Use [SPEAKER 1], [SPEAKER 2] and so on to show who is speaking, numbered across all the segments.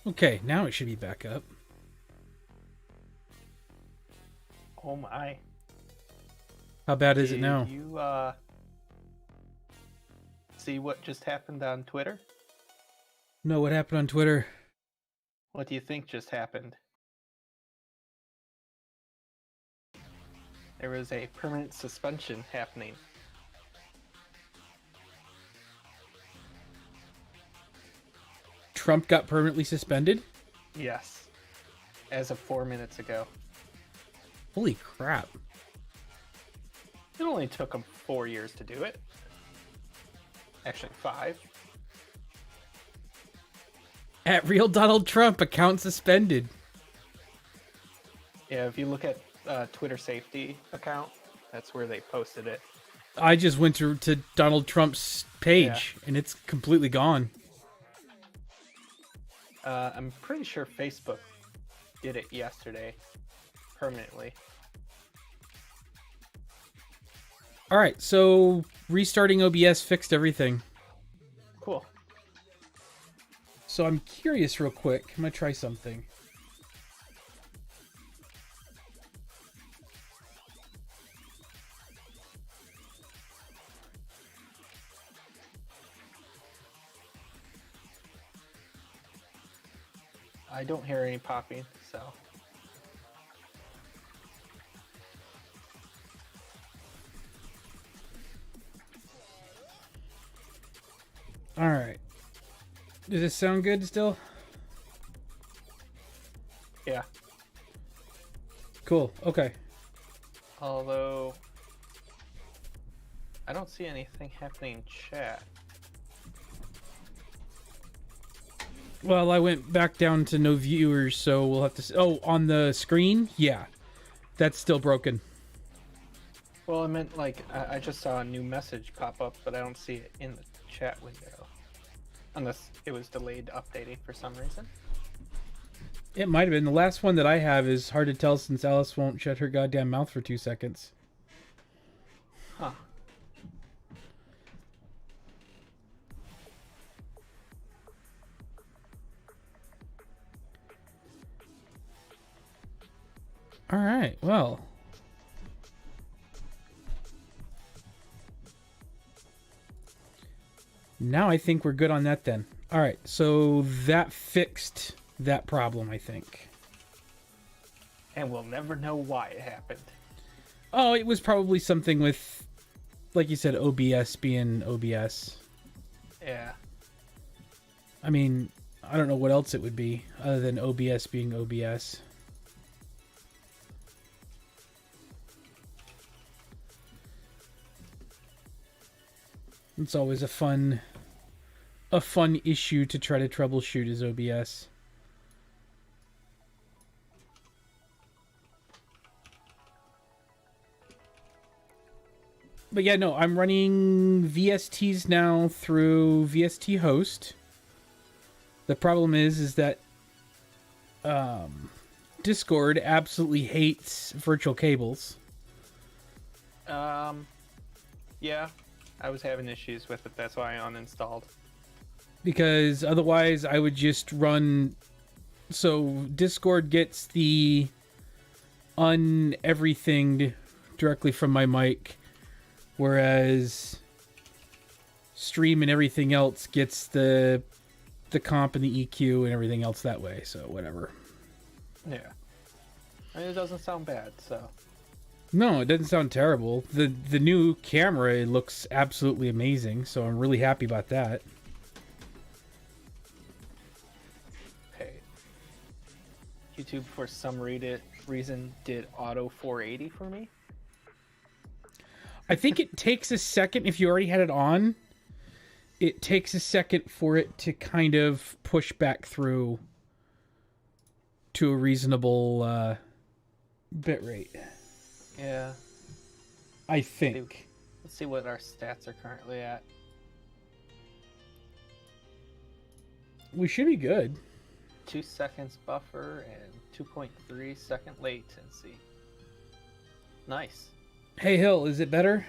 [SPEAKER 1] Okay, now it should be back up.
[SPEAKER 2] Oh my.
[SPEAKER 1] How bad is it
[SPEAKER 2] Did
[SPEAKER 1] now?
[SPEAKER 2] you see what just happened on Twitter?
[SPEAKER 1] No, what happened on Twitter?
[SPEAKER 2] What do you think just happened? There was a permanent suspension happening.
[SPEAKER 1] Trump got permanently suspended?
[SPEAKER 2] Yes. As of 4 minutes ago.
[SPEAKER 1] Holy crap.
[SPEAKER 2] It only took him 4 years to do it. Actually, 5.
[SPEAKER 1] At real Donald Trump, account suspended.
[SPEAKER 2] Yeah, if you look at Twitter safety account, that's where they posted it.
[SPEAKER 1] I just went to Donald Trump's page, and it's completely gone.
[SPEAKER 2] I'm pretty sure Facebook did it yesterday, permanently.
[SPEAKER 1] All right, so restarting OBS fixed everything.
[SPEAKER 2] Cool.
[SPEAKER 1] So I'm curious real quick. I'm going to try something.
[SPEAKER 2] I don't hear any popping, so.
[SPEAKER 1] All right. Does this sound good still?
[SPEAKER 2] Yeah.
[SPEAKER 1] Cool. Okay.
[SPEAKER 2] Although, I don't see anything happening in chat.
[SPEAKER 1] Well, I went back down to no viewers, so we'll have to... Oh, on the screen? Yeah. That's still broken.
[SPEAKER 2] Well, I meant like, I just saw a new message pop up, but I don't see it in the chat window. Unless it was delayed updating for some reason.
[SPEAKER 1] It might have been. The last one that I have is hard to tell since Alice won't shut her goddamn mouth for 2 seconds.
[SPEAKER 2] Huh.
[SPEAKER 1] All right, well. Now I think we're good on that then. All right, so that fixed that problem, I think.
[SPEAKER 2] And we'll never know why it happened.
[SPEAKER 1] Oh, it was probably something with, like you said, OBS being OBS.
[SPEAKER 2] Yeah.
[SPEAKER 1] I mean, I don't know what else it would be other than OBS being OBS. It's always a fun issue to try to troubleshoot is OBS. But yeah, no, I'm running VSTs now through VST host. The problem is that Discord absolutely hates virtual cables.
[SPEAKER 2] Yeah. I was having issues with it, that's why I uninstalled.
[SPEAKER 1] Because otherwise I would just run... So Discord gets the everything directly from my mic, whereas Stream and everything else gets the comp and the EQ and everything else that way, so whatever.
[SPEAKER 2] Yeah. I mean, it doesn't sound bad, so...
[SPEAKER 1] No, it doesn't sound terrible. The new camera looks absolutely amazing, so I'm really happy about that.
[SPEAKER 2] Okay. YouTube, for some reason, did auto 480 for me.
[SPEAKER 1] I think it takes a second if you already had it on. It takes a second for it to kind of push back through to a reasonable bit rate.
[SPEAKER 2] Yeah.
[SPEAKER 1] I think.
[SPEAKER 2] Let's see what our stats are currently at.
[SPEAKER 1] We should be good.
[SPEAKER 2] 2 seconds buffer and 2.3 second latency. Nice.
[SPEAKER 1] Hey Hill, is it better?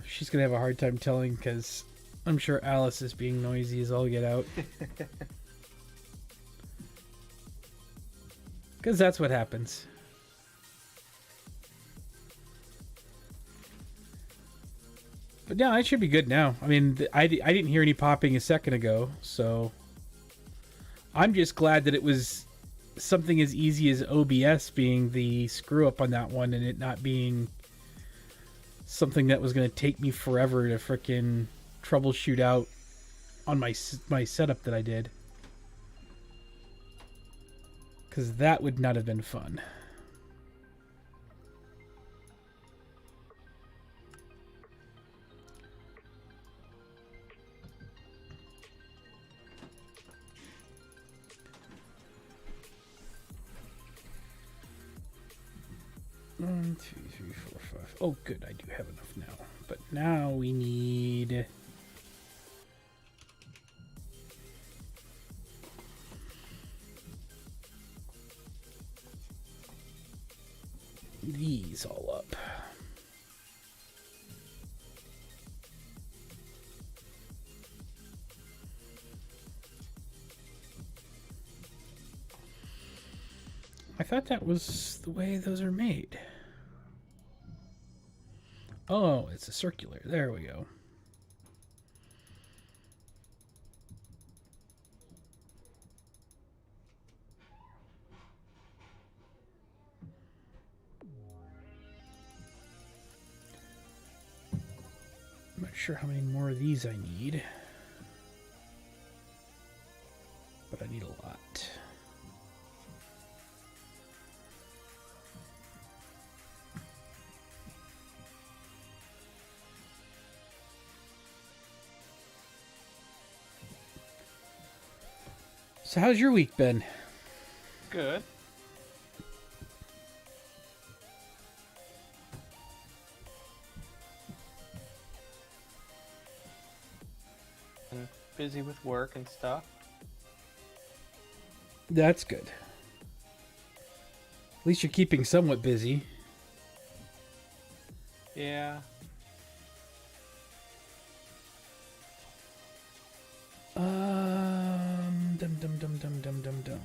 [SPEAKER 1] she's gonna have a hard time telling because I'm sure Alice is being noisy as all get out. Because that's what happens. But no, it should be good now. I mean, I didn't hear any popping a second ago, so I'm just glad that it was something as easy as OBS being the screw up on that one and it not being something that was going to take me forever to frickin' troubleshoot out on my setup that I did. Because that would not have been fun. One, two, three, four, five. Oh, good. I do have enough now. But now we need... these all up. I thought that was the way those are made. Oh, it's a circular. There we go. I'm not sure how many more of these I need, but I need a lot. So how's your week been?
[SPEAKER 2] Good. And busy with work and stuff.
[SPEAKER 1] That's good. At least you're keeping somewhat busy.
[SPEAKER 2] Yeah.
[SPEAKER 1] Dum.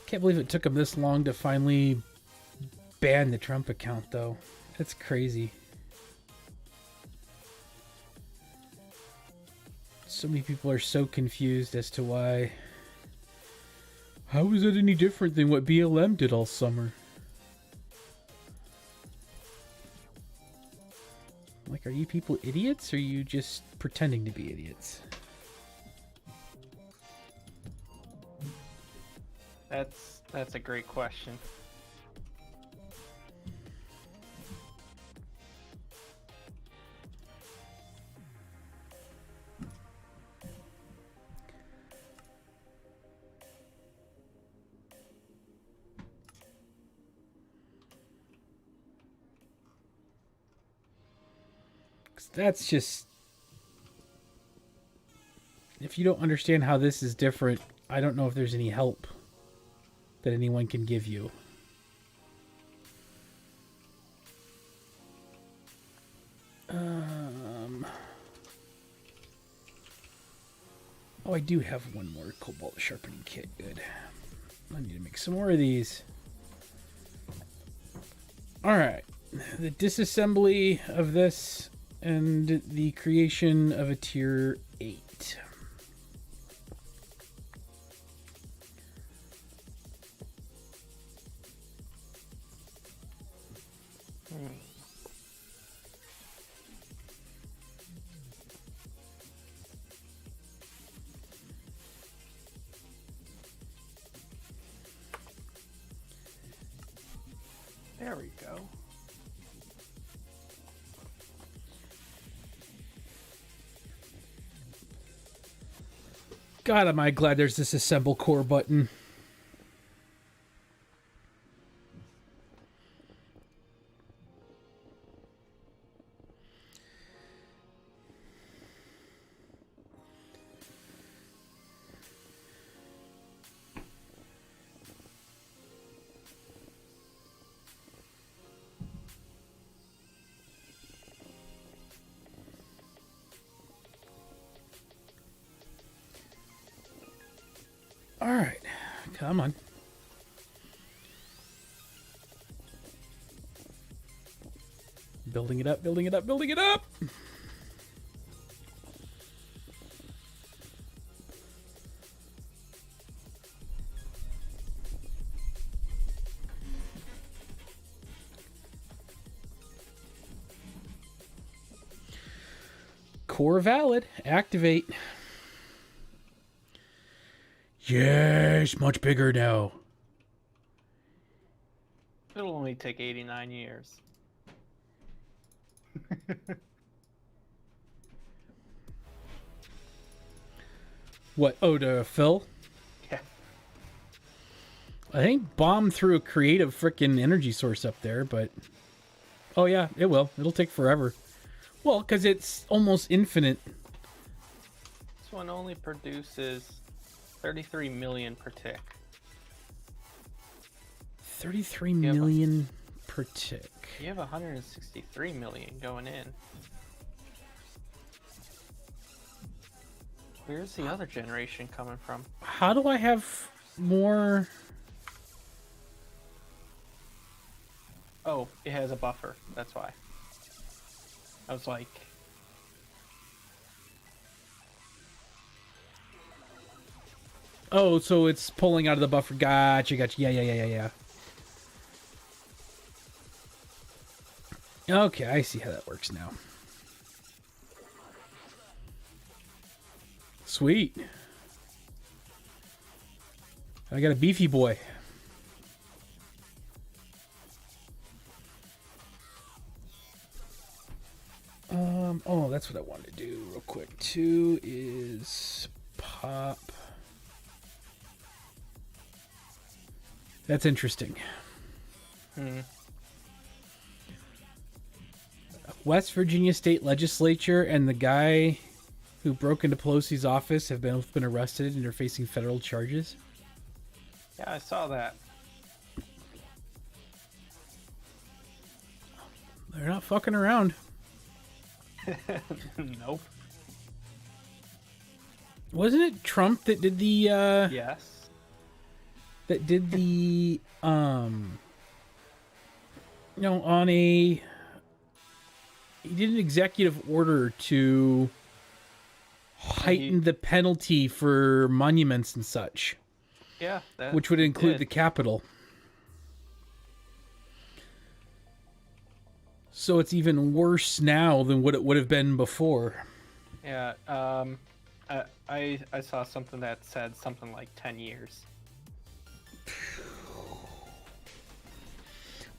[SPEAKER 1] Can't believe it took him this long to finally ban the Trump account, though. That's crazy. So many people are so confused as to why. How is it any different than what BLM did all summer? Like, are you people idiots, or are you just pretending to be idiots?
[SPEAKER 2] That's a great question.
[SPEAKER 1] That's just... If you don't understand how this is different, I don't know if there's any help that anyone can give you. Oh, I do have one more cobalt sharpening kit. Good. I need to make some more of these. Alright. The disassembly of this and the creation of a tier 8.
[SPEAKER 2] There we go.
[SPEAKER 1] God, am I glad there's this assemble core button. All right. Come on. Building it up, building it up, building it up! Core valid. Activate. Yes, much bigger now.
[SPEAKER 2] It'll only take 89 years.
[SPEAKER 1] What? Oh, to fill?
[SPEAKER 2] Yeah.
[SPEAKER 1] I think Bomb threw a creative freaking energy source up there, but... Oh yeah, it will. It'll take forever. Well, because it's almost infinite.
[SPEAKER 2] This one only produces 33 million per tick.
[SPEAKER 1] 33 million per tick.
[SPEAKER 2] You have 163 million going in. Where's the other generation coming from?
[SPEAKER 1] How do I have more?
[SPEAKER 2] Oh, it has a buffer. That's why. I was like...
[SPEAKER 1] Oh, so it's pulling out of the buffer. Gotcha, gotcha. Yeah. Okay, I see how that works now. Sweet. I got a beefy boy. Oh, that's what I wanted to do real quick. 2 is pop. That's interesting. West Virginia State Legislature and the guy who broke into Pelosi's office have both been arrested and are facing federal charges.
[SPEAKER 2] Yeah, I saw that.
[SPEAKER 1] They're not fucking around.
[SPEAKER 2] Nope.
[SPEAKER 1] Wasn't it Trump that did the
[SPEAKER 2] Yes.
[SPEAKER 1] that did the on a he did an executive order to heighten the penalty for monuments and such.
[SPEAKER 2] Yeah, that
[SPEAKER 1] which would include the Capitol. So it's even worse now than what it would have been before.
[SPEAKER 2] Yeah, I saw something that said something like 10 years.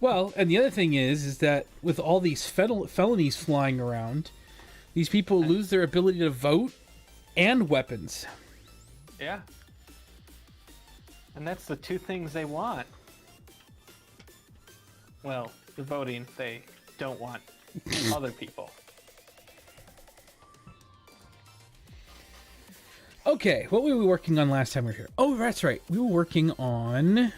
[SPEAKER 1] Well, and the other thing is that with all these felonies flying around, these people lose their ability to vote and weapons.
[SPEAKER 2] Yeah. And that's the two things they want. Well, the voting, they don't want other people.
[SPEAKER 1] Okay, what were we working on last time we were here? Oh, that's right. We were working on...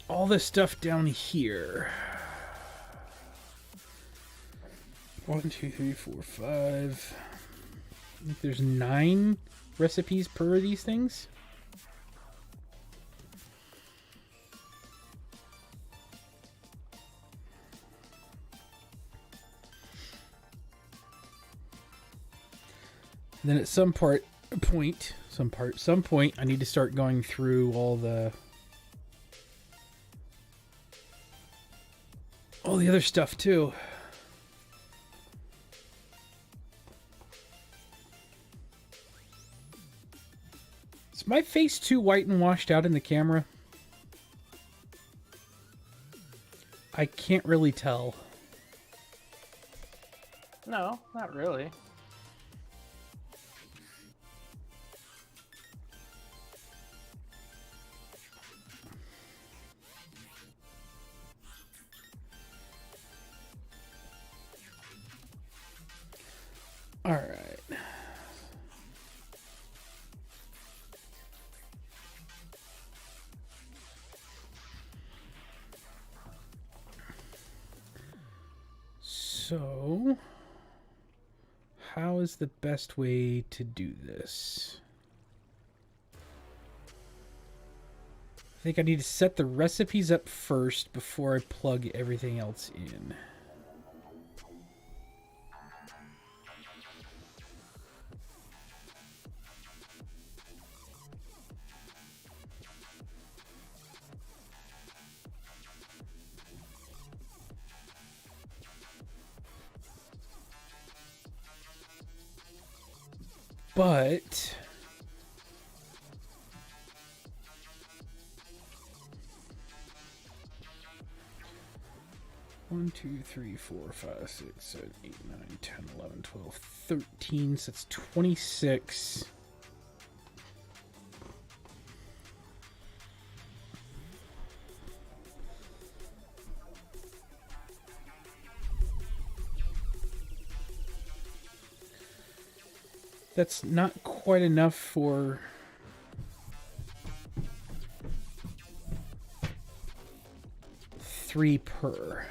[SPEAKER 1] all this stuff down here. 1, 2, 3, 4, 5. I think there's 9 recipes per of these things. And then at some point, I need to start going through all the other stuff too. Is my face too white and washed out in the camera? I can't really tell.
[SPEAKER 2] No, not really.
[SPEAKER 1] All right. So, how is the best way to do this? I think I need to set the recipes up first before I plug everything else in. But 1, 2, 3, 4, 5, 6, 7, 8, 9, 10, 11, 12, 13. So that's 26. That's not quite enough for three per.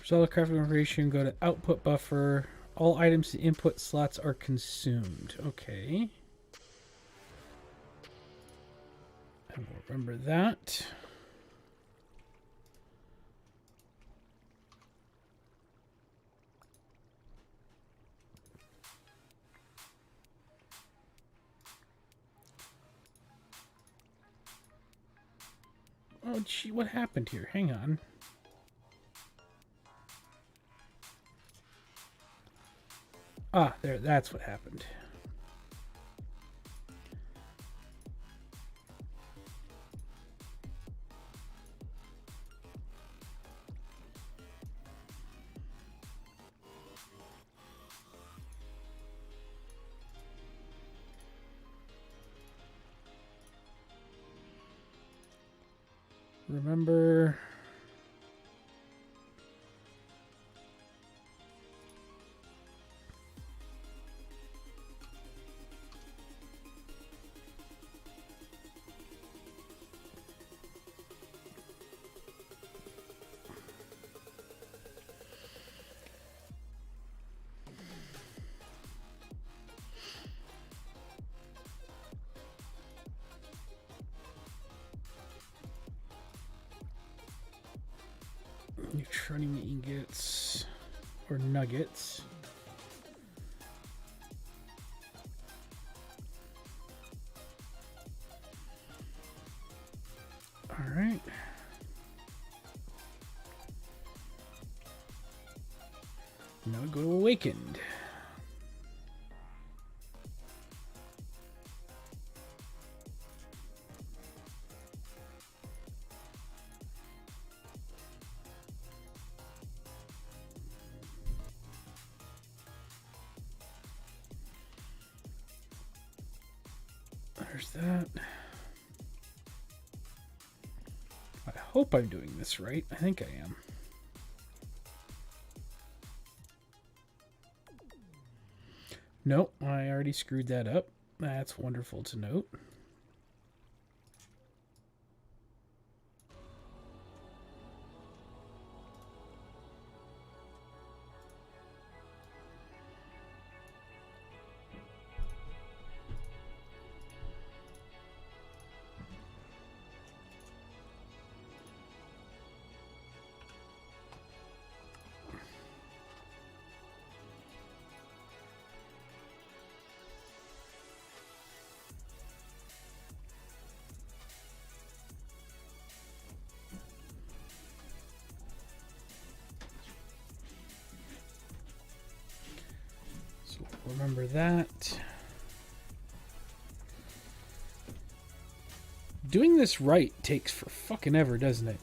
[SPEAKER 1] Result of crafting operation, go to output buffer. All items in input slots are consumed. Okay. And we'll remember that. Oh, gee, what happened here? Hang on. Ah, there, that's what happened. Remember... Neutronium ingots or nuggets. All right. Now go to awakened. There's that. I hope I'm doing this right. I think I am. Nope, I already screwed that up. That's wonderful to note. Remember that. Doing this right takes for fucking ever, doesn't it?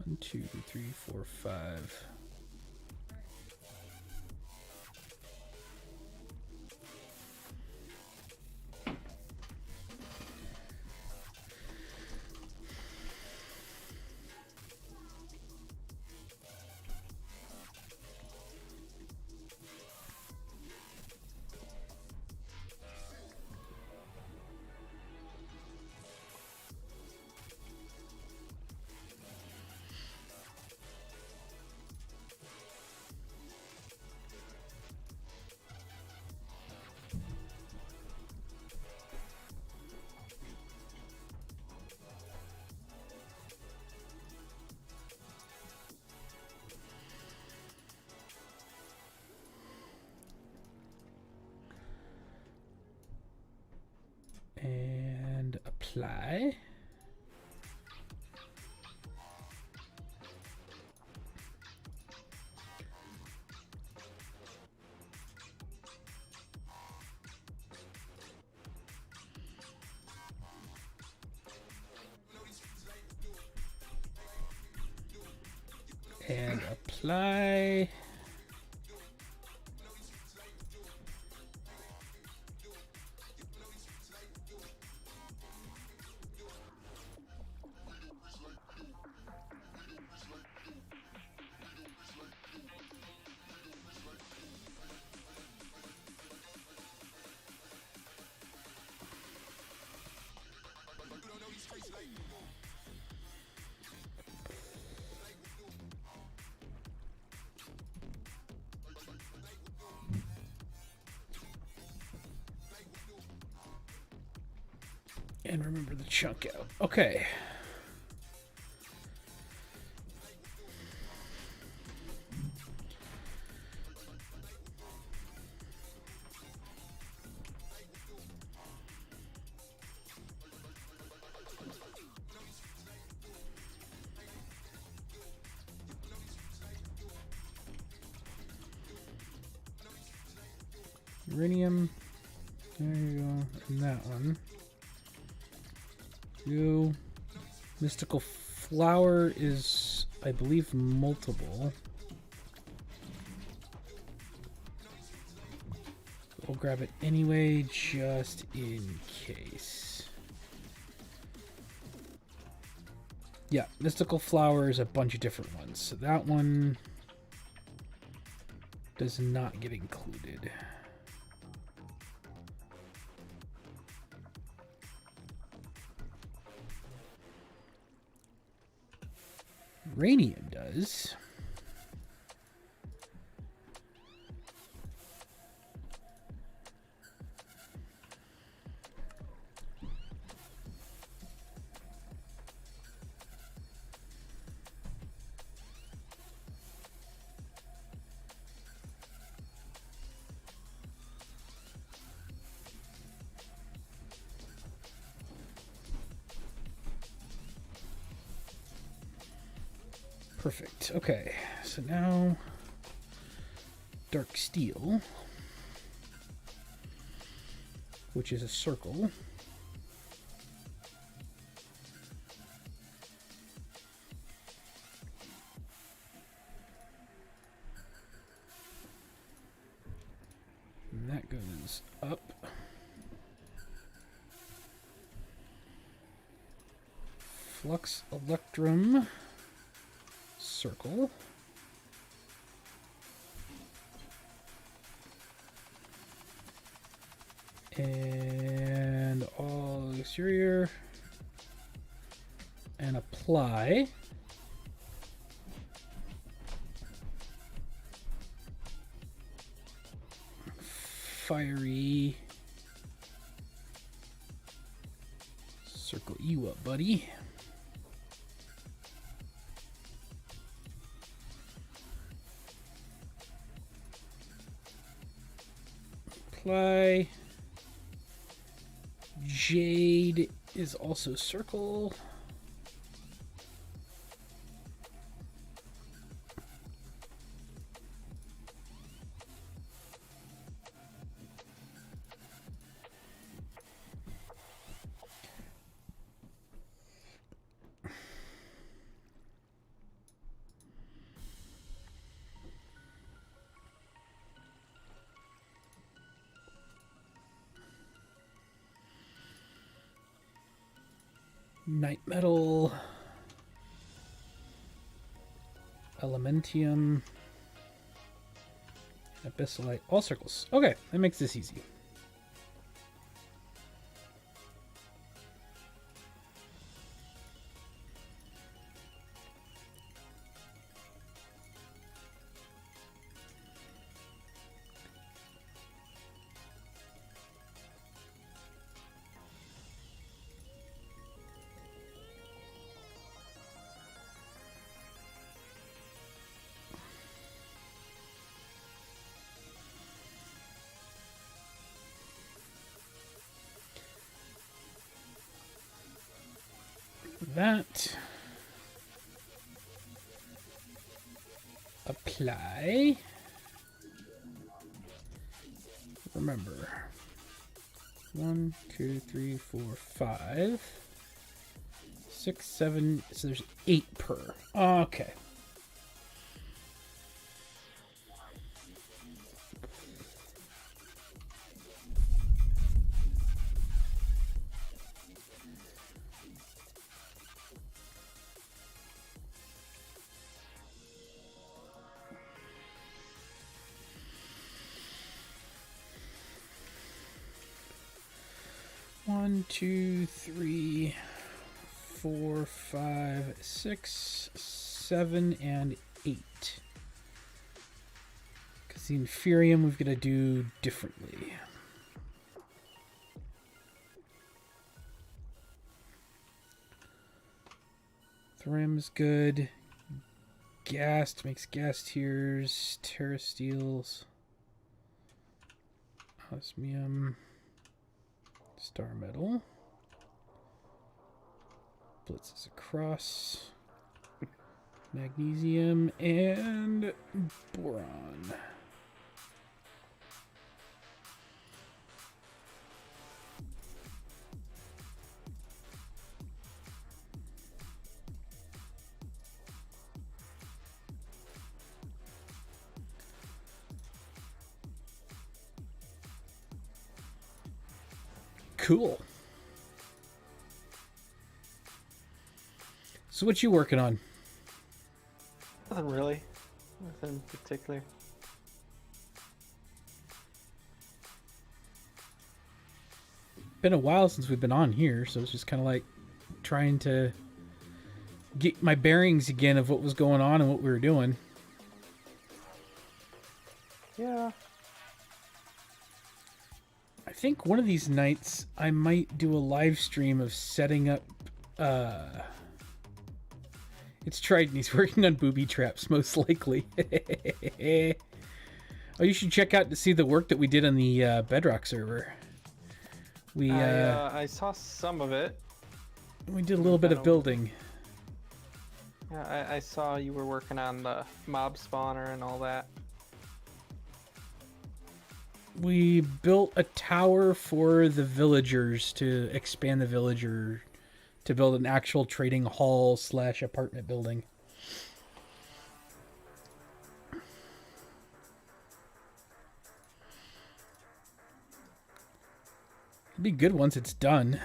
[SPEAKER 1] One, two, three, four, five. And apply. And apply. And remember the chunk out. Okay. Uranium. There you go. And that one. Go. Mystical flower is, I believe, multiple. We'll grab it anyway, just in case. Yeah, mystical flower is a bunch of different ones. So that one does not get included. Uranium does. Perfect. Okay, so now dark steel, which is a circle. And that goes up. Flux electrum. Circle. And all exterior. And apply. Fiery. Circle you up, buddy. apply. Jade is also circle. Night metal, elementium, abyssalite, all circles. Okay, that makes this easy. That. Apply. Remember. 1, 2, 3, 4, 5, 6, 7. So there's 8 per. Okay. One, 2, 3, 4, 5, 6, 7, and 8. Because the inferium we've got to do differently. Thrim's good. Ghast makes gas tiers. Terra steels. Osmium. Star metal. Blitzes across. Magnesium and boron. Cool. So what you working on?
[SPEAKER 2] Nothing really. Nothing particular.
[SPEAKER 1] Been a while since we've been on here, so it's just kind of like trying to get my bearings again of what was going on and what we were doing.
[SPEAKER 2] Yeah.
[SPEAKER 1] I think one of these nights I might do a live stream of setting up it's Triton. He's working on booby traps, most likely. Oh, you should check out to see the work that we did on the Bedrock server.
[SPEAKER 2] I saw some of it.
[SPEAKER 1] We did a little bit of building.
[SPEAKER 2] Yeah, I saw you were working on the mob spawner and all that.
[SPEAKER 1] We built a tower for the villagers to expand the villager, to build an actual trading hall / apartment building. It'll be good once it's done.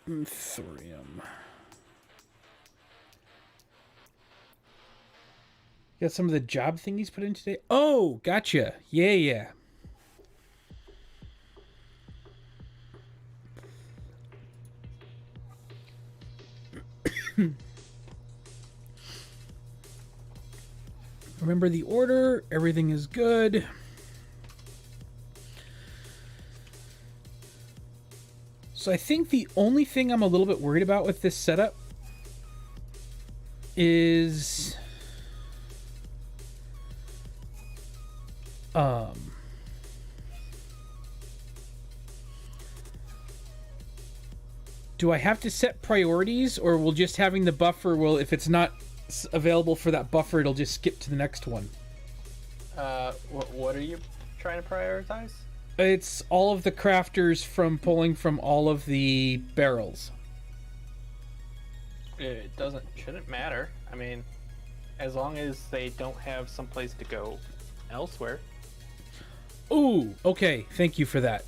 [SPEAKER 1] Thorium. Got some of the job thingies put in today. Oh, gotcha. Yeah. Remember the order. Everything is good. So I think the only thing I'm a little bit worried about with this setup is do I have to set priorities, or will just having the buffer, will, if it's not available for that buffer, it'll just skip to the next one?
[SPEAKER 2] What are you trying to prioritize?
[SPEAKER 1] It's all of the crafters from pulling from all of the barrels.
[SPEAKER 2] It shouldn't matter. I mean, as long as they don't have someplace to go elsewhere.
[SPEAKER 1] Ooh, okay. Thank you for that.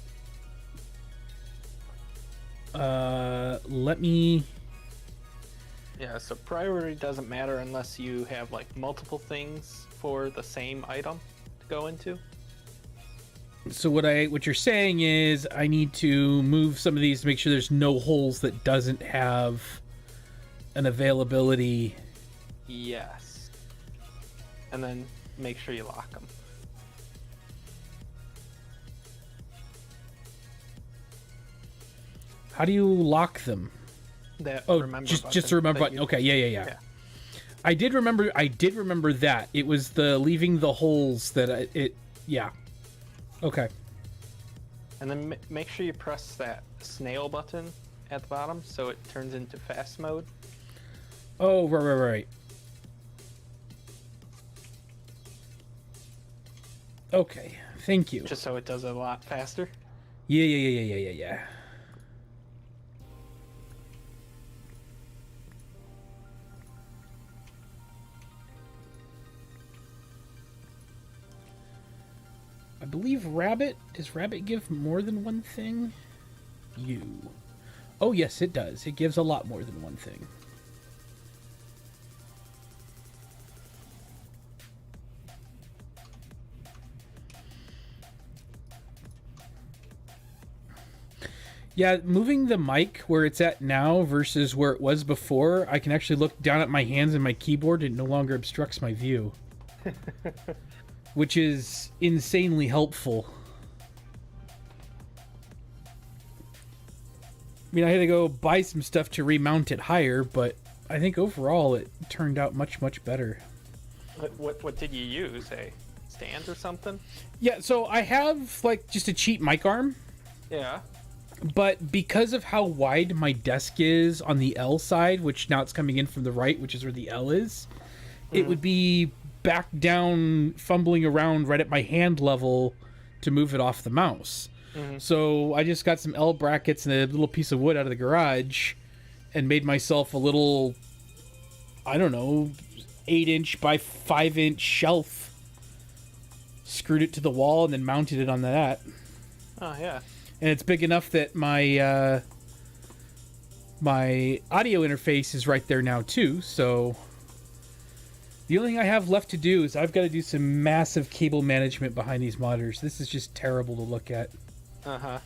[SPEAKER 1] Let me...
[SPEAKER 2] Yeah, so priority doesn't matter unless you have like multiple things for the same item to go into.
[SPEAKER 1] So what you're saying is I need to move some of these to make sure there's no holes that doesn't have an availability.
[SPEAKER 2] Yes. And then make sure you lock them.
[SPEAKER 1] How do you lock them? Just the remember button. Okay, yeah. I did remember that. It was the leaving the holes that yeah. Okay.
[SPEAKER 2] And then make sure you press that snail button at the bottom so it turns into fast mode.
[SPEAKER 1] Oh, right. Okay, thank you.
[SPEAKER 2] Just so it does it a lot faster.
[SPEAKER 1] Yeah. I believe Rabbit... Does Rabbit give more than one thing? Oh, yes, it does. It gives a lot more than one thing. Yeah, moving the mic where it's at now versus where it was before, I can actually look down at my hands and my keyboard and it no longer obstructs my view. Which is insanely helpful. I mean, I had to go buy some stuff to remount it higher, but I think overall it turned out much, much better.
[SPEAKER 2] What did you use? A stand or something?
[SPEAKER 1] Yeah, so I have, like, just a cheap mic arm.
[SPEAKER 2] Yeah.
[SPEAKER 1] But because of how wide my desk is on the L side, which now it's coming in from the right, which is where the L is, it would be back down, fumbling around right at my hand level to move it off the mouse. So I just got some L brackets and a little piece of wood out of the garage and made myself a little, I don't know, 8-inch by 5-inch shelf. Screwed it to the wall and then mounted it on that.
[SPEAKER 2] Oh, yeah.
[SPEAKER 1] And it's big enough that my my audio interface is right there now too, so the only thing I have left to do is I've got to do some massive cable management behind these monitors. This is just terrible to look at.
[SPEAKER 2] Uh-huh.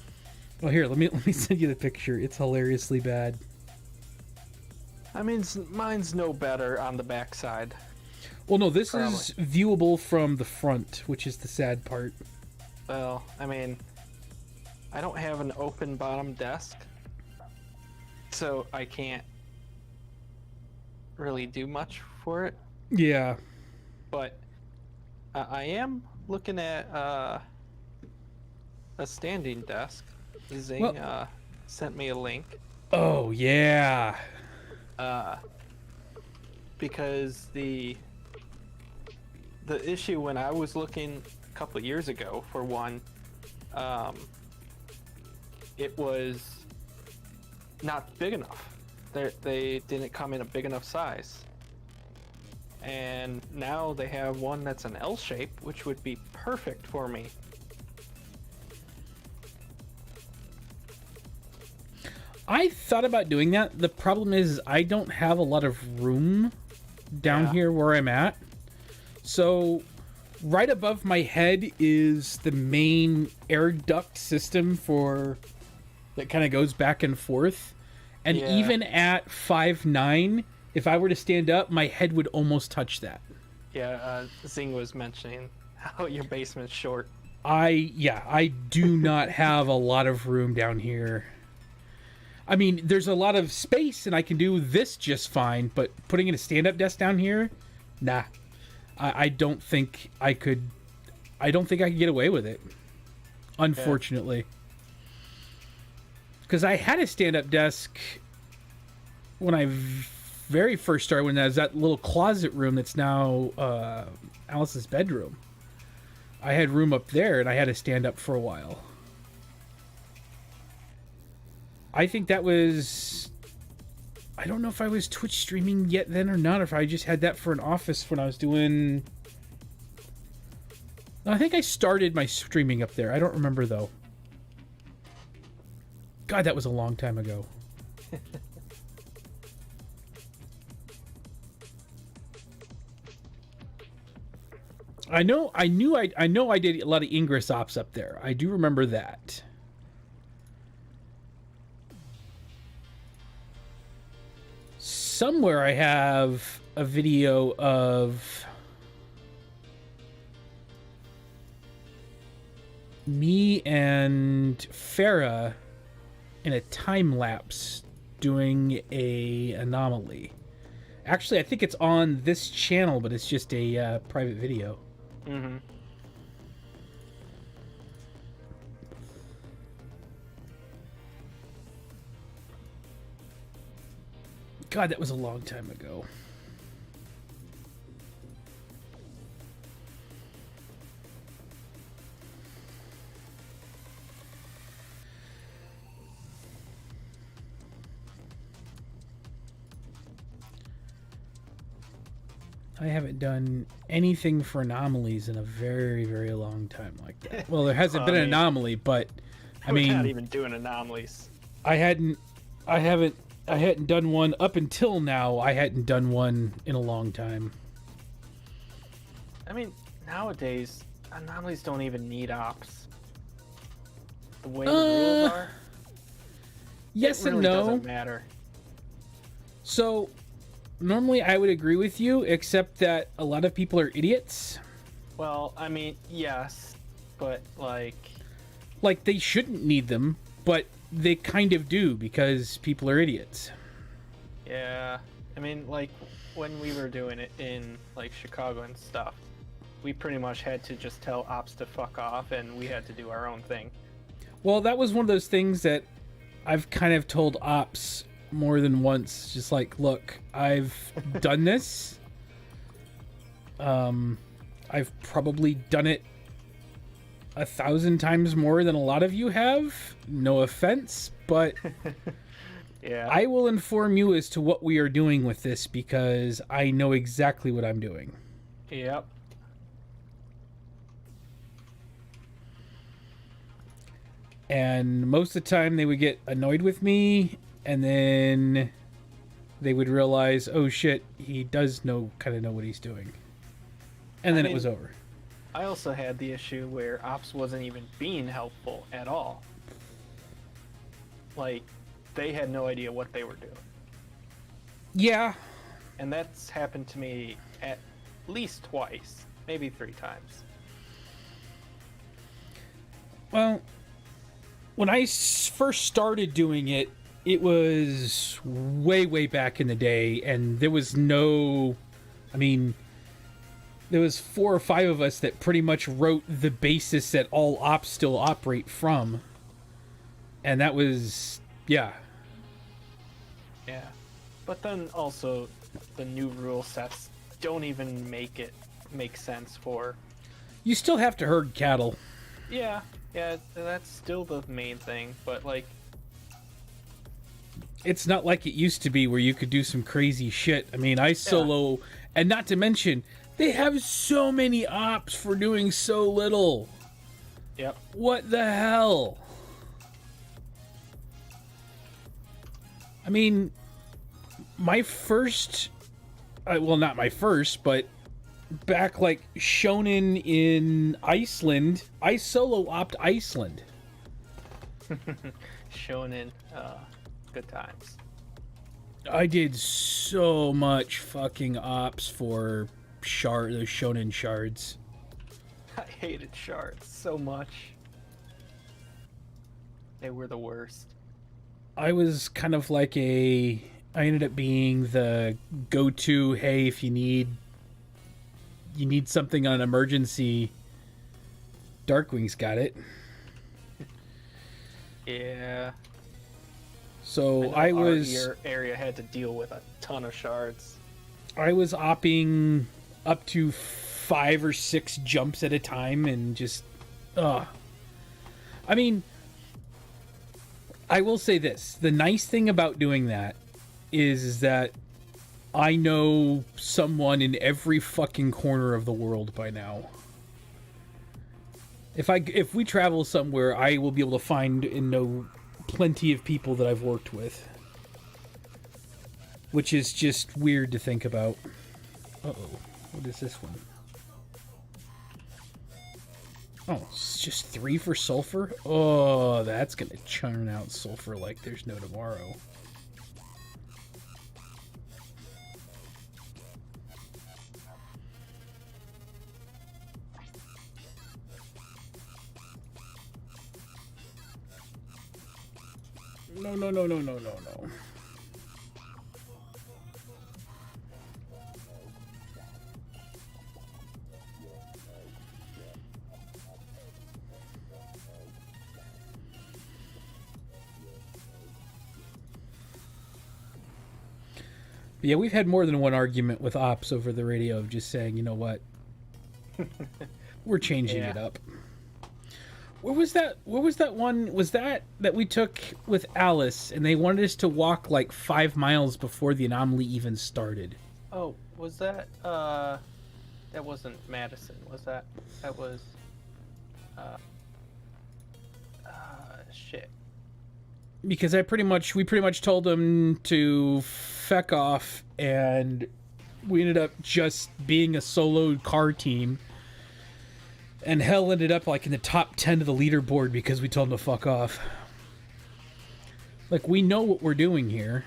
[SPEAKER 1] Well, here, let me send you the picture. It's hilariously bad.
[SPEAKER 2] I mean, mine's no better on the backside.
[SPEAKER 1] Well, no, this is viewable from the front, which is the sad part.
[SPEAKER 2] Well, I mean, I don't have an open bottom desk, so I can't really do much for it.
[SPEAKER 1] Yeah.
[SPEAKER 2] But I am looking at a standing desk. Zing sent me a link.
[SPEAKER 1] Oh, yeah.
[SPEAKER 2] Because the issue when I was looking a couple of years ago for one, it was not big enough. They didn't come in a big enough size. And now they have one that's an L shape, which would be perfect for me.
[SPEAKER 1] I thought about doing that. The problem is I don't have a lot of room down here where I'm at. So right above my head is the main air duct system that kind of goes back and forth. And even at 5'9", if I were to stand up, my head would almost touch that.
[SPEAKER 2] Yeah, Zing was mentioning how your basement's short.
[SPEAKER 1] I do not have a lot of room down here. I mean, there's a lot of space and I can do this just fine, but putting in a stand-up desk down here, nah. I don't think I could get away with it, unfortunately. Because I had a stand-up desk when I very first started, when there was that little closet room that's now Alice's bedroom. I had room up there and I had to stand up for a while. I think that was... I don't know if I was Twitch streaming yet then or not, or if I just had that for an office when I was doing... I think I started my streaming up there. I don't remember, though. God, that was a long time ago. I know I did a lot of Ingress ops up there. I do remember that. Somewhere I have a video of me and Farah in a time lapse doing a anomaly. Actually, I think it's on this channel, but it's just a private video.
[SPEAKER 2] Mm-hmm.
[SPEAKER 1] God, that was a long time ago. I haven't done anything for anomalies in a very, very long time like that. Well, there hasn't been an anomaly, but I mean,
[SPEAKER 2] we're not even doing anomalies.
[SPEAKER 1] I hadn't done one up until now. I hadn't done one in a long time.
[SPEAKER 2] I mean, nowadays anomalies don't even need ops. The way the rules are.
[SPEAKER 1] Yes
[SPEAKER 2] it really
[SPEAKER 1] and no.
[SPEAKER 2] Doesn't matter.
[SPEAKER 1] So, normally I would agree with you, except that a lot of people are idiots.
[SPEAKER 2] Well, I mean, yes, but like
[SPEAKER 1] they shouldn't need them, but they kind of do because people are idiots.
[SPEAKER 2] Yeah, I mean, like when we were doing it in like Chicago and stuff, we pretty much had to just tell ops to fuck off, and we had to do our own thing.
[SPEAKER 1] Well, that was one of those things that I've kind of told ops more than once. Just like, look, I've done this. I've probably done it 1,000 times more than a lot of you have. No offense, but
[SPEAKER 2] Yeah,
[SPEAKER 1] I will inform you as to what we are doing with this because I know exactly what I'm doing.
[SPEAKER 2] Yep.
[SPEAKER 1] And most of the time they would get annoyed with me, and then they would realize, oh shit, he does kind of know what he's doing. And then it was over.
[SPEAKER 2] I also had the issue where ops wasn't even being helpful at all. Like, they had no idea what they were doing.
[SPEAKER 1] Yeah.
[SPEAKER 2] And that's happened to me at least twice, maybe 3 times.
[SPEAKER 1] Well, when I first started doing it, it was way, way back in the day, and there was no... I mean, there was 4 or 5 of us that pretty much wrote the basis that all ops still operate from. And that was... yeah.
[SPEAKER 2] Yeah. But then also, the new rule sets don't even make sense for...
[SPEAKER 1] You still have to herd cattle.
[SPEAKER 2] Yeah, that's still the main thing, but like...
[SPEAKER 1] It's not like it used to be where you could do some crazy shit. I mean, I solo... Yeah. And not to mention, they have so many ops for doing so little.
[SPEAKER 2] Yep.
[SPEAKER 1] What the hell? I mean, my first... well, not my first, but... back like Shonen in Iceland, I solo opt Iceland.
[SPEAKER 2] Shonen, good times.
[SPEAKER 1] I did so much fucking ops for those Shonen shards.
[SPEAKER 2] I hated shards so much. They were the worst.
[SPEAKER 1] I was kind of like I ended up being the go-to, hey, if you need something on an emergency, Darkwing's got it.
[SPEAKER 2] Yeah.
[SPEAKER 1] So
[SPEAKER 2] I know
[SPEAKER 1] was
[SPEAKER 2] your area had to deal with a ton of shards.
[SPEAKER 1] I was opping up to 5 or 6 jumps at a time and just I mean, I will say this. The nice thing about doing that is that I know someone in every fucking corner of the world by now. If we travel somewhere, I will be able to find and know plenty of people that I've worked with. Which is just weird to think about. Uh-oh. What is this one? Oh, it's just 3 for sulfur? Oh, that's gonna churn out sulfur like there's no tomorrow. No. But yeah, we've had more than one argument with Ops over the radio of just saying, you know what? We're changing it up. What was that one? Was that we took with Alice and they wanted us to walk like 5 miles before the anomaly even started?
[SPEAKER 2] Oh, was that that wasn't Madison, was that? That was shit.
[SPEAKER 1] Because we pretty much told them to feck off, and we ended up just being a solo car team. And hell ended up like in the top 10 of the leaderboard because we told them to fuck off. Like, we know what we're doing here.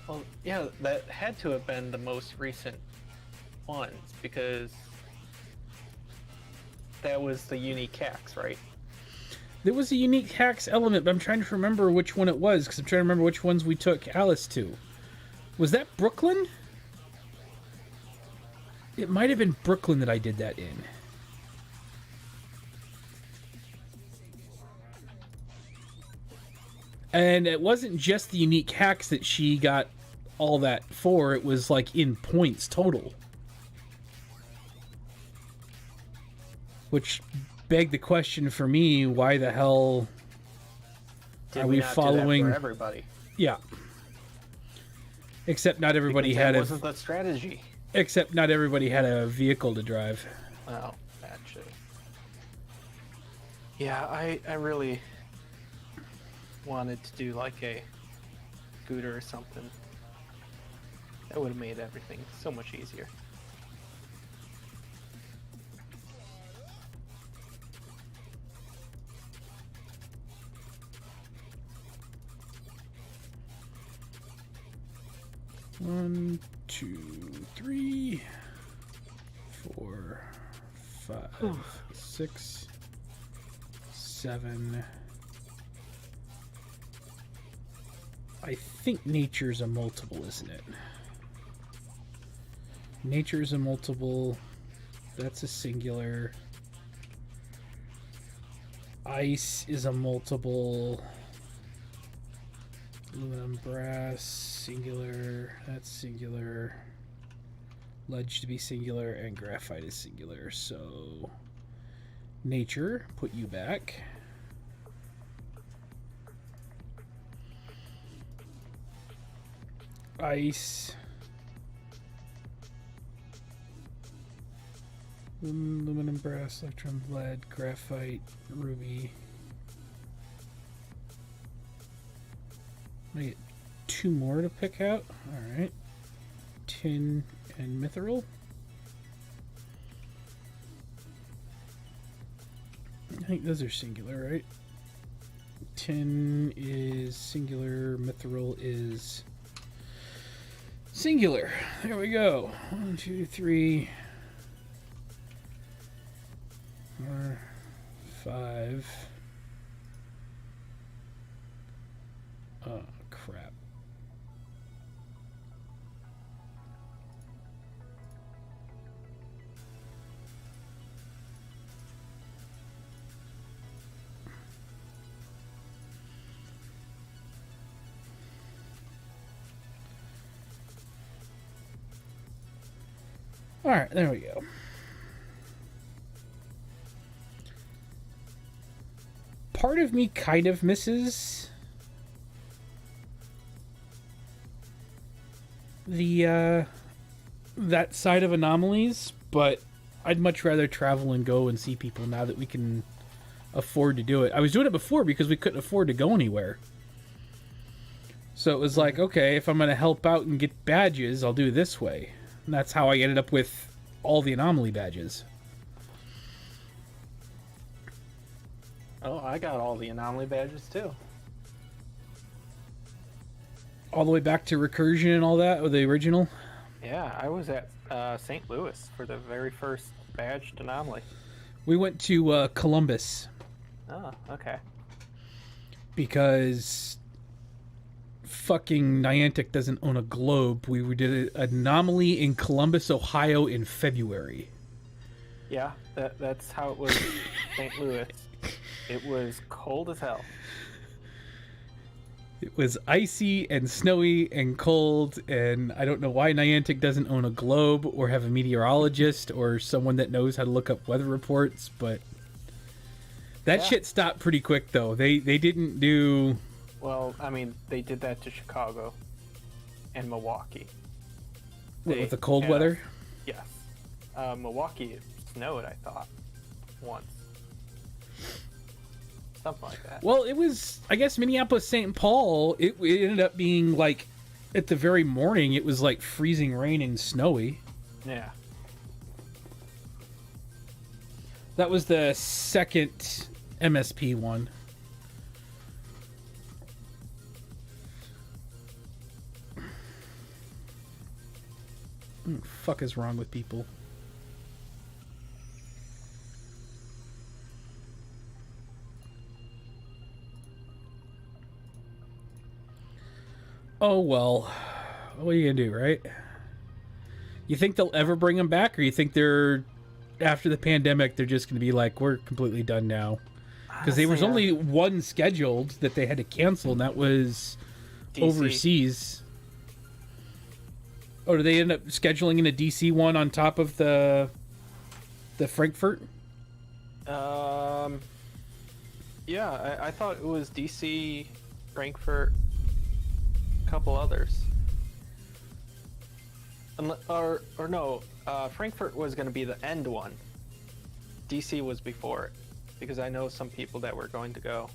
[SPEAKER 2] Well, yeah, that had to have been the most recent ones because that was the unique hacks, right?
[SPEAKER 1] There was a unique hacks element, but I'm trying to remember which one it was because I'm trying to remember which ones we took Alice to. Was that Brooklyn? It might have been Brooklyn that I did that in. And it wasn't just the unique hacks that she got all that for. It was like in points total. Which begged the question for me, why the hell are we following...
[SPEAKER 2] do that for everybody?
[SPEAKER 1] Yeah. Except not everybody
[SPEAKER 2] because
[SPEAKER 1] had
[SPEAKER 2] that wasn't the strategy.
[SPEAKER 1] Except not everybody had a vehicle to drive.
[SPEAKER 2] Well, actually. Yeah, I really wanted to do like a scooter or something. That would have made everything so much easier.
[SPEAKER 1] One, 2, 3, 4, 5, 6, 7. I think nature's a multiple, isn't it? Nature's a multiple. That's a singular. Ice is a multiple. Aluminum, brass, singular. That's singular. Ledge to be singular, and graphite is singular. So, nature, put you back. Ice. Aluminum, brass, electrum, lead, graphite, ruby. I get 2 more to pick out. Alright. Tin and mithril. I think those are singular, right? Tin is singular, mithril is singular. There we go. 1, 2, 3, 4, 5. Oh, crap. All right, there we go. Part of me kind of misses the that side of anomalies, but I'd much rather travel and go and see people now that we can afford to do it. I was doing it before because we couldn't afford to go anywhere. So it was like, okay, if I'm going to help out and get badges, I'll do it this way. And that's how I ended up with all the anomaly badges.
[SPEAKER 2] Oh, I got all the anomaly badges too.
[SPEAKER 1] All the way back to Recursion and all that, or the original?
[SPEAKER 2] Yeah, I was at St. Louis for the very first badged anomaly.
[SPEAKER 1] We went to Columbus.
[SPEAKER 2] Oh, okay.
[SPEAKER 1] Because fucking Niantic doesn't own a globe. We did an anomaly in Columbus, Ohio in February.
[SPEAKER 2] Yeah, that's how it was in St. Louis. It was cold as hell.
[SPEAKER 1] It was icy and snowy and cold, and I don't know why Niantic doesn't own a globe or have a meteorologist or someone that knows how to look up weather reports, but that shit stopped pretty quick, though. They didn't do...
[SPEAKER 2] Well, I mean, they did that to Chicago and Milwaukee.
[SPEAKER 1] With the cold weather?
[SPEAKER 2] Yes. Milwaukee, it snowed, I thought, once. Something like that.
[SPEAKER 1] Well, it was, I guess, Minneapolis, St. Paul, it ended up being, like, at the very morning, it was, like, freezing rain and snowy.
[SPEAKER 2] Yeah.
[SPEAKER 1] That was the second MSP one. What the fuck is wrong with people? Oh, well. What are you gonna do, right? You think they'll ever bring them back, or you think they're, after the pandemic, they're just gonna be like, we're completely done now? Because there was only one scheduled that they had to cancel, and that was DC. Overseas. Oh, did they end up scheduling in a DC one on top of the Frankfurt?
[SPEAKER 2] Yeah, I thought it was DC, Frankfurt, a couple others. Or no, Frankfurt was going to be the end one. DC was before it, because I know some people that were going to go.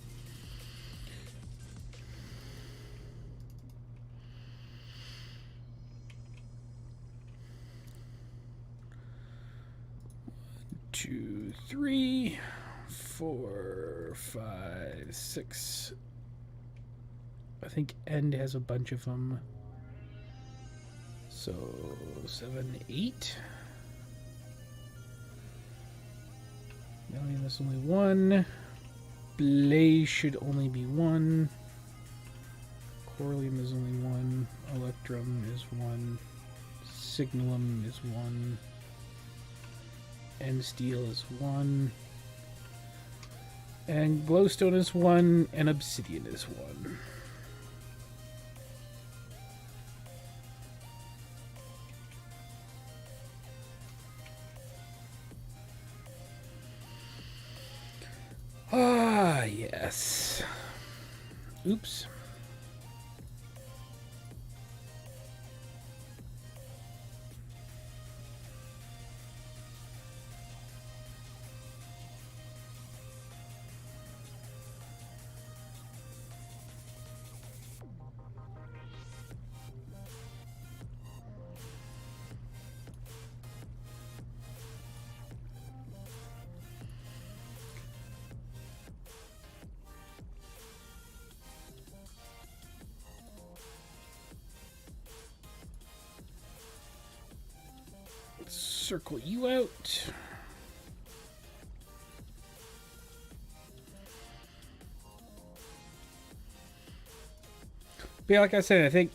[SPEAKER 1] Two, 3, 4, 5, 6. I think End has a bunch of them. So 7, 8. Million, there's only one. Blaze should only be one. Coralium is only one. Electrum is one. Signalum is one. And Steel is one. And Glowstone is one. And Obsidian is one. Ah, yes. Oops. Circle you out. But yeah, like I said, I think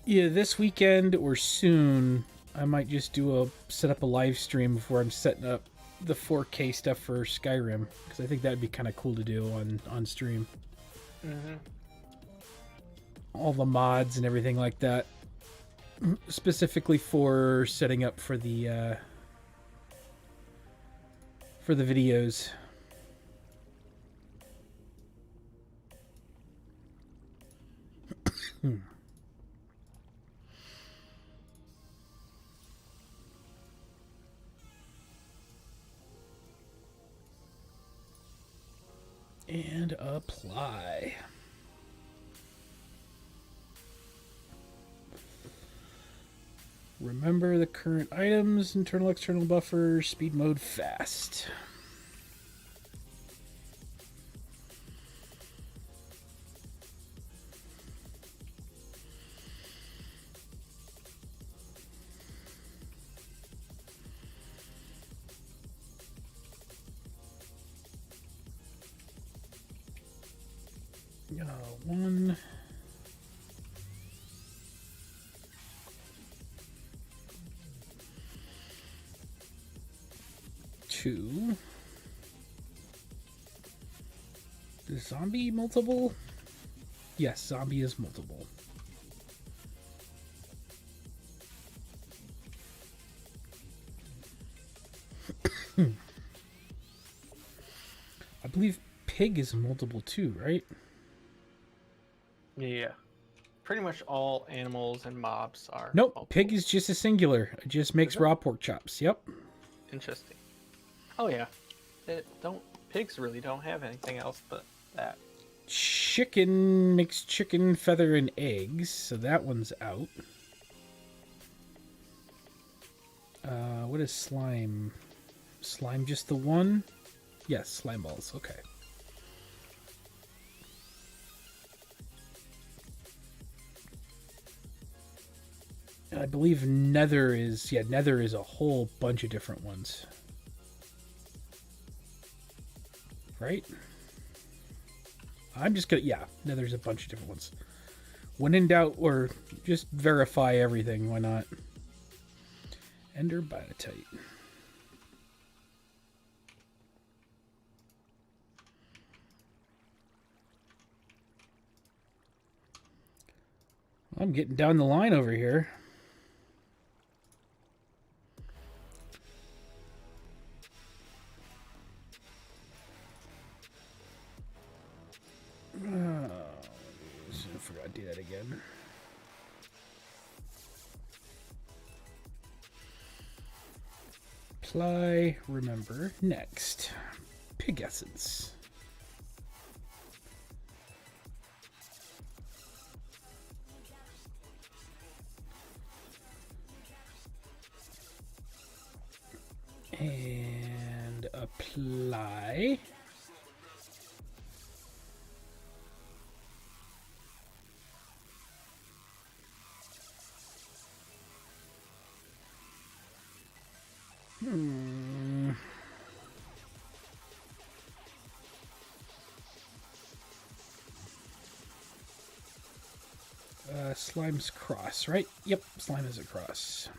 [SPEAKER 1] either this weekend or soon I might just set up a live stream before I'm setting up the 4K stuff for Skyrim, because I think that'd be kind of cool to do on stream.
[SPEAKER 2] Mm-hmm.
[SPEAKER 1] All the mods and everything like that, specifically for setting up for the videos. And apply. Remember the current items, internal, external buffer, speed mode, fast. One. Two. Is zombie multiple? Yes, zombie is multiple. I believe pig is multiple too, right?
[SPEAKER 2] Yeah. Pretty much all animals and mobs are.
[SPEAKER 1] Nope,
[SPEAKER 2] multiple.
[SPEAKER 1] pig is just a singular. It just makes raw pork chops. Yep.
[SPEAKER 2] Interesting. Oh yeah. Pigs really don't have anything else but that.
[SPEAKER 1] Chicken makes chicken, feather, and eggs, so that one's out. What is slime? Slime just the one? Yes, slime balls. Okay. I believe nether is a whole bunch of different ones. Right? I'm just gonna, nether's a bunch of different ones. When in doubt, or just verify everything, why not? Ender biotite. I'm getting down the line over here. I forgot to do that again. Apply, remember, next. Pig essence. And apply. Slime's cross, right? Yep, slime is a cross.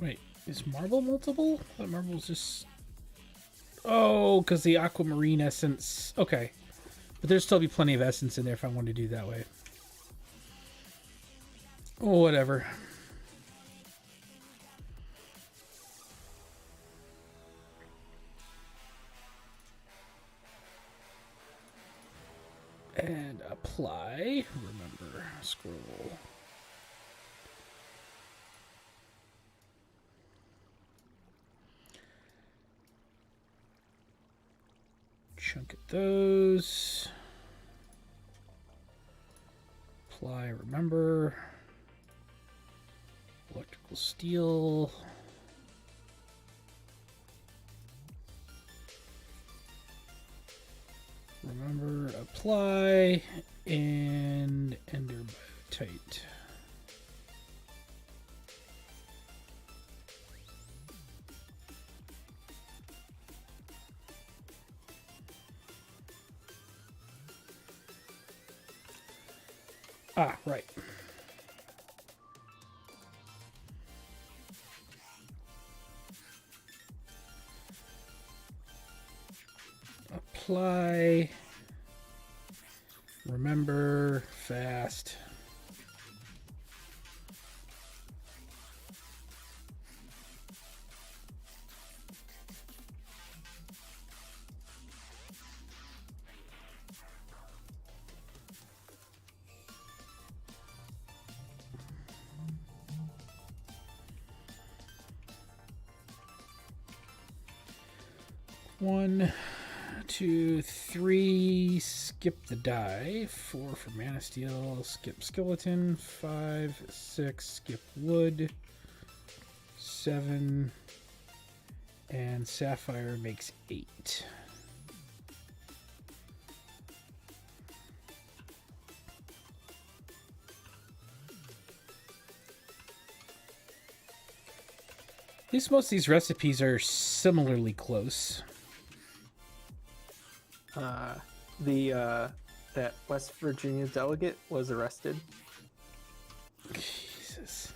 [SPEAKER 1] Wait, is marble multiple? I thought marble's just... Oh, because the aquamarine essence. Okay. But there'd still be plenty of essence in there if I wanted to do that way. Oh, whatever. And apply. Remember, scroll. Chunk at those. Apply, remember. Electrical steel. Remember, apply, and ender biotite. Ah, right. Apply. Remember, fast. One, two, three, skip the die. 4 for mana steel, skip skeleton. 5, 6, skip wood. 7, and sapphire makes 8. At least most of these recipes are similarly close.
[SPEAKER 2] That West Virginia delegate was arrested.
[SPEAKER 1] Jesus.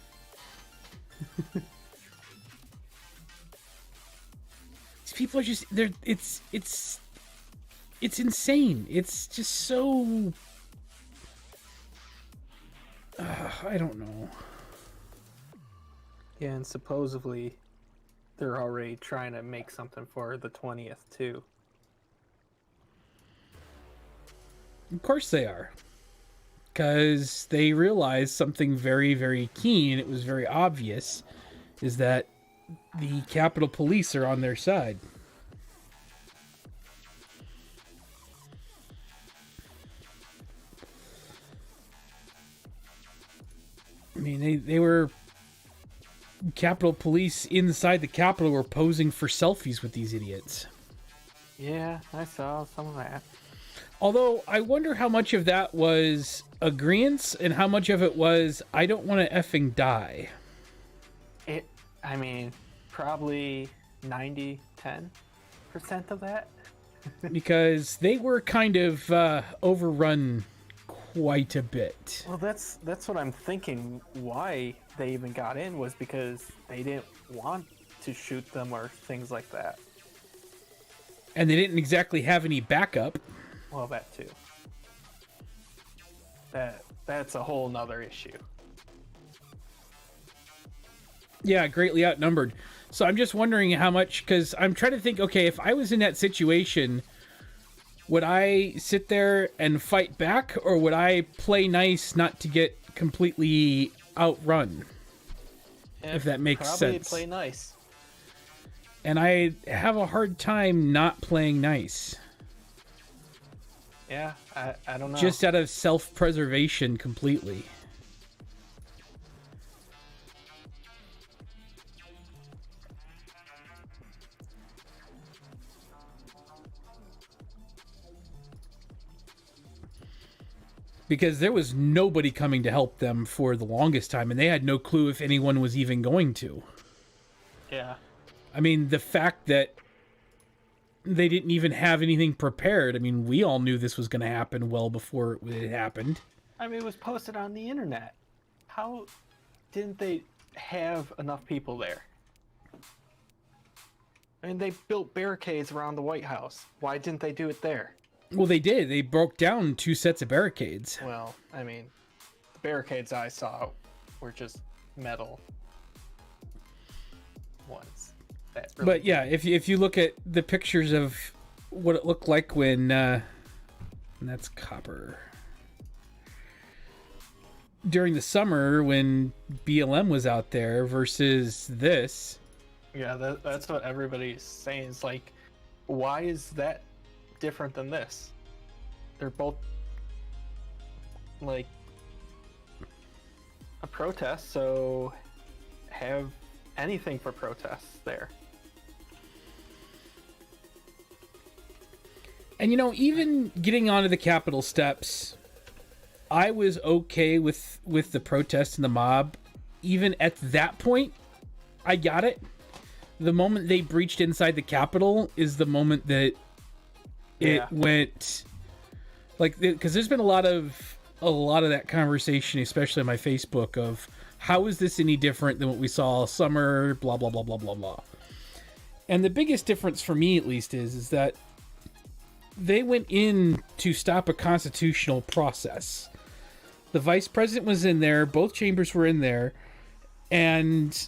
[SPEAKER 1] These people are just it's insane. It's just so I don't know.
[SPEAKER 2] Yeah, and supposedly they're already trying to make something for the 20th too.
[SPEAKER 1] Of course they are. Because they realized something very, very key, and it was very obvious, is that the Capitol Police are on their side. I mean, they were... Capitol Police inside the Capitol were posing for selfies with these idiots.
[SPEAKER 2] Yeah, I saw some of that.
[SPEAKER 1] Although, I wonder how much of that was agreeance and how much of it was, I don't want to effing die.
[SPEAKER 2] I mean, probably 90-10% of that.
[SPEAKER 1] Because they were kind of overrun quite a bit.
[SPEAKER 2] Well, that's what I'm thinking. Why they even got in was because they didn't want to shoot them or things like that.
[SPEAKER 1] And they didn't exactly have any backup.
[SPEAKER 2] Well, that too. That's a whole nother issue.
[SPEAKER 1] Yeah, greatly outnumbered. So I'm just wondering how much, because I'm trying to think, okay, if I was in that situation, would I sit there and fight back, or would I play nice not to get completely outrun?
[SPEAKER 2] Yeah,
[SPEAKER 1] if that makes
[SPEAKER 2] probably
[SPEAKER 1] sense.
[SPEAKER 2] Play nice.
[SPEAKER 1] And I have a hard time not playing nice.
[SPEAKER 2] Yeah, I don't know.
[SPEAKER 1] Just out of self-preservation completely. Because there was nobody coming to help them for the longest time, and they had no clue if anyone was even going to.
[SPEAKER 2] Yeah.
[SPEAKER 1] I mean, the fact that they didn't even have anything prepared. I mean, we all knew this was going to happen well before it happened.
[SPEAKER 2] I mean, it was posted on the internet. How didn't they have enough people there? I mean, they built barricades around the White House. Why didn't they do it there?
[SPEAKER 1] Well, they did. They broke down 2 sets of barricades.
[SPEAKER 2] Well, I mean, the barricades I saw were just metal ones.
[SPEAKER 1] But yeah, if you look at the pictures of what it looked like when... and that's copper. During the summer when BLM was out there versus this...
[SPEAKER 2] Yeah, that's what everybody's saying. It's like, why is that different than this? They're both, like, a protest, so have anything for protests there.
[SPEAKER 1] And even getting onto the Capitol steps, I was okay with the protest and the mob. Even at that point, I got it. The moment they breached inside the Capitol is the moment that it went, like, because there's been a lot of that conversation, especially on my Facebook, of how is this any different than what we saw all summer, blah blah blah blah blah blah. And the biggest difference for me, at least, is that they went in to stop a constitutional process. The vice president was in there, both chambers were in there, and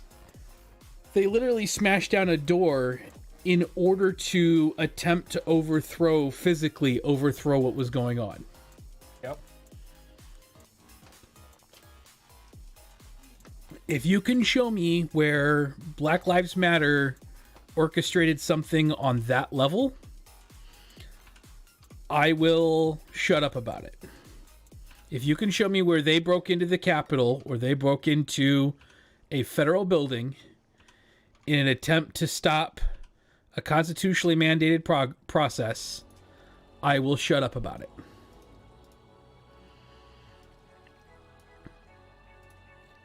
[SPEAKER 1] they literally smashed down a door in order to attempt to physically overthrow what was going on.
[SPEAKER 2] Yep.
[SPEAKER 1] If you can show me where Black Lives Matter orchestrated something on that level, I will shut up about it. If you can show me where they broke into the Capitol or they broke into a federal building in an attempt to stop a constitutionally mandated process, I will shut up about it.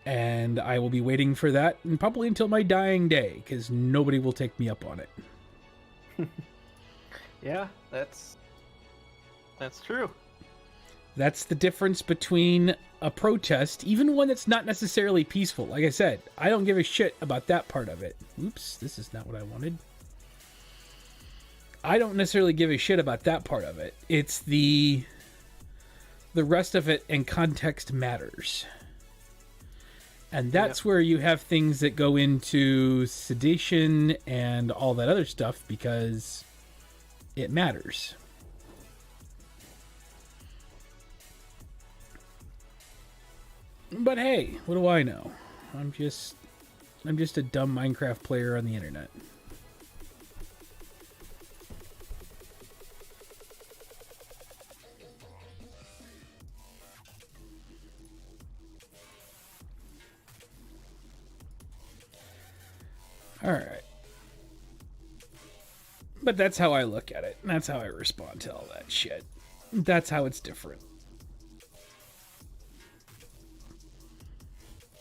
[SPEAKER 1] And I will be waiting for that, and probably until my dying day, because nobody will take me up on it.
[SPEAKER 2] Yeah, that's true.
[SPEAKER 1] That's the difference between a protest, even one that's not necessarily peaceful. Like I said, I don't give a shit about that part of it. Oops, this is not what I wanted. I don't necessarily give a shit about that part of it. It's the rest of it, and context matters. And that's where you have things that go into sedition and all that other stuff, because it matters. But hey, what do I know? I'm just a dumb Minecraft player on the internet. Alright. But that's how I look at it. That's how I respond to all that shit. That's how it's different.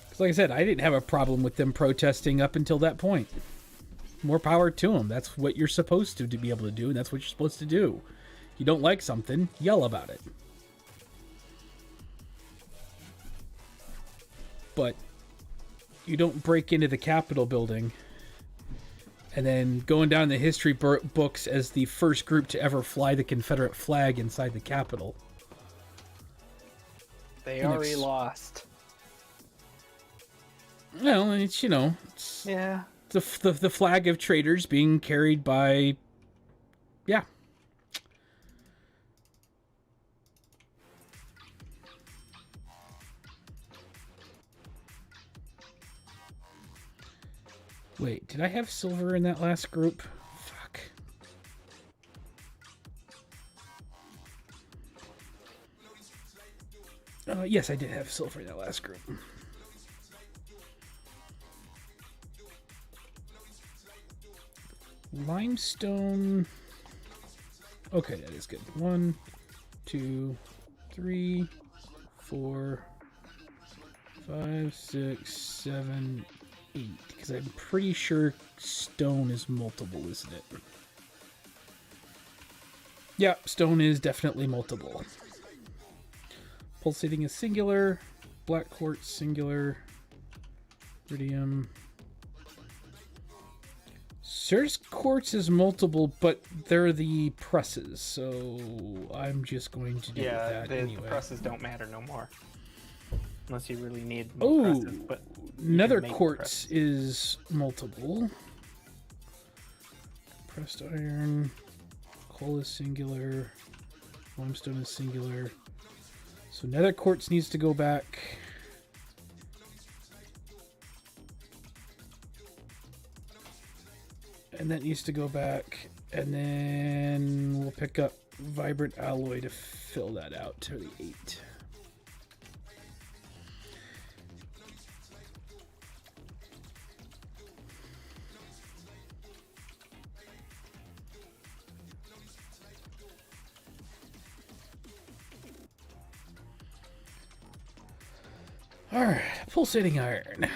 [SPEAKER 1] Because like I said, I didn't have a problem with them protesting up until that point. More power to them. That's what you're supposed to be able to do, and that's what you're supposed to do. You don't like something, yell about it. But you don't break into the Capitol building and then going down the history books as the first group to ever fly the Confederate flag inside the Capitol.
[SPEAKER 2] They already lost.
[SPEAKER 1] Well, it's, it's
[SPEAKER 2] Yeah.
[SPEAKER 1] the flag of traitors being carried by, yeah. Wait, did I have silver in that last group? Fuck. Yes, I did have silver in that last group. Limestone. Okay, that is good. 1, 2, 3, 4, 5, 6, 7, 8. Because I'm pretty sure stone is multiple, isn't it? Yeah, stone is definitely multiple. Pulsating is singular. Black quartz singular. Iridium. Cirrus quartz is multiple, but they're the presses, so I'm just going to do that anyway.
[SPEAKER 2] The presses don't matter no more. Unless you really need
[SPEAKER 1] more
[SPEAKER 2] presses, but
[SPEAKER 1] nether quartz is multiple. Compressed iron. Coal is singular. Limestone is singular. So nether quartz needs to go back. And that needs to go back. And then we'll pick up vibrant alloy to fill that out to the 8. Alright, pulsating iron.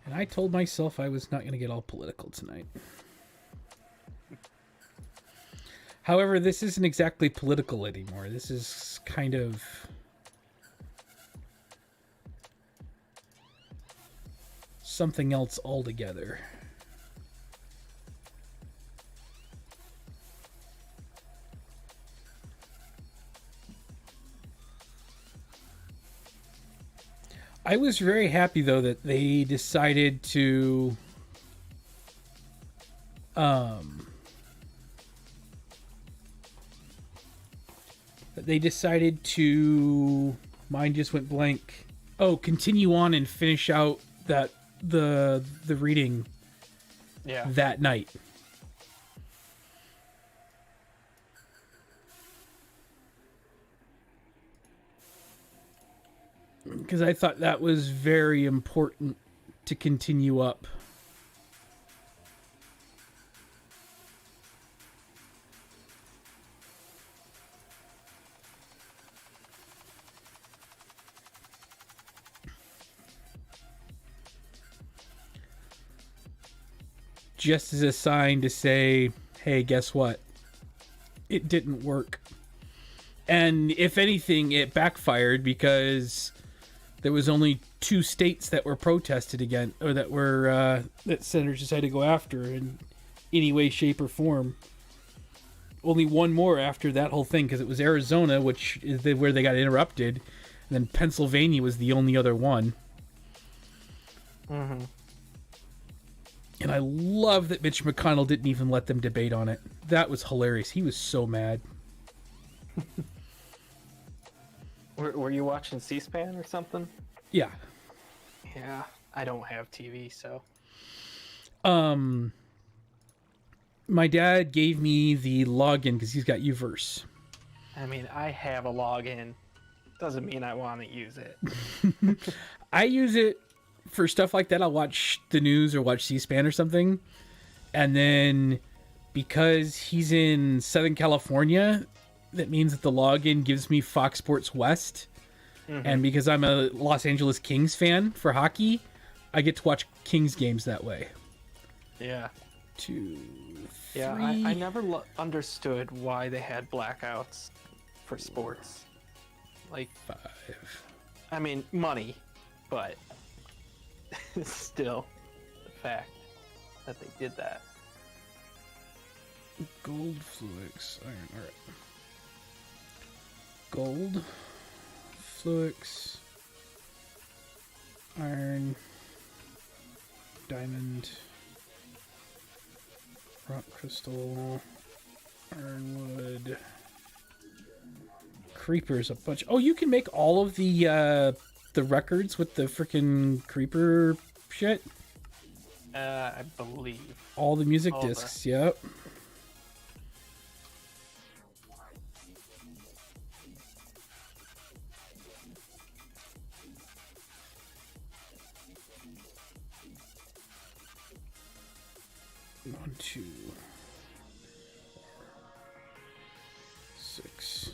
[SPEAKER 1] And I told myself I was not going to get all political tonight. However, this isn't exactly political anymore. This is kind of... something else altogether. I was very happy, though, that they decided to... that they decided to... Mine just went blank. Oh, continue on and finish out that the reading that night. Because I thought that was very important to continue up. Just as a sign to say, hey, guess what? It didn't work. And if anything, it backfired because there was only 2 states that were protested again, or that were that senators decided to go after in any way, shape, or form. Only one more after that whole thing, because it was Arizona, which is where they got interrupted, and then Pennsylvania was the only other one.
[SPEAKER 2] Mm-hmm.
[SPEAKER 1] And I love that Mitch McConnell didn't even let them debate on it. That was hilarious. He was so mad.
[SPEAKER 2] Were you watching C-SPAN or something?
[SPEAKER 1] Yeah.
[SPEAKER 2] Yeah, I don't have TV, so.
[SPEAKER 1] My dad gave me the login because he's got Uverse.
[SPEAKER 2] I mean, I have a login. Doesn't mean I want to use it.
[SPEAKER 1] I use it for stuff like that. I'll watch the news or watch C-SPAN or something. And then because he's in Southern California, that means that the login gives me Fox Sports West. Mm-hmm. And because I'm a Los Angeles Kings fan for hockey, I get to watch Kings games that way.
[SPEAKER 2] Yeah.
[SPEAKER 1] 2, 3...
[SPEAKER 2] Yeah, I never understood why they had blackouts for sports. Like,
[SPEAKER 1] 5.
[SPEAKER 2] I mean, money, but still the fact that they did that.
[SPEAKER 1] Gold, Fluix, iron, alright. Gold, Fluix, iron, diamond, rock crystal, ironwood, creepers, a bunch. Oh, you can make all of the records with the freaking creeper shit?
[SPEAKER 2] I believe.
[SPEAKER 1] All the music discs, yep. One, 2, 6.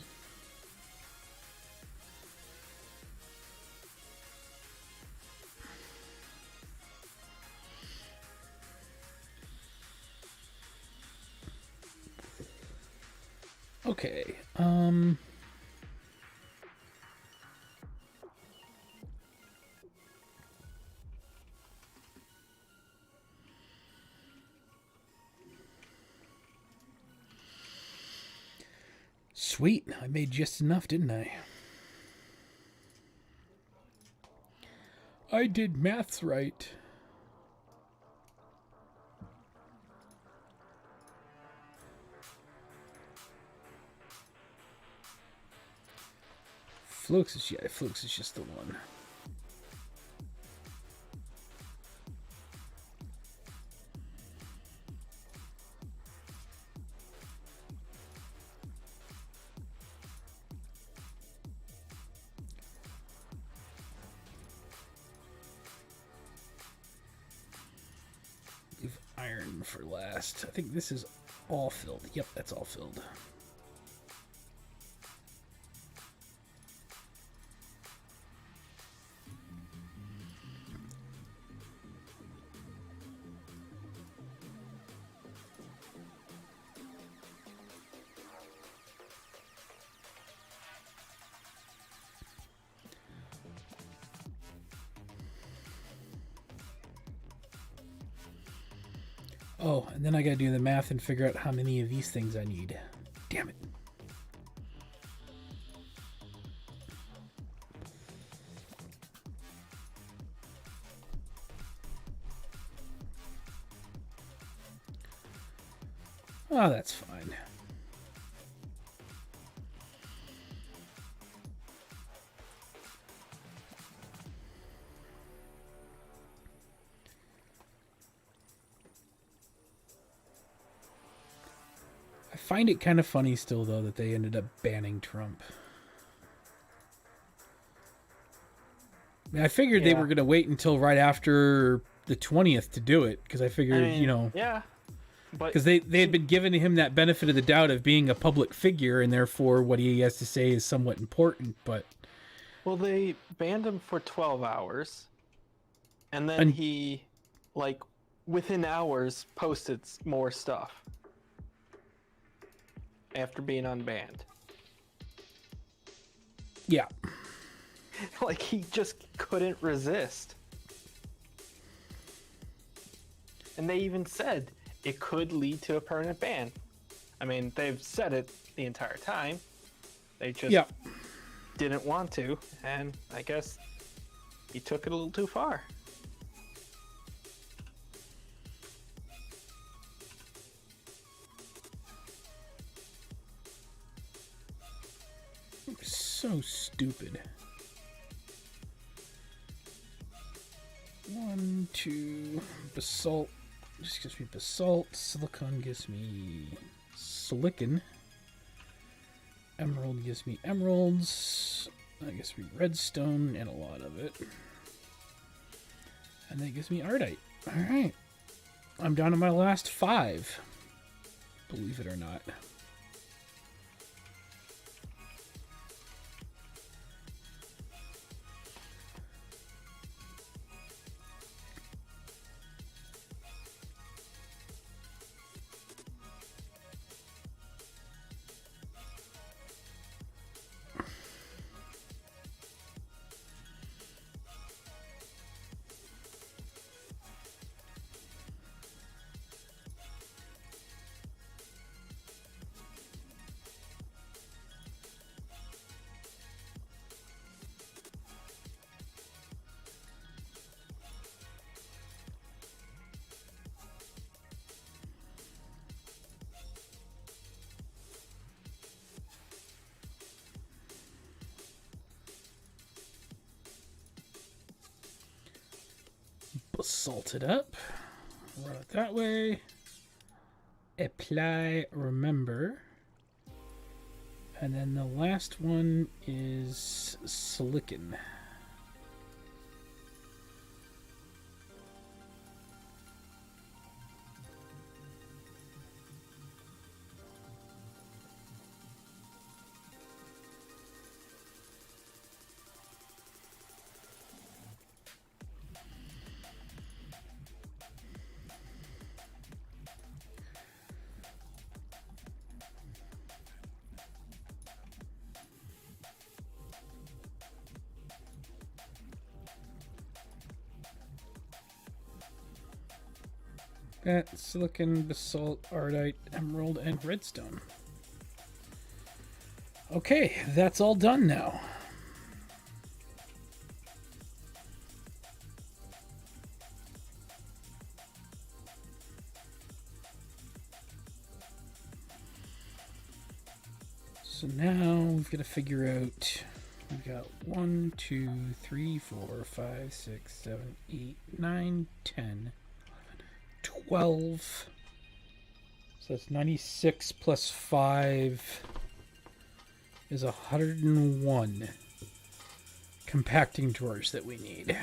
[SPEAKER 1] Okay. Sweet. I made just enough, didn't I? I did maths right. Flux is just the one. Leave iron iron for last. I think this is all filled. Yep, that's all filled. Oh, and then I gotta do the math and figure out how many of these things I need. Damn it. Oh, that's fine. I find it kind of funny still, though, that they ended up banning Trump. I mean, I figured they were going to wait until right after the 20th to do it, because I figured, you know...
[SPEAKER 2] Yeah.
[SPEAKER 1] Because they had been giving him that benefit of the doubt of being a public figure, and therefore what he has to say is somewhat important, but...
[SPEAKER 2] Well, they banned him for 12 hours, and then he, like, within hours, posted more stuff after being unbanned.
[SPEAKER 1] Yeah.
[SPEAKER 2] Like, he just couldn't resist. And they even said it could lead to a permanent ban. I mean, they've said it the entire time. They just didn't want to, and I guess he took it a little too far.
[SPEAKER 1] So stupid. 1, 2, basalt. This gives me basalt. Silicon gives me silicon. Emerald gives me emeralds. That gives me redstone and a lot of it. And that gives me ardite. Alright. I'm down to my last 5. Believe it or not. Basalt it up. Run it that way. Apply, remember. And then the last one is silicon. That silicon, basalt, ardite, emerald, and redstone. Okay, that's all done now. So now we've got to figure out. We've got 1, 2, 3, 4, 5, 6, 7, 8, 9, 10. 12. So that's 96 plus 5 is 101 compacting drawers that we need.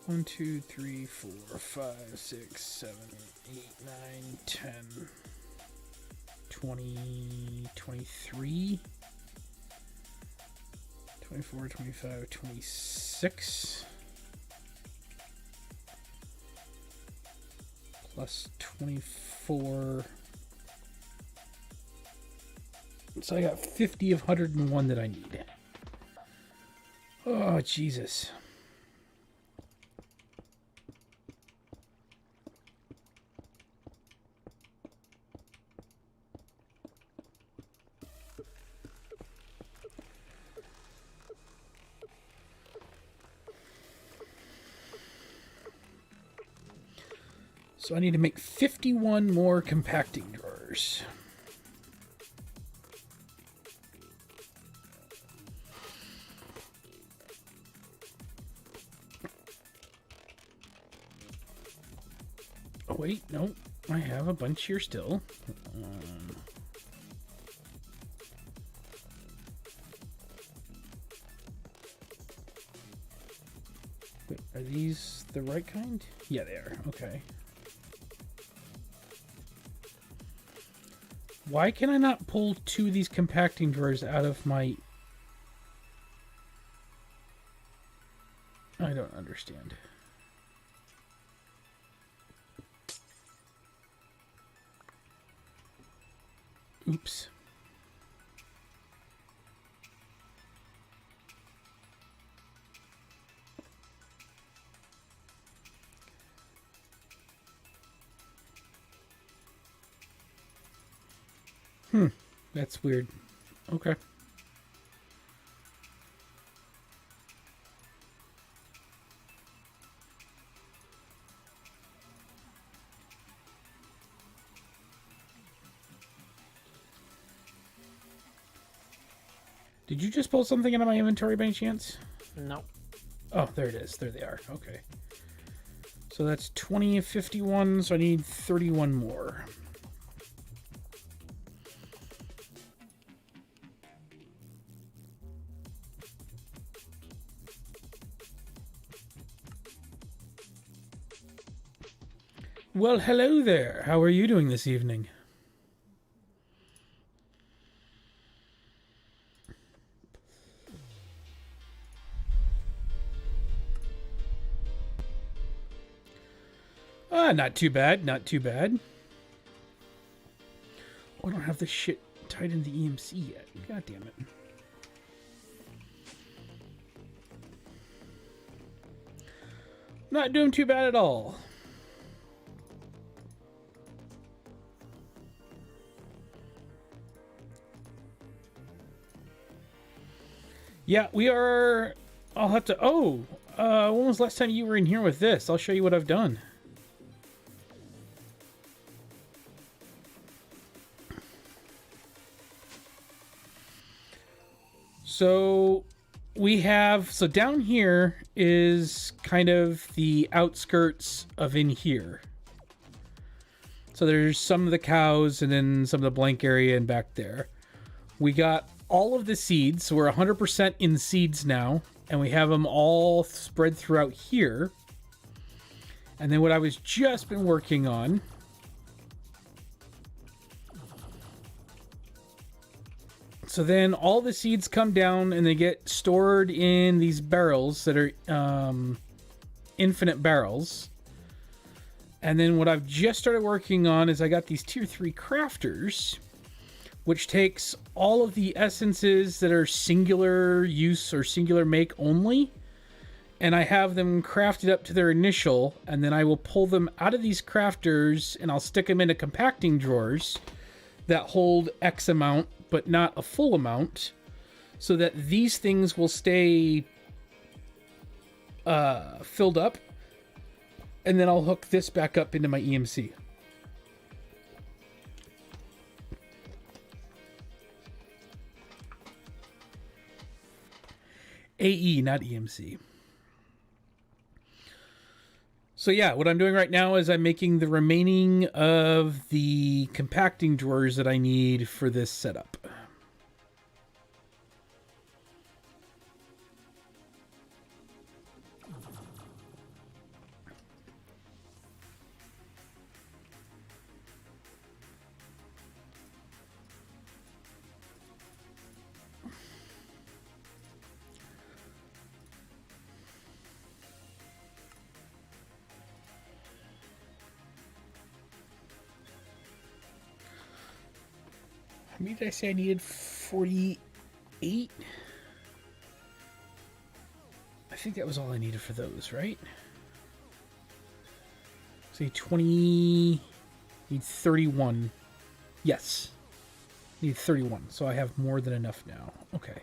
[SPEAKER 1] 1, 2, 3, 4, 5, 6, 7, 8, 9, 10, 20, 23, 24, 25, 26, plus 24. So I got 50 of 101 that I need. Oh, Jesus. So I need to make 51 more compacting drawers. Oh, wait, no. I have a bunch here still. Wait, are these the right kind? Yeah, they are. Okay. Why can I not pull 2 of these compacting drawers out of my... I don't understand. Oops. That's weird. Okay. Did you just pull something out of my inventory by any chance?
[SPEAKER 2] No.
[SPEAKER 1] Oh, there it is. There they are. Okay. So that's 20 of 51, so I need 31 more. Well, hello there. How are you doing this evening? Not too bad. Not too bad. Oh, I don't have this shit tied into the EMC yet. God damn it. Not doing too bad at all. Yeah, we are... I'll have to... Oh! When was the last time you were in here with this? I'll show you what I've done. So, we have... So down here is kind of the outskirts of in here. So there's some of the cows and then some of the blank area and back there. We got all of the seeds, so we're 100% in seeds now, and we have them all spread throughout here. And then what I was just been working on so then all the seeds come down and they get stored in these barrels that are infinite barrels. And then what I've just started working on is I got these tier 3 crafters, which takes all of the essences that are singular use or singular make only, and I have them crafted up to their initial, and then I will pull them out of these crafters and I'll stick them into compacting drawers that hold X amount, but not a full amount, so that these things will stay filled up, and then I'll hook this back up into my EMC. AE, not EMC. So yeah, what I'm doing right now is I'm making the remaining of the compacting drawers that I need for this setup. How many did I say I needed? 48? I think that was all I needed for those, right? Say 20... Need 31. Yes. Need 31, so I have more than enough now. Okay.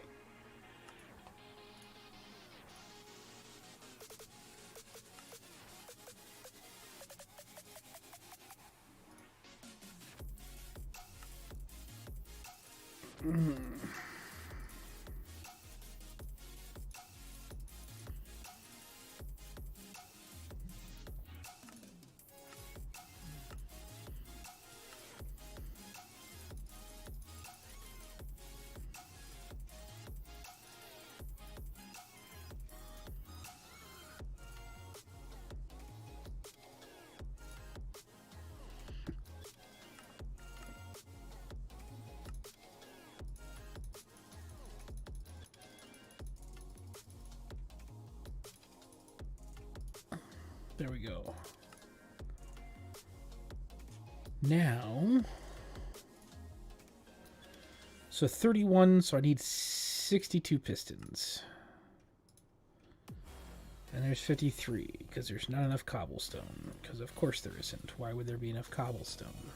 [SPEAKER 1] There we go. Now, so 31, so I need 62 pistons. And there's 53, because there's not enough cobblestone. Because of course there isn't. Why would there be enough cobblestone?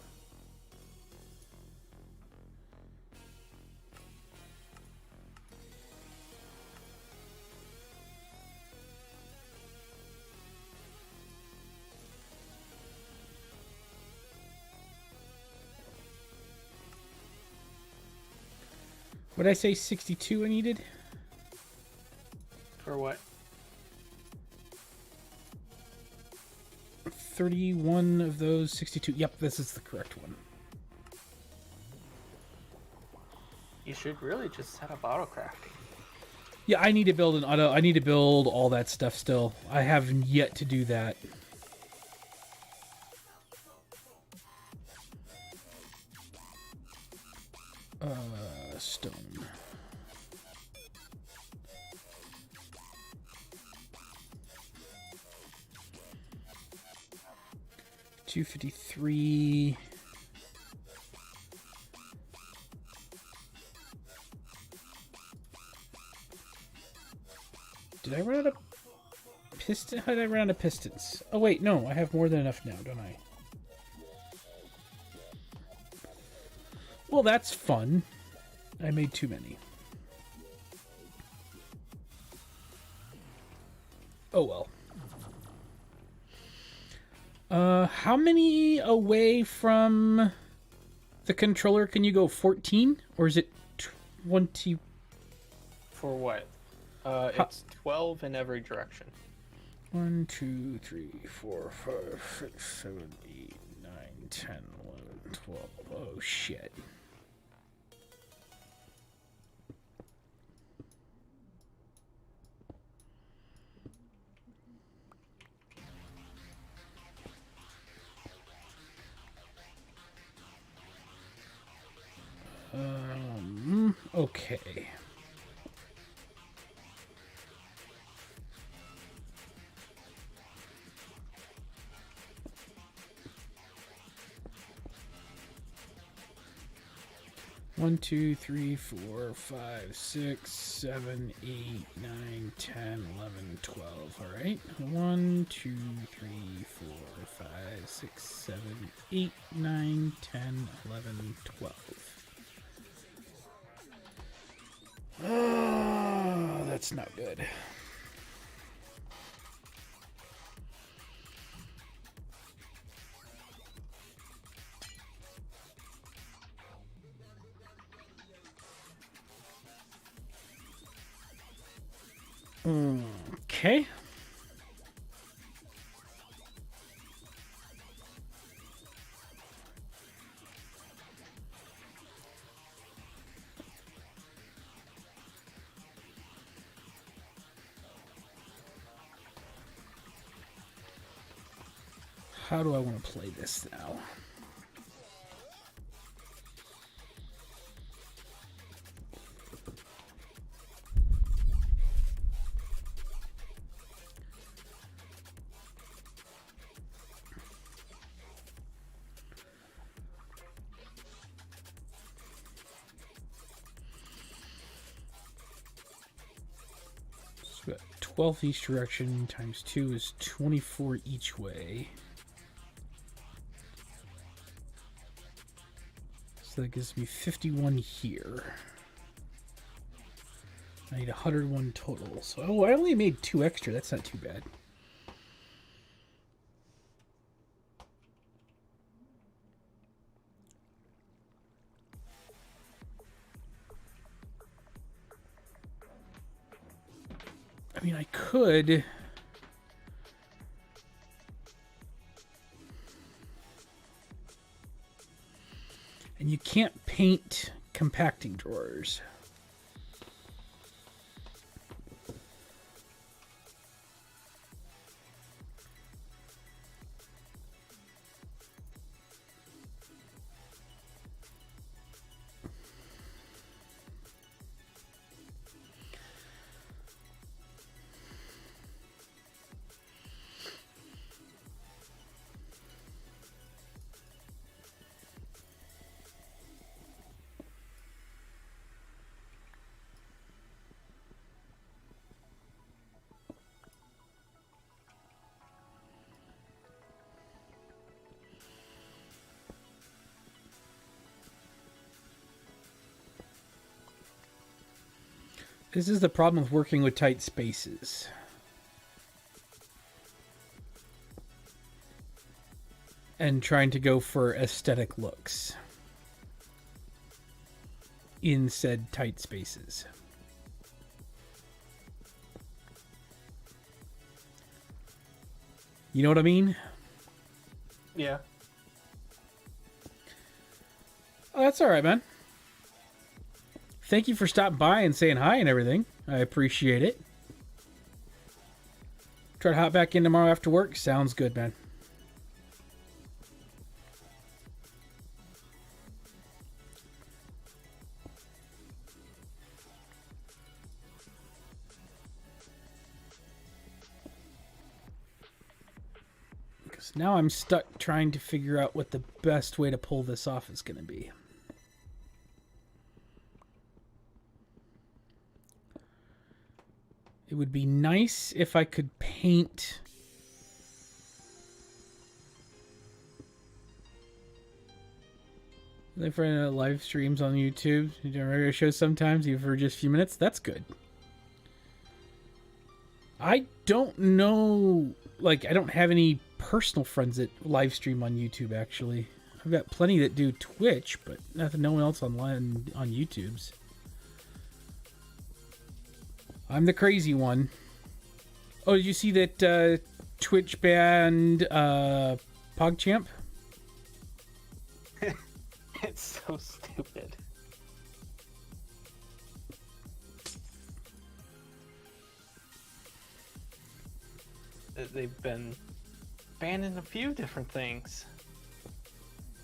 [SPEAKER 1] What did I say 62 I needed?
[SPEAKER 2] For what?
[SPEAKER 1] 31 of those, 62. Yep, this is the correct one.
[SPEAKER 2] You should really just set up auto crafting.
[SPEAKER 1] Yeah, I need to build an auto. I need to build all that stuff still. I have yet to do that. Stone. $253. Did I run out of piston? How did I run out of pistons? Oh wait, no, I have more than enough now, don't I? Well, that's fun. I made too many. Oh well. How many away from the controller can you go? 14? Or is it 20?
[SPEAKER 2] For what? It's 12 in every direction.
[SPEAKER 1] 1, 2, 3, 4, 5, 6, 7, 8, 9, 10, 11, 12. Oh shit. Okay. One, 2, 3, 4, 5, 6, 7, 8, 9, 10, 11, 12. All right. 1, 2, 3, 4, 5, 6, 7, 8, 9, 10, 11, 12. Oh, that's not good. Okay. How do I want to play this now? Got 12 each direction times 2 is 24 each way. So that gives me 51 here. I need 101 total. So, oh, I only made 2 extra. That's not too bad. I mean, I could... And you can't paint compacting drawers. This is the problem with working with tight spaces. And trying to go for aesthetic looks in said tight spaces. You know what I mean?
[SPEAKER 2] Yeah.
[SPEAKER 1] Oh, that's all right, man. Thank you for stopping by and saying hi and everything. I appreciate it. Try to hop back in tomorrow after work. Sounds good, man. Because now I'm stuck trying to figure out what the best way to pull this off is going to be. It would be nice if I could paint for live streams on YouTube. You do regular shows sometimes, even for just a few minutes. That's good. I don't know, like, I don't have any personal friends that live stream on YouTube, actually. I've got plenty that do Twitch, but no one else online on YouTube's. I'm the crazy one. Oh, did you see that Twitch banned PogChamp?
[SPEAKER 2] It's so stupid. They've been banning a few different things.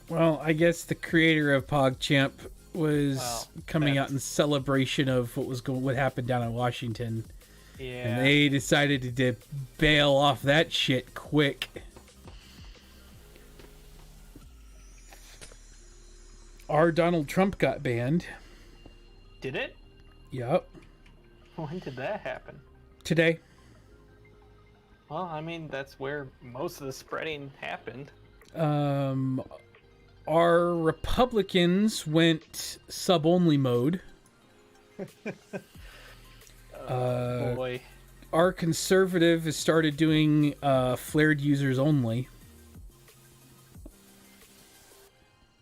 [SPEAKER 1] Well, I guess the creator of PogChamp was coming out in celebration of what happened down in Washington.
[SPEAKER 2] Yeah.
[SPEAKER 1] And they decided to bail off that shit quick. Our Donald Trump got banned.
[SPEAKER 2] Did it?
[SPEAKER 1] Yep.
[SPEAKER 2] When did that happen?
[SPEAKER 1] Today.
[SPEAKER 2] Well, I mean, that's where most of the spreading happened.
[SPEAKER 1] Our Republicans went sub-only mode.
[SPEAKER 2] Boy.
[SPEAKER 1] Our conservative has started doing flared users only.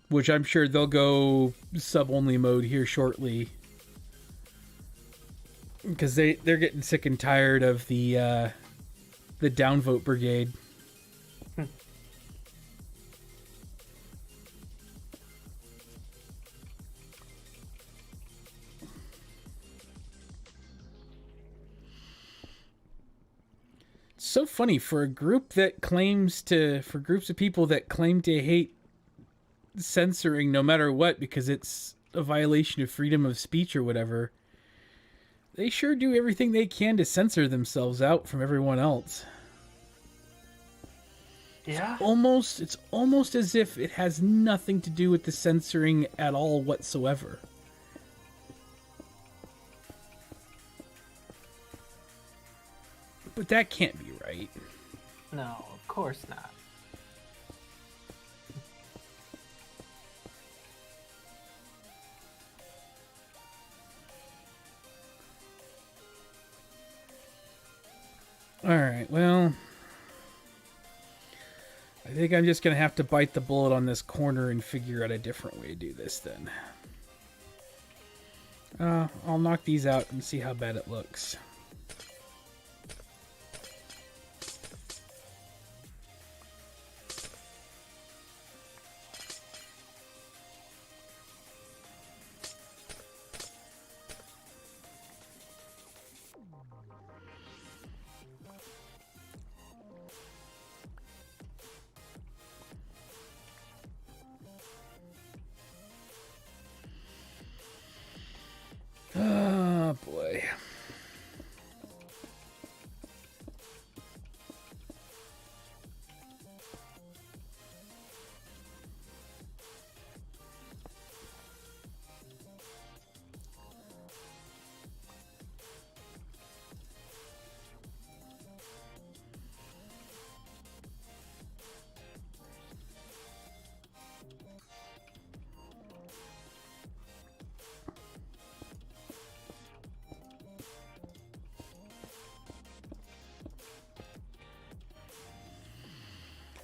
[SPEAKER 1] Which I'm sure they'll go sub-only mode here shortly. Because they're getting sick and tired of the downvote brigade. So funny for groups of people that claim to hate censoring no matter what because it's a violation of freedom of speech or whatever. They sure do everything they can to censor themselves out from everyone else.
[SPEAKER 2] Yeah.
[SPEAKER 1] It's almost as if it has nothing to do with the censoring at all whatsoever. But that can't be right.
[SPEAKER 2] No, of course not.
[SPEAKER 1] Alright, well... I think I'm just going to have to bite the bullet on this corner and figure out a different way to do this then. I'll knock these out and see how bad it looks. Oh boy.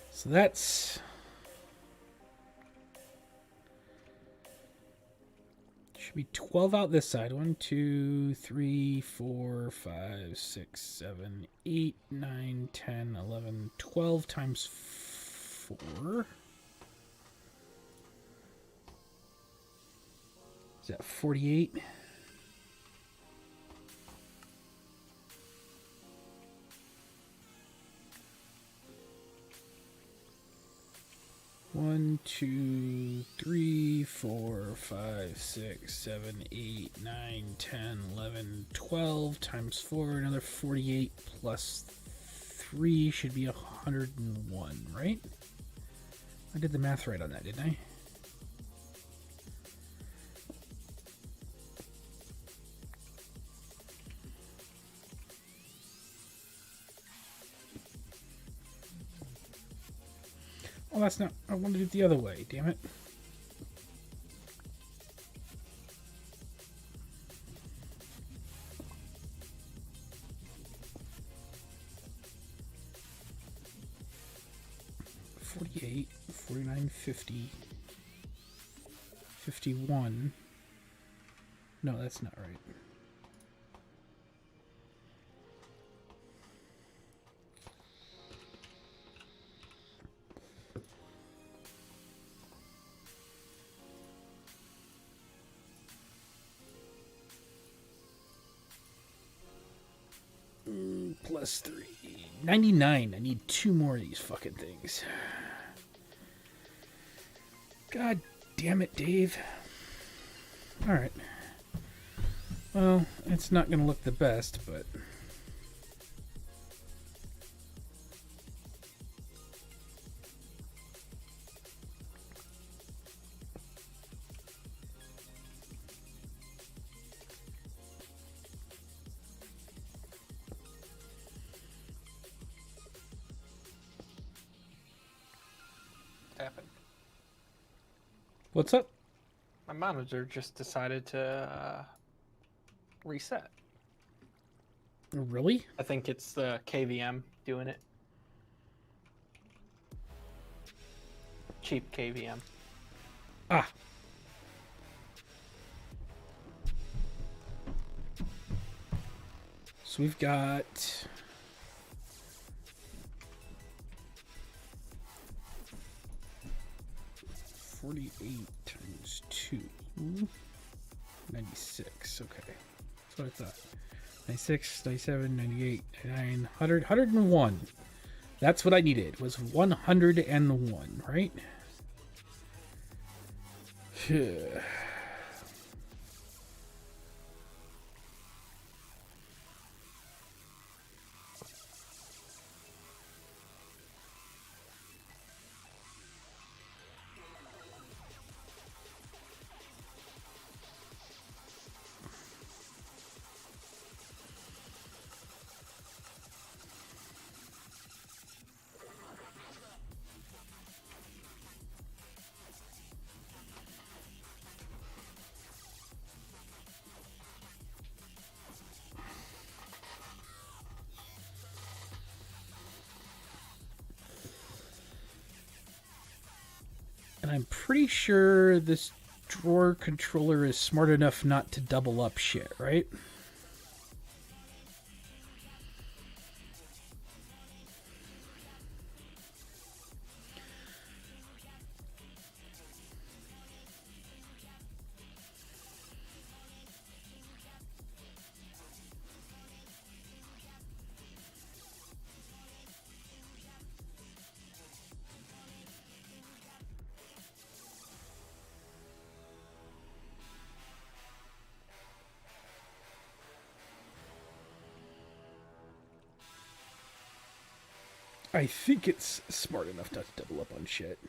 [SPEAKER 1] So that's... should be 12 out this side. 1, 2, 3, 4, 5, 6, 7, 8, 9, 10, 11, 12 times 4. Is that 48? One, 2, 3, 4, 5, 6, 7, 8, 9, 10, 11, 12 times 4, another 48 plus 3 should be 101, right? I did the math right on that, didn't I? Oh, that's not... I wanted it the other way, damn it. $48, $49, $50, $51. No, that's not right. Plus 3. 99. I need 2 more of these fucking things. God damn it, Dave. Alright. Well, it's not going to look the best, but...
[SPEAKER 2] Happened.
[SPEAKER 1] What's up?
[SPEAKER 2] My monitor just decided to reset.
[SPEAKER 1] Really?
[SPEAKER 2] I think it's the KVM doing it. Cheap KVM.
[SPEAKER 1] Ah. So we've got... 48 times 2. 96. Okay. That's what I thought. 96, 97, 98, 99, 100, 101. That's what I needed, was 101, right? And I'm pretty sure this drawer controller is smart enough not to double up shit, right? I think it's smart enough not to double up on shit.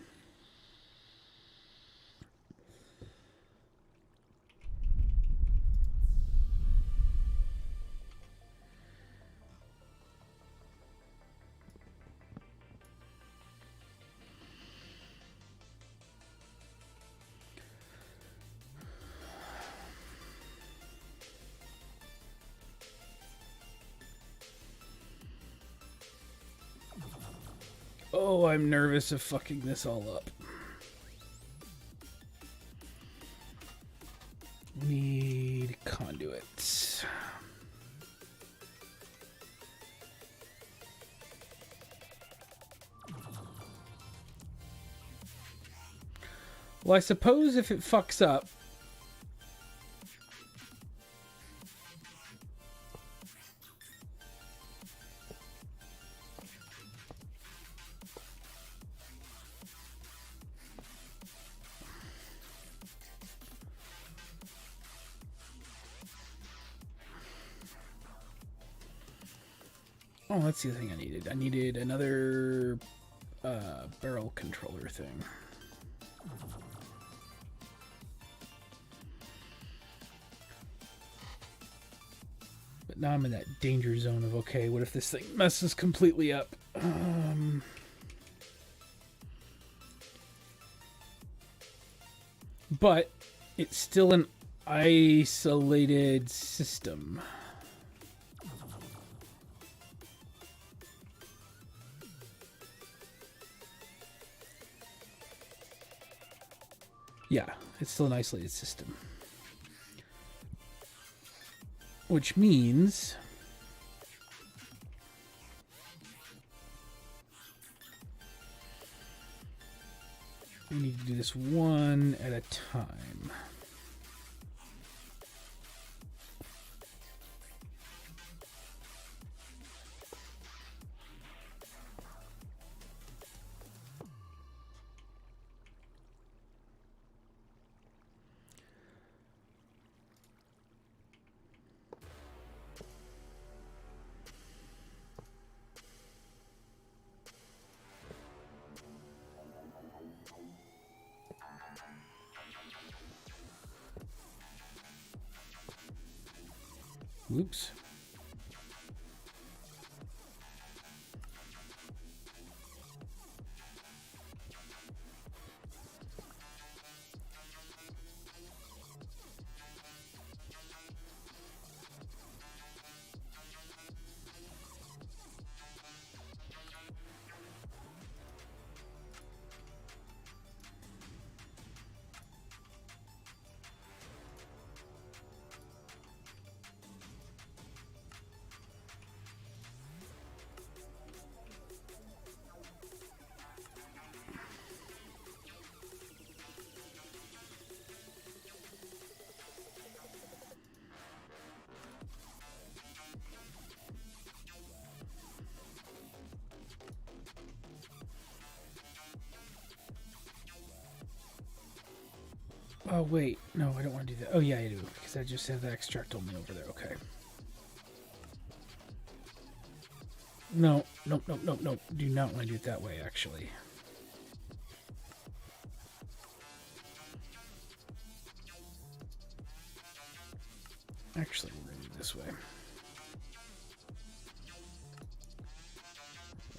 [SPEAKER 1] Oh, I'm nervous of fucking this all up. Need conduits. Well, I suppose if it fucks up, oh, that's the other thing I needed. I needed another barrel controller thing. But now I'm in that danger zone of, okay, what if this thing messes completely up? But it's still an isolated system. Yeah, it's still an isolated system. Which means we need to do this one at a time. Whoops. Oh, wait. No, I don't want to do that. Oh, yeah, I do. Because I just have the extract only over there. Okay. No, nope, nope, nope, nope. Do not want to do it that way, actually. Actually, we're going to do it this way.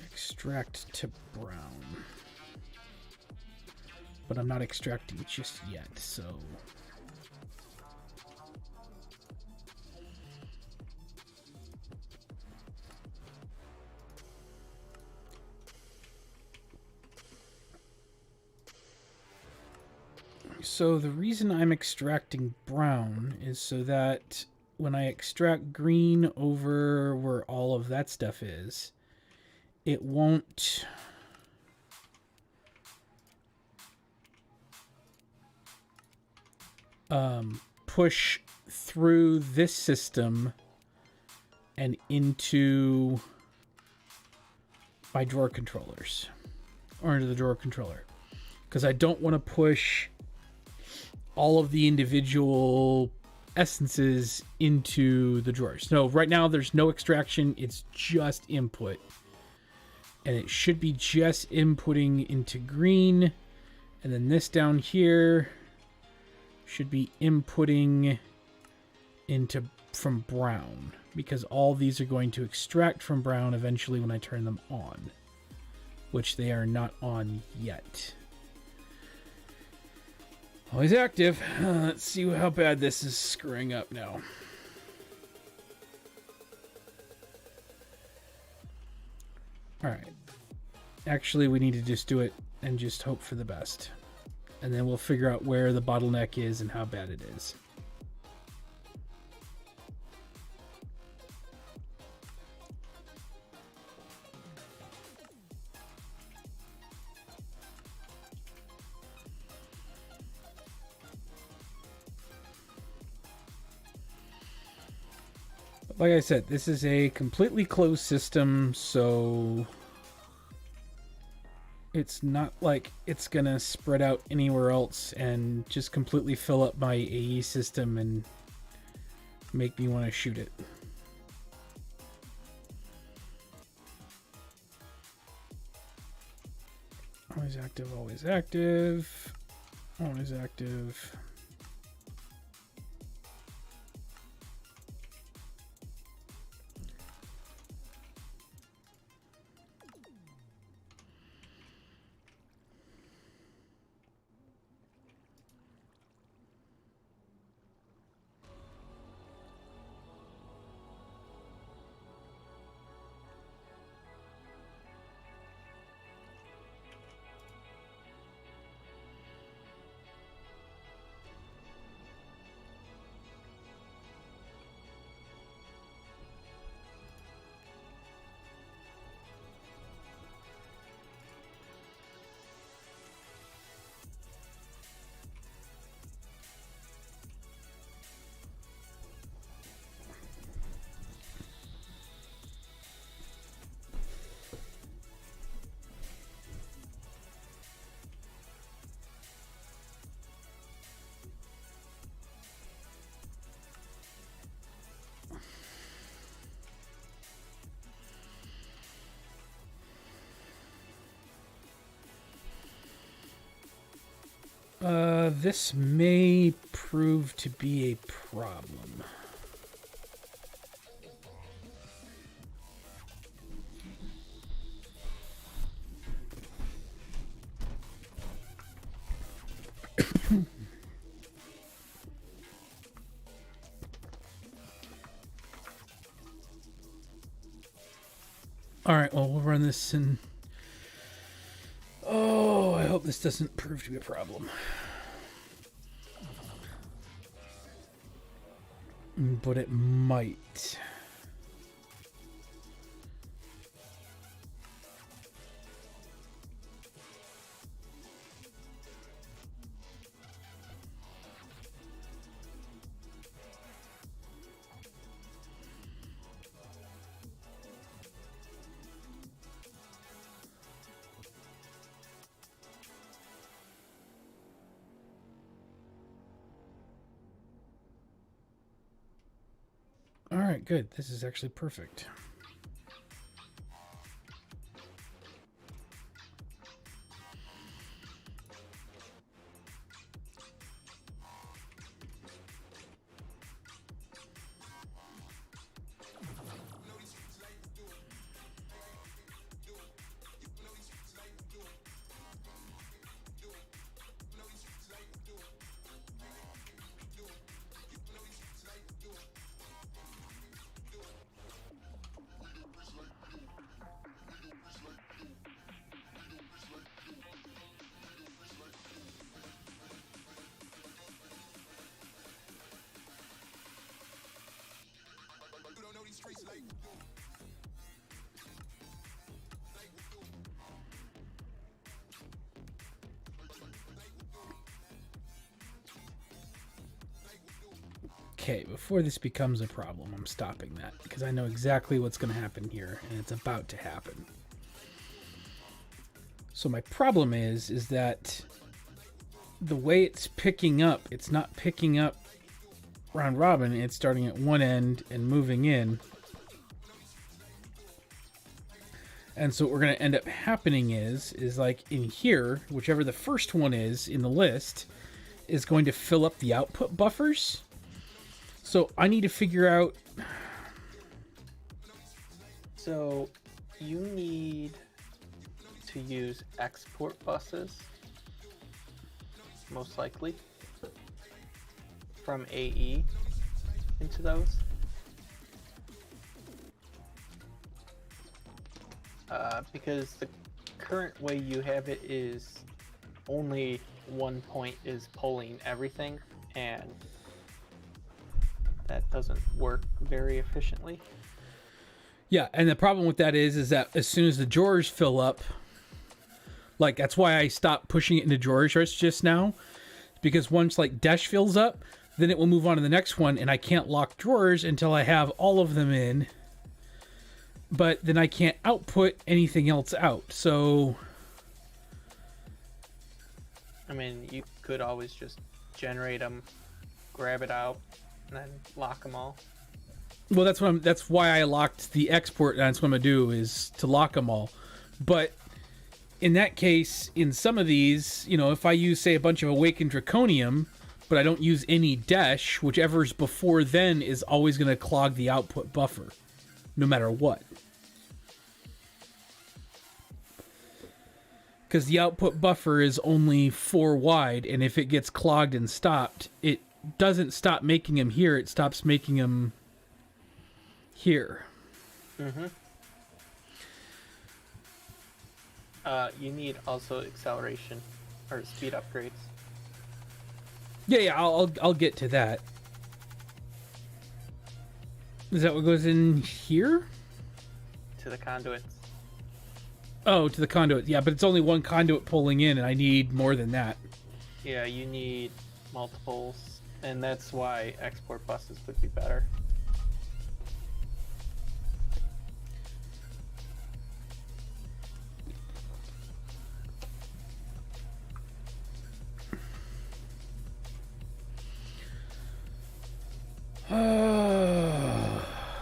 [SPEAKER 1] Extract to brown. But I'm not extracting just yet, so... So the reason I'm extracting brown is so that when I extract green over where all of that stuff is, it won't push through this system and into my drawer controllers, or into the drawer controller, because I don't want to push all of the individual essences into the drawers. No, right now there's no extraction, it's just input. And it should be just inputting into green, and then this down here should be inputting into from brown, because all these are going to extract from brown eventually when I turn them on, which they are not on yet. Always active. Let's see how bad this is screwing up now. Alright. Actually, we need to just do it and just hope for the best. And then we'll figure out where the bottleneck is and how bad it is. Like I said, this is a completely closed system, so it's not like it's gonna spread out anywhere else and just completely fill up my AE system and make me want to shoot it. Always active, always active, always active. This may prove to be a problem. Alright, well, we'll run this and... Oh, I hope this doesn't prove to be a problem. But it might. All right, good. This is actually perfect. Okay, before this becomes a problem, I'm stopping that because I know exactly what's going to happen here, and it's about to happen. So my problem is that the way it's picking up, it's not picking up round robin. It's starting at one end and moving in. And so what we're going to end up happening is like in here, whichever the first one is in the list, is going to fill up the output buffers. So I need to figure out...
[SPEAKER 2] So you need to use export buses, most likely, from AE into those. Because the current way you have it is only one point is pulling everything, and that doesn't work very efficiently.
[SPEAKER 1] Yeah, and the problem with that is that as soon as the drawers fill up, like that's why I stopped pushing it into drawers just now, because once like dash fills up, then it will move on to the next one, and I can't lock drawers until I have all of them in. But then I can't output anything else out. So,
[SPEAKER 2] I mean, you could always just generate them, grab it out, and then lock them all.
[SPEAKER 1] well, that's why I locked the export. And that's what I'm gonna do is to lock them all. But in that case, in some of these, you know, if I use say a bunch of Awakened Draconium, but I don't use any dash, whichever's before then is always gonna clog the output buffer, no matter what. Because the output buffer is only 4 wide, and if it gets clogged and stopped, it doesn't stop making them here, it stops making them here.
[SPEAKER 2] Mm-hmm. You need also acceleration or speed upgrades.
[SPEAKER 1] Yeah, I'll get to that. Is that what goes in here?
[SPEAKER 2] To the conduits.
[SPEAKER 1] Oh, to the conduit. Yeah, but it's only one conduit pulling in, and I need more than that.
[SPEAKER 2] Yeah, you need multiples, and that's why export buses would be better.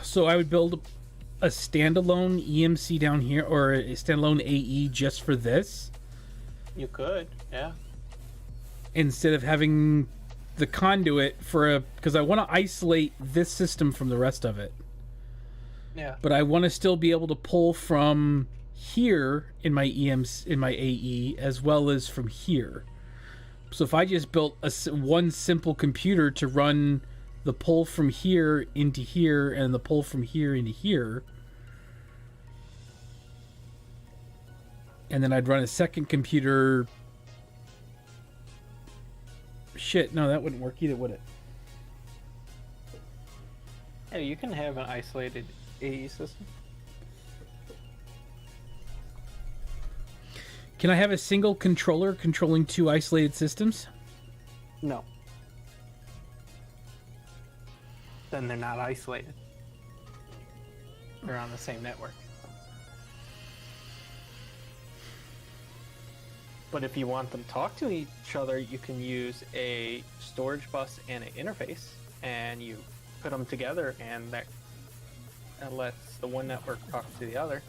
[SPEAKER 1] So I would build a standalone EMC down here, or a standalone AE just for this,
[SPEAKER 2] You could, yeah.
[SPEAKER 1] instead of having the conduit for a... Because I want to isolate this system from the rest of it.
[SPEAKER 2] Yeah.
[SPEAKER 1] But I want to still be able to pull from here in my EMC, in my AE, as well as from here. So if I just built one simple computer to run the pull from here into here and the pull from here into here, and then I'd run a second computer... Shit, no, that wouldn't work either, would it?
[SPEAKER 2] Yeah, you can have an isolated AE system.
[SPEAKER 1] Can I have a single controller controlling 2 isolated systems?
[SPEAKER 2] No. Then they're not isolated. They're on the same network. But if you want them to talk to each other, you can use a storage bus and an interface, and you put them together, and that lets the one network talk to the other.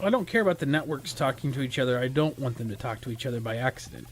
[SPEAKER 1] I don't care about the networks talking to each other. I don't want them to talk to each other by accident.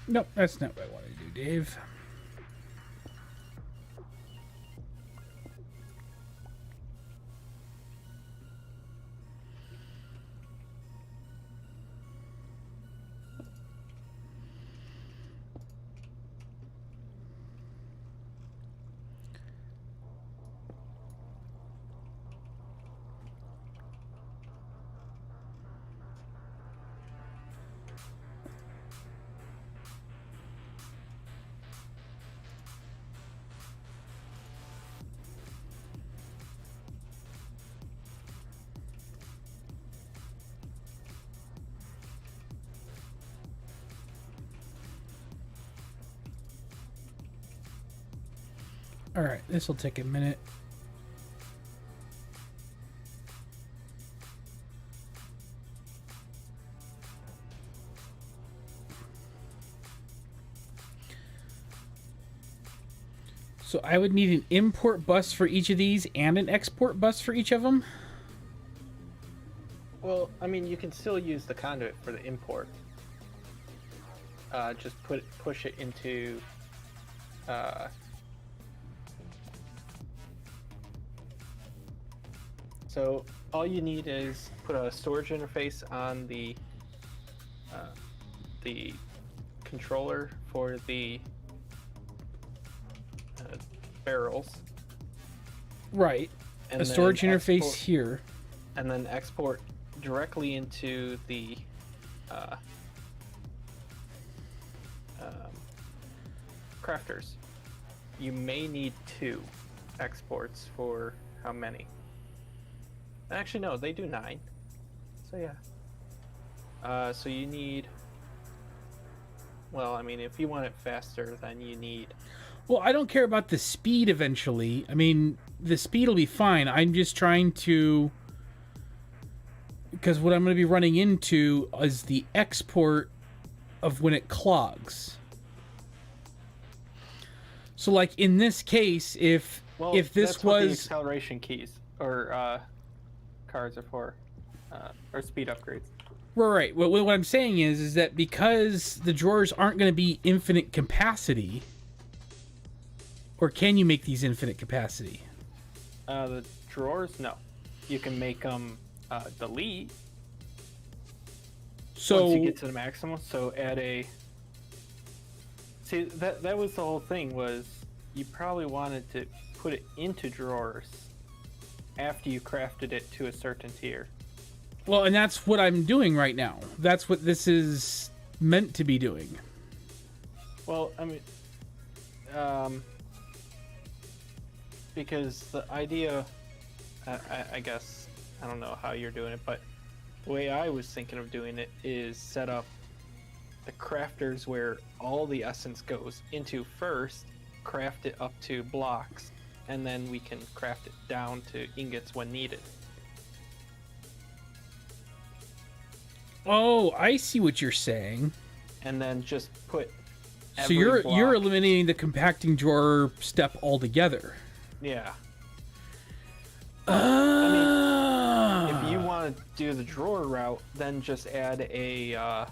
[SPEAKER 1] Nope, that's not what I want to do, Dave. All right, this will take a minute. So I would need an import bus for each of these and an export bus for each of them?
[SPEAKER 2] Well, I mean, you can still use the conduit for the import. Just push it into. So all you need is put a storage interface on the controller for the barrels.
[SPEAKER 1] Right.
[SPEAKER 2] And
[SPEAKER 1] a storage interface
[SPEAKER 2] export,
[SPEAKER 1] here.
[SPEAKER 2] and then export directly into the crafters. You may need 2 exports for how many? Actually, no, they do 9. So yeah. So you need. Well, I mean, if you want it faster, then you need.
[SPEAKER 1] Well, I don't care about the speed eventually. I mean, the speed will be fine. I'm just trying to... Because what I'm going to be running into is the export of when it clogs. So, like, in this case, if this
[SPEAKER 2] that's what the
[SPEAKER 1] was...
[SPEAKER 2] acceleration keys or cards are for, or speed upgrades.
[SPEAKER 1] Right. What I'm saying is that because the drawers aren't going to be infinite capacity... Or can you make these infinite capacity?
[SPEAKER 2] The drawers, no. You can make them delete.
[SPEAKER 1] So
[SPEAKER 2] once you get to the maximum, so add a. See, that was the whole thing. Was you probably wanted to put it into drawers after you crafted it to a certain tier.
[SPEAKER 1] Well, and that's what I'm doing right now. That's what this is meant to be doing.
[SPEAKER 2] Well, I mean, because the idea, I guess, I don't know how you're doing it, but the way I was thinking of doing it is set up the crafters where all the essence goes into first, craft it up to blocks, and then we can craft it down to ingots when needed.
[SPEAKER 1] Oh, I see what you're saying.
[SPEAKER 2] And then just put
[SPEAKER 1] so you're eliminating the compacting drawer step altogether.
[SPEAKER 2] Yeah. I mean, if you want to do the drawer route, then just add a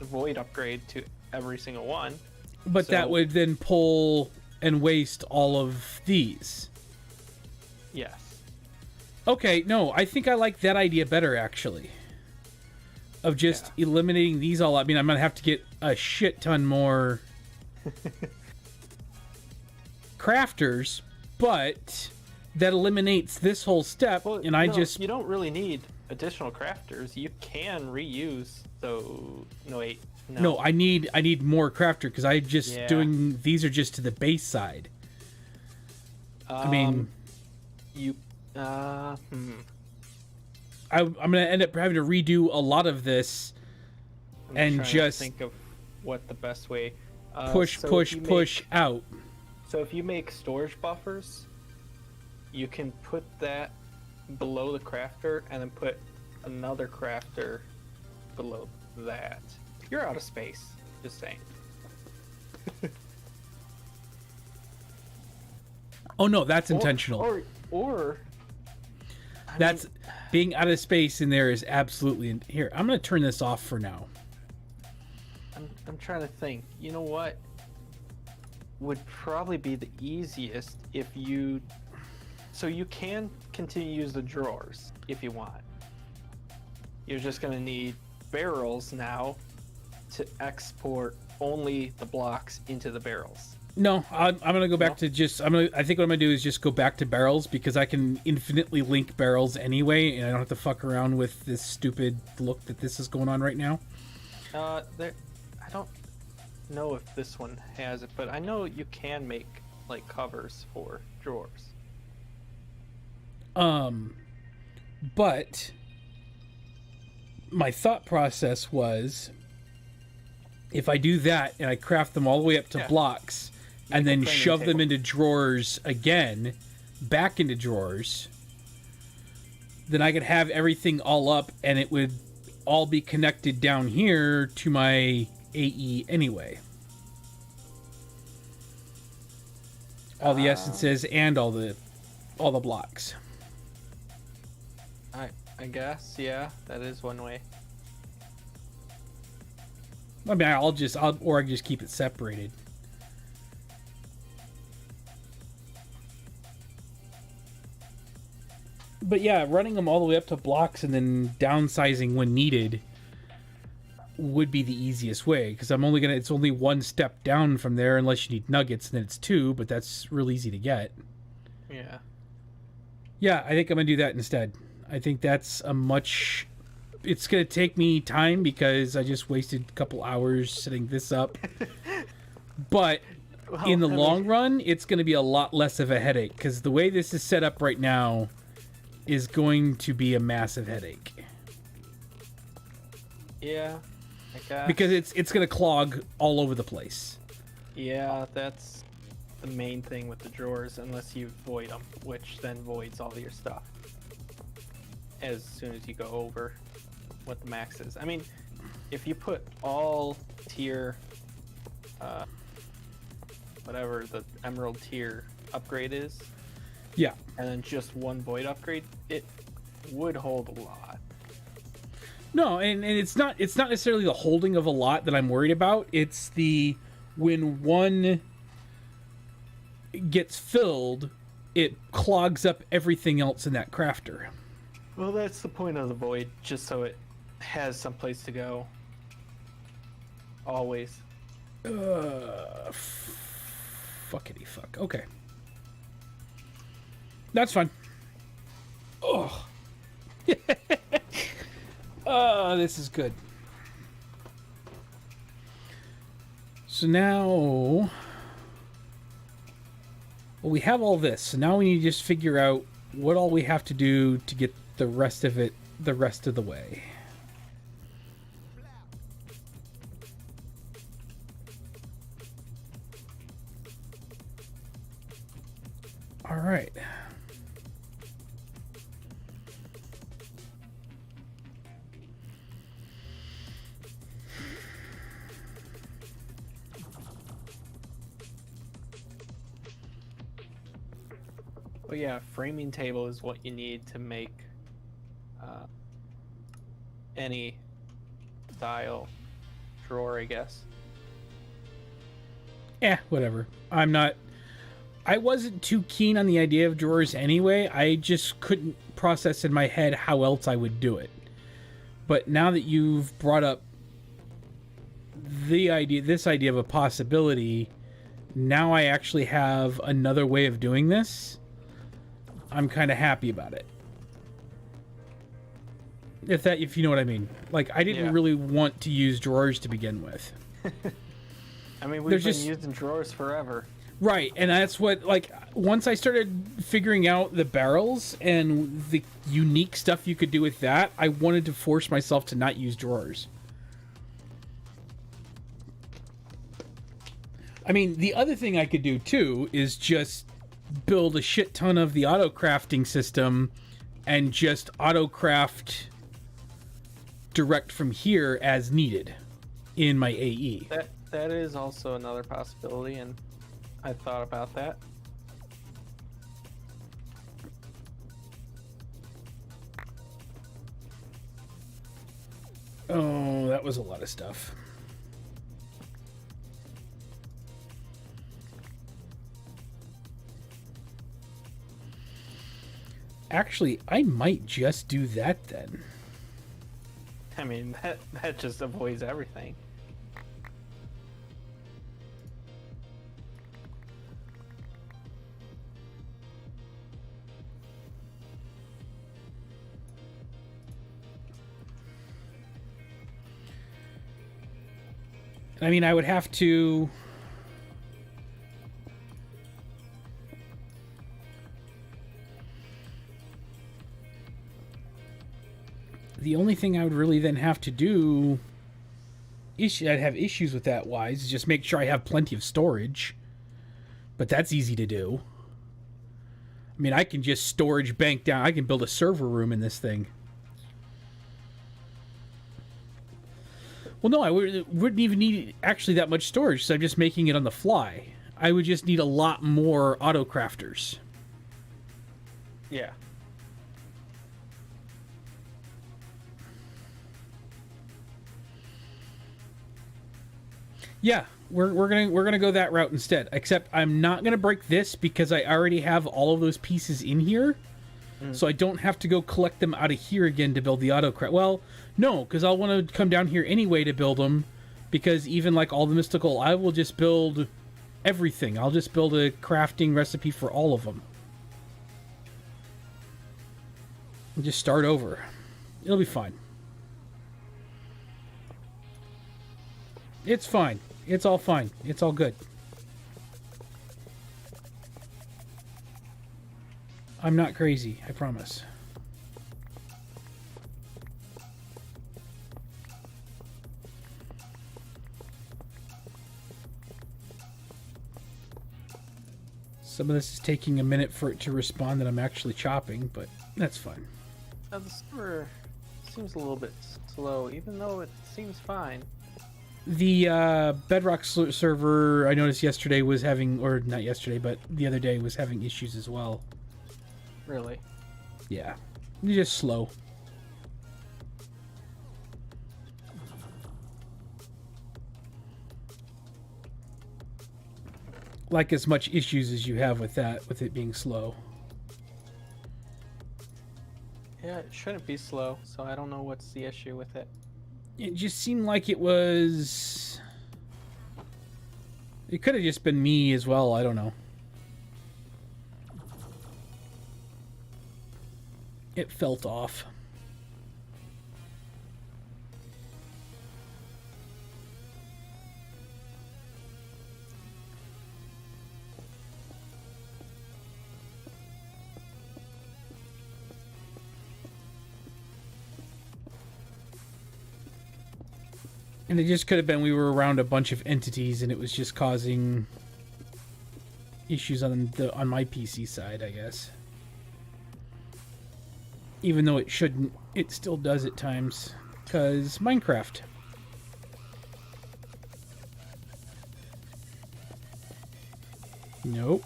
[SPEAKER 2] void upgrade to every single one.
[SPEAKER 1] But that would then pull and waste all of these.
[SPEAKER 2] Yes.
[SPEAKER 1] Okay, no, I think I like that idea better, actually. Of just eliminating these all. I mean, I'm going to have to get a shit ton more crafters, but that eliminates this whole step,
[SPEAKER 2] Well,
[SPEAKER 1] and
[SPEAKER 2] you don't really need additional crafters. You can reuse those. No,
[SPEAKER 1] I need more crafter because I just doing these are just to the base side. I mean, I'm gonna end up having to redo a lot of this, and just
[SPEAKER 2] think of what the best way
[SPEAKER 1] push out.
[SPEAKER 2] So if you make storage buffers, you can put that below the crafter and then put another crafter below that. You're out of space, just saying.
[SPEAKER 1] Oh no, that's intentional.
[SPEAKER 2] Or
[SPEAKER 1] that's being out of space in there is absolutely here. I'm going to turn this off for now.
[SPEAKER 2] I'm trying to think. You know what would probably be the easiest if you... So you can continue to use the drawers if you want. You're just going to need barrels now to export only the blocks into the barrels.
[SPEAKER 1] No, I'm gonna go back to just. I think what I'm gonna do is just go back to barrels because I can infinitely link barrels anyway, and I don't have to fuck around with this stupid look that this is going on right now.
[SPEAKER 2] I don't know if this one has it, but I know you can make like covers for drawers.
[SPEAKER 1] But my thought process was, if I do that and I craft them all the way up to blocks. And then shove them into drawers again, back into drawers, then I could have everything all up and it would all be connected down here to my AE anyway. All the essences and all the blocks.
[SPEAKER 2] I guess, yeah, that is one way.
[SPEAKER 1] I mean, or I can just keep it separated. But yeah, running them all the way up to blocks and then downsizing when needed would be the easiest way, because it's only one step down from there unless you need nuggets, and then it's 2, but that's real easy to get.
[SPEAKER 2] Yeah.
[SPEAKER 1] Yeah, I think I'm gonna do that instead. I think that's it's gonna take me time because I just wasted a couple hours setting this up. But in the long run, it's gonna be a lot less of a headache, because the way this is set up right now is going to be a massive headache.
[SPEAKER 2] Yeah, I guess.
[SPEAKER 1] Because it's going to clog all over the place.
[SPEAKER 2] Yeah, that's the main thing with the drawers, unless you void them, which then voids all your stuff as soon as you go over what the max is. I mean, if you put all tier, whatever the emerald tier upgrade is,
[SPEAKER 1] yeah,
[SPEAKER 2] and then just one void upgrade, it would hold a lot.
[SPEAKER 1] No, and it's not necessarily the holding of a lot that I'm worried about. It's when one gets filled, it clogs up everything else in that crafter.
[SPEAKER 2] Well, that's the point of the void, just so it has some place to go. Always.
[SPEAKER 1] Fuckity fuck. Okay. That's fine. Oh. This is good. So now... Well, we have all this. So now we need to just figure out what all we have to do to get the rest of it the rest of the way. All right.
[SPEAKER 2] Well, yeah, framing table is what you need to make any style drawer, I guess.
[SPEAKER 1] Whatever. I wasn't too keen on the idea of drawers anyway. I just couldn't process in my head how else I would do it. But now that you've brought up this idea of a possibility, now I actually have another way of doing this. I'm kind of happy about it. If you know what I mean. Like, I didn't really want to use drawers to begin with.
[SPEAKER 2] I mean, we've been using drawers forever.
[SPEAKER 1] Right, and that's what, like, once I started figuring out the barrels and the unique stuff you could do with that, I wanted to force myself to not use drawers. I mean, the other thing I could do, too, is just build a shit ton of the auto-crafting system and just auto-craft direct from here as needed in my AE.
[SPEAKER 2] That is also another possibility, and I thought about that.
[SPEAKER 1] Oh, that was a lot of stuff. Actually, I might just do that then.
[SPEAKER 2] I mean, that just avoids everything.
[SPEAKER 1] I mean, I would have to... The only thing I would really then have to do... I'd have issues with that wise, is just make sure I have plenty of storage. But that's easy to do. I mean, I can just storage bank down. I can build a server room in this thing. Well, no, I wouldn't even need actually that much storage, so I'm just making it on the fly. I would just need a lot more auto crafters.
[SPEAKER 2] Yeah.
[SPEAKER 1] Yeah, we're gonna go that route instead. Except I'm not gonna break this because I already have all of those pieces in here, so I don't have to go collect them out of here again to build the auto craft. Well, no, because I'll want to come down here anyway to build them. Because even like all the mystical, I will just build everything. I'll just build a crafting recipe for all of them. And just start over. It'll be fine. It's fine. It's all fine. It's all good. I'm not crazy, I promise. Some of this is taking a minute for it to respond that I'm actually chopping, but that's fine.
[SPEAKER 2] Now the server seems a little bit slow, even though it seems fine.
[SPEAKER 1] The Bedrock server I noticed yesterday was having, or not yesterday, but the other day was having issues as well.
[SPEAKER 2] Really?
[SPEAKER 1] Yeah. It's just slow. Like as much issues as you have with that, with it being slow.
[SPEAKER 2] Yeah, it shouldn't be slow, so I don't know what's the issue with it.
[SPEAKER 1] It just seemed like it was... It could have just been me as well, I don't know. It felt off. And it just could have been we were around a bunch of entities and it was just causing issues on my PC side, I guess. Even though it shouldn't, it still does at times. 'Cause Minecraft. Nope.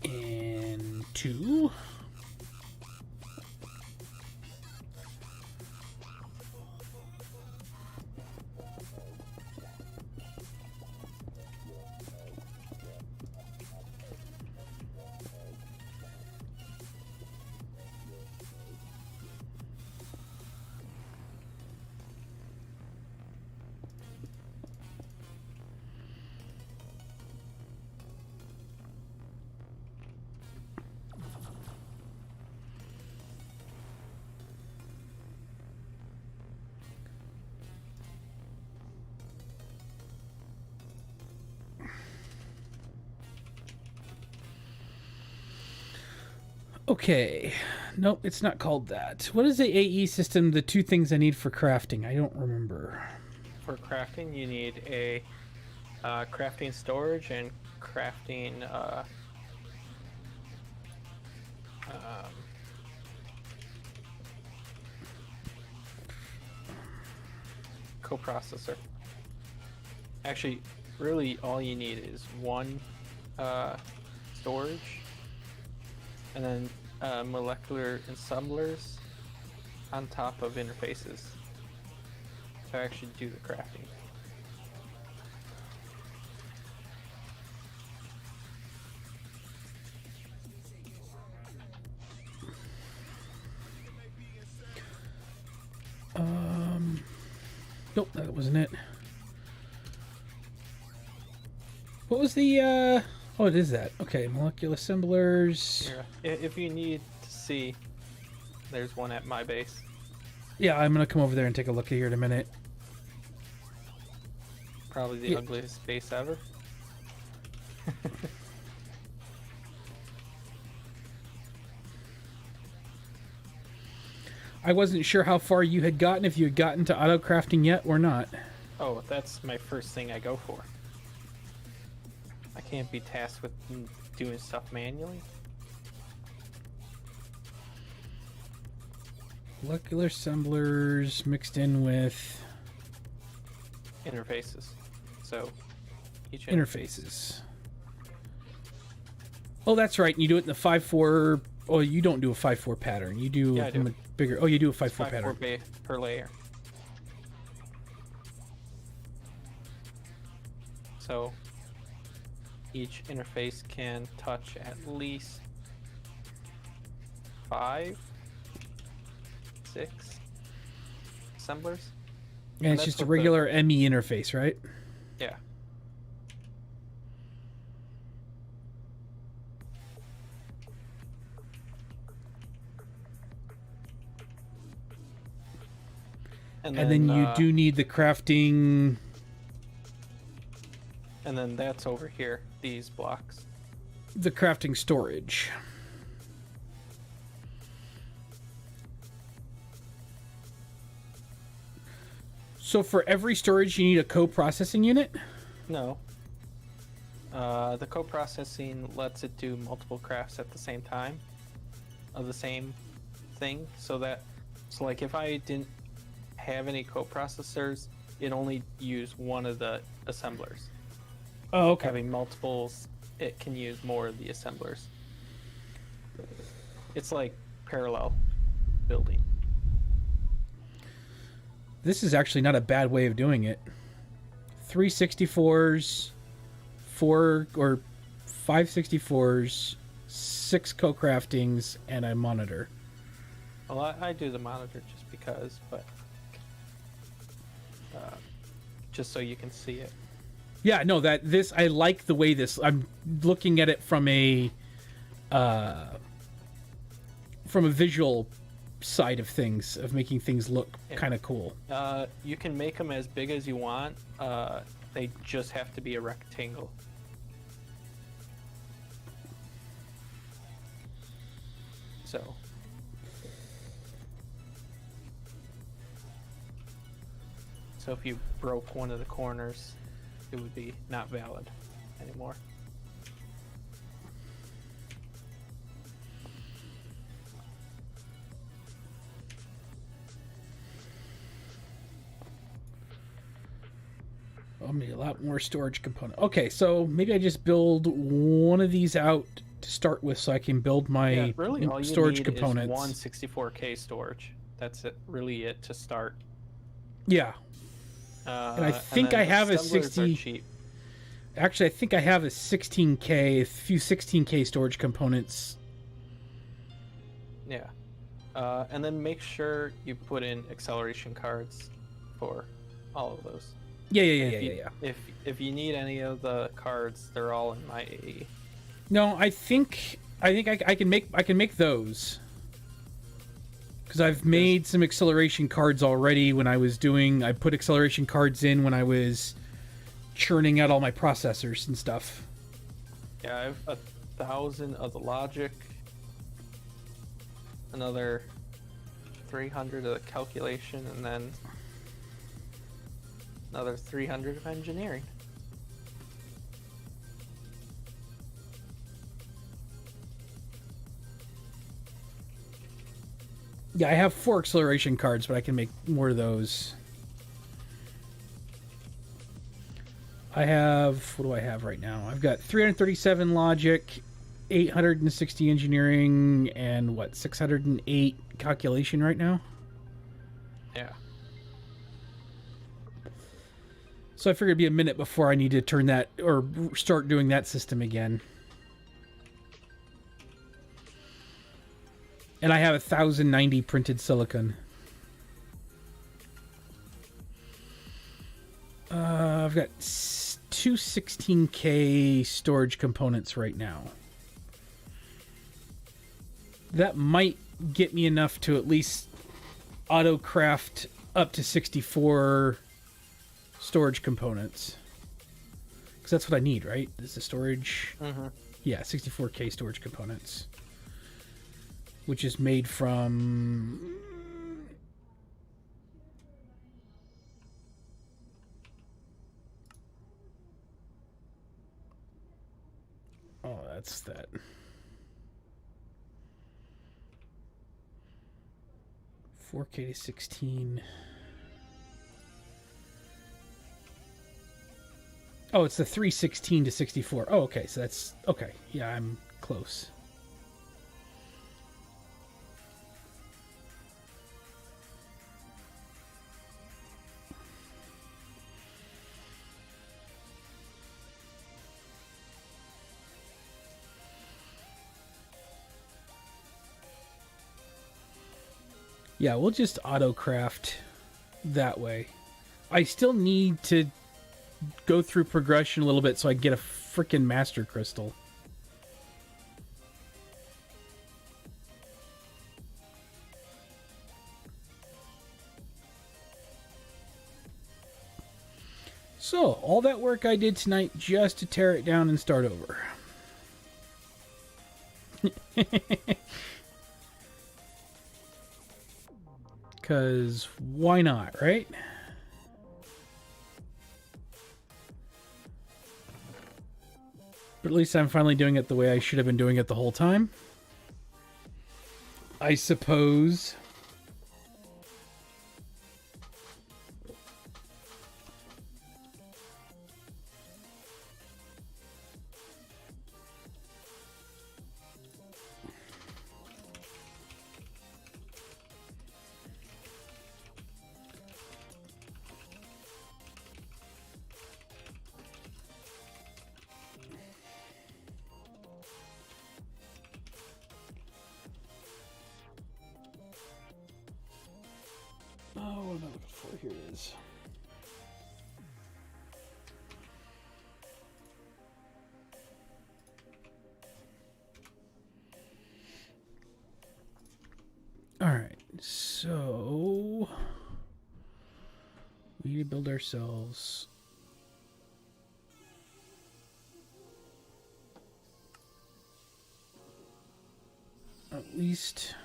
[SPEAKER 1] And 2. Okay. Nope, it's not called that. What is the AE system, the 2 things I need for crafting? I don't remember.
[SPEAKER 2] For crafting, you need a crafting storage and crafting coprocessor. Actually, really all you need is one storage, and then molecular assemblers on top of interfaces to actually do the crafting.
[SPEAKER 1] Nope, that wasn't it. What was the, oh, it is that. Okay, molecular assemblers.
[SPEAKER 2] Here, if you need to see, there's one at my base.
[SPEAKER 1] Yeah, I'm gonna come over there and take a look here in a minute.
[SPEAKER 2] Probably the ugliest base ever.
[SPEAKER 1] I wasn't sure how far you had gotten, if you had gotten to auto crafting yet or not.
[SPEAKER 2] Oh, that's my first thing I go for. I can't be tasked with doing stuff manually.
[SPEAKER 1] Molecular assemblers mixed in with
[SPEAKER 2] Interfaces. So, each
[SPEAKER 1] interfaces. Oh, that's right. You do it in the 5-4. Oh, you don't do a 5-4 pattern. You do,
[SPEAKER 2] Yeah, I do.
[SPEAKER 1] a bigger. Oh, you do a 5-4 pattern.
[SPEAKER 2] 5 per layer. So each interface can touch at least 5, 6 assemblers.
[SPEAKER 1] And it's
[SPEAKER 2] that's
[SPEAKER 1] just a
[SPEAKER 2] what
[SPEAKER 1] regular ME interface, right?
[SPEAKER 2] Yeah.
[SPEAKER 1] And then you do need the crafting.
[SPEAKER 2] And then that's over here, these blocks.
[SPEAKER 1] The crafting storage. So for every storage, you need a co-processing unit?
[SPEAKER 2] No. The co-processing lets it do multiple crafts at the same time of the same thing, so like if I didn't have any co-processors, it only use one of the assemblers.
[SPEAKER 1] Oh, okay.
[SPEAKER 2] Having multiples, it can use more of the assemblers. It's like parallel building.
[SPEAKER 1] This is actually not a bad way of doing it. 364s, 4 or 564s, 6 co-craftings, and a monitor.
[SPEAKER 2] Well, I do the monitor just because, but just so you can see it.
[SPEAKER 1] Yeah, no, I like the way this. I'm looking at it from a visual side of things, of making things look kind of cool.
[SPEAKER 2] You can make them as big as you want. They just have to be a rectangle. So if you broke one of the corners, it would be not valid anymore.
[SPEAKER 1] I'll need a lot more storage component. Okay, so maybe I just build one of these out to start with, so I can build my
[SPEAKER 2] really all you
[SPEAKER 1] storage
[SPEAKER 2] need
[SPEAKER 1] components.
[SPEAKER 2] Is one 64K storage. That's it, really it to start.
[SPEAKER 1] Yeah. And I think I have a 60. Actually, I think I have a 16K, a few 16K storage components.
[SPEAKER 2] Yeah. And then make sure you put in acceleration cards for all of those.
[SPEAKER 1] Yeah.
[SPEAKER 2] If you need any of the cards, they're all in my AE.
[SPEAKER 1] No, I think I can make those. Because I've made some acceleration cards already when I was doing... I put acceleration cards in when I was churning out all my processors and stuff.
[SPEAKER 2] Yeah, I have 1,000 of the logic. Another 300 of the calculation, and then another 300 of engineering.
[SPEAKER 1] Yeah, I have 4 acceleration cards, but I can make more of those. I have, what do I have right now? I've got 337 logic, 860 engineering, and what, 608 calculation right now?
[SPEAKER 2] Yeah.
[SPEAKER 1] So I figured it'd be a minute before I need to turn that, or start doing that system again. And I have 1090 printed silicon. I've got two 16K storage components right now. That might get me enough to at least auto-craft up to 64 storage components. Because that's what I need, right? Is the storage...
[SPEAKER 2] Mm-hmm.
[SPEAKER 1] Yeah, 64K storage components. Which is made from... Oh, that's that. $4K to 16. Oh, it's the 316 to 64. Oh, okay, so that's... Okay, yeah, I'm close. Yeah, we'll just auto-craft that way. I still need to go through progression a little bit so I can get a freaking master crystal. So, all that work I did tonight just to tear it down and start over. Because why not, right? But at least I'm finally doing it the way I should have been doing it the whole time. I suppose. Oh, what am I looking for? Here it is. Alright, so we need to build ourselves at least,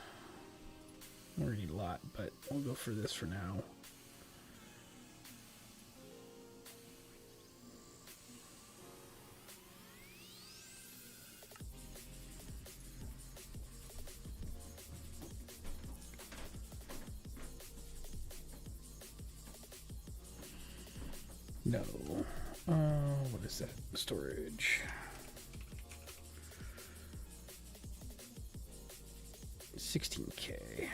[SPEAKER 1] we already need a lot, but we'll go for this for now. No. What is that? Storage. 16K.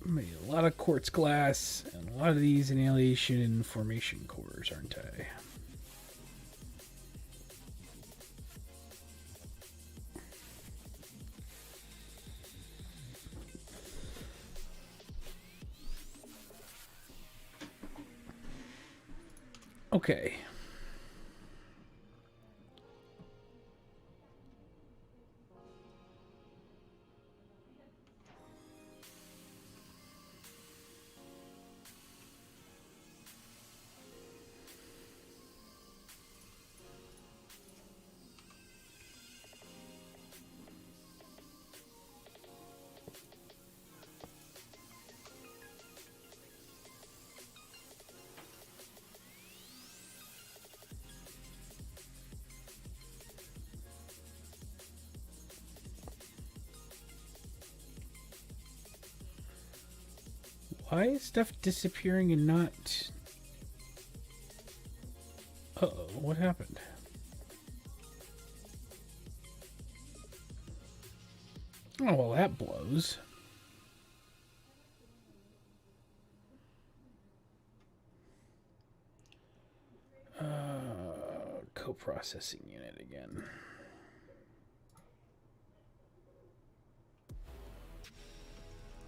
[SPEAKER 1] Made a lot of quartz glass and a lot of these annihilation and formation cores, aren't I? Okay. Why is stuff disappearing and not... Uh-oh, what happened? Oh, well, that blows. Co-processing unit again.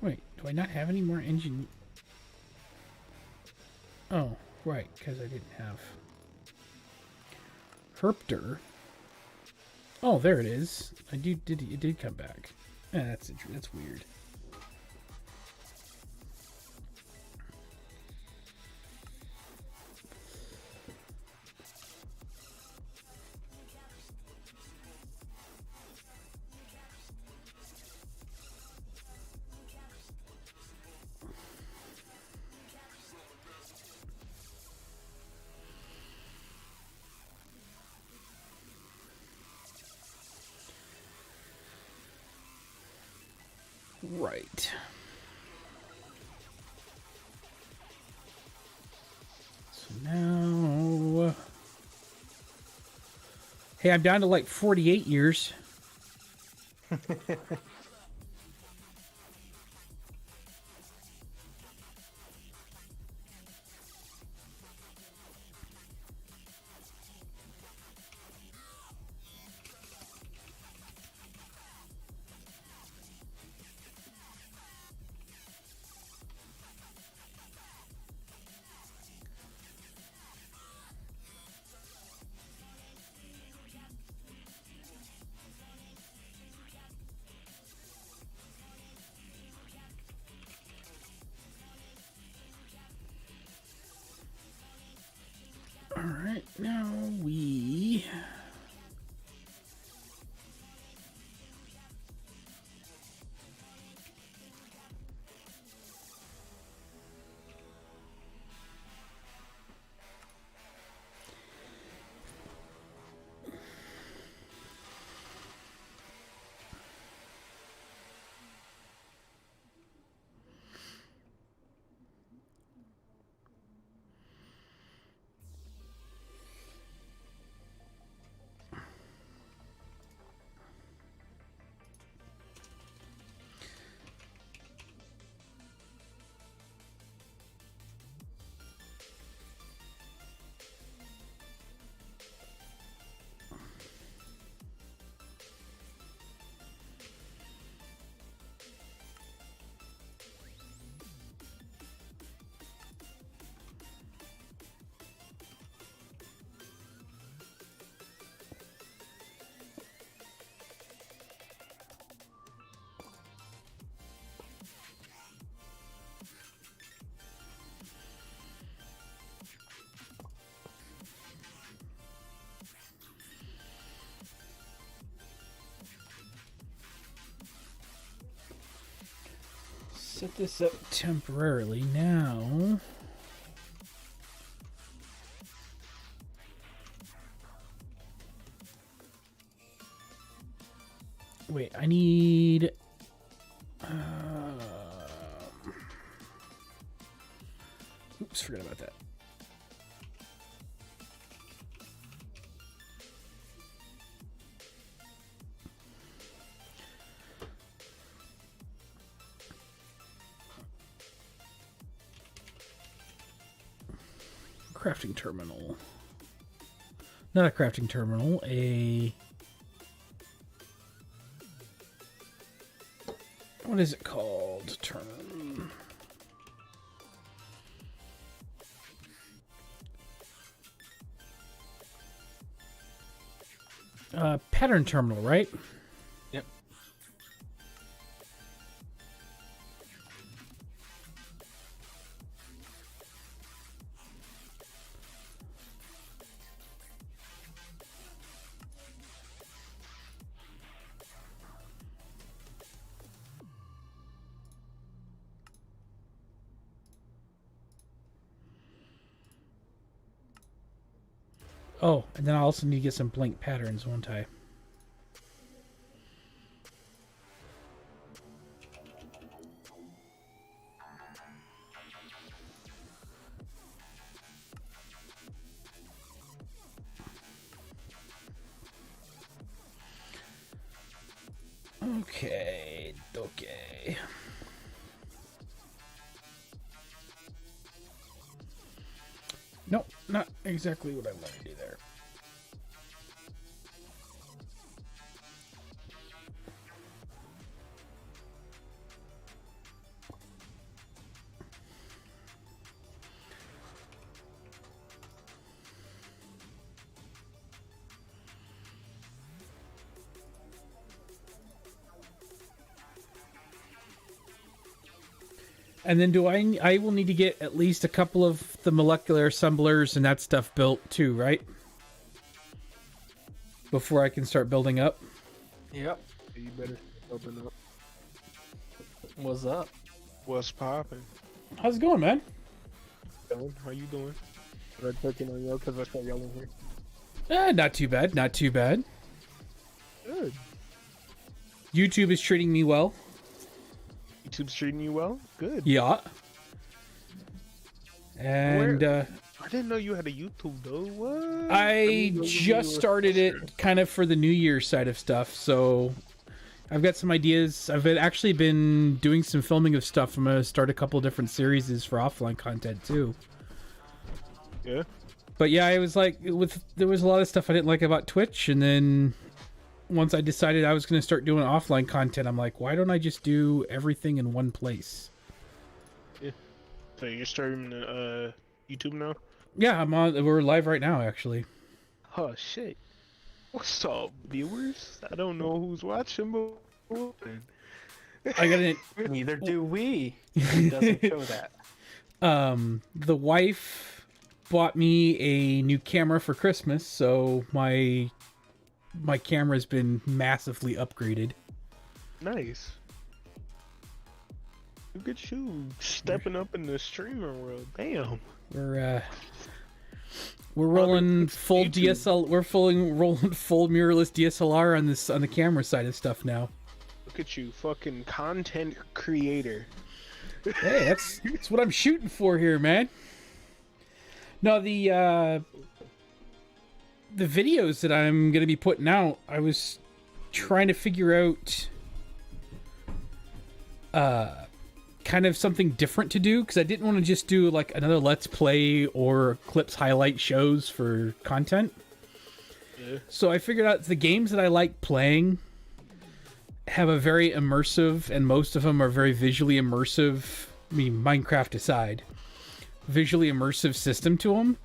[SPEAKER 1] Wait, do I not have any more engine? Oh, right, because I didn't have Herpter. Oh, there it is. It did come back. That's weird. Right. So now... Hey, I'm down to like 48 years. All right, now we... Set this up temporarily now. Wait, I need... Oops, forgot about that. Crafting terminal. Not a crafting terminal, a... What is it called? Term. Pattern terminal, right?
[SPEAKER 2] Yep.
[SPEAKER 1] Oh, and then I also need to get some blank patterns, won't I? Okay. Okay. Nope, not exactly what I want to do there. And then I will need to get at least a couple of the molecular assemblers and that stuff built too, right? Before I can start building up.
[SPEAKER 2] Yep.
[SPEAKER 3] You better open up.
[SPEAKER 2] What's up?
[SPEAKER 3] What's poppin'?
[SPEAKER 1] How's it going, man?
[SPEAKER 3] Dylan, how you doing? Am I checking on you because I saw y'all in here?
[SPEAKER 1] Not too bad, not too bad.
[SPEAKER 3] Good.
[SPEAKER 1] YouTube is treating me well.
[SPEAKER 3] YouTube's treating you well? Good.
[SPEAKER 1] Yeah. And
[SPEAKER 3] I didn't know you had a YouTube though. What?
[SPEAKER 1] I just started it kind of for the New Year side of stuff, so I've got some ideas. I've actually been doing some filming of stuff. I'm going to start a couple different series for offline content too.
[SPEAKER 3] Yeah.
[SPEAKER 1] But yeah, I was like, there was a lot of stuff I didn't like about Twitch, and then once I decided I was going to start doing offline content, I'm like, why don't I just do everything in one place?
[SPEAKER 3] Yeah. So you're starting YouTube now?
[SPEAKER 1] Yeah, we're live right now, actually.
[SPEAKER 3] Oh shit. What's up, viewers? I don't know who's watching, but
[SPEAKER 1] I got it.
[SPEAKER 2] Neither do we. It doesn't show that.
[SPEAKER 1] The wife bought me a new camera for Christmas, so my camera's been massively upgraded.
[SPEAKER 3] Nice. Look at you stepping up in the streamer world. Damn.
[SPEAKER 1] We're rolling full
[SPEAKER 3] YouTube.
[SPEAKER 1] DSL. We're rolling full mirrorless DSLR on the camera side of stuff now.
[SPEAKER 3] Look at you, fucking content creator.
[SPEAKER 1] Hey, that's what I'm shooting for here, man. No, the videos that I'm gonna be putting out, I was trying to figure out kind of something different to do, because I didn't want to just do like another Let's Play or clips highlight shows for content.
[SPEAKER 3] Yeah.
[SPEAKER 1] So I figured out the games that I like playing have a very immersive, and most of them are very visually immersive, I mean, Minecraft aside, visually immersive system to them.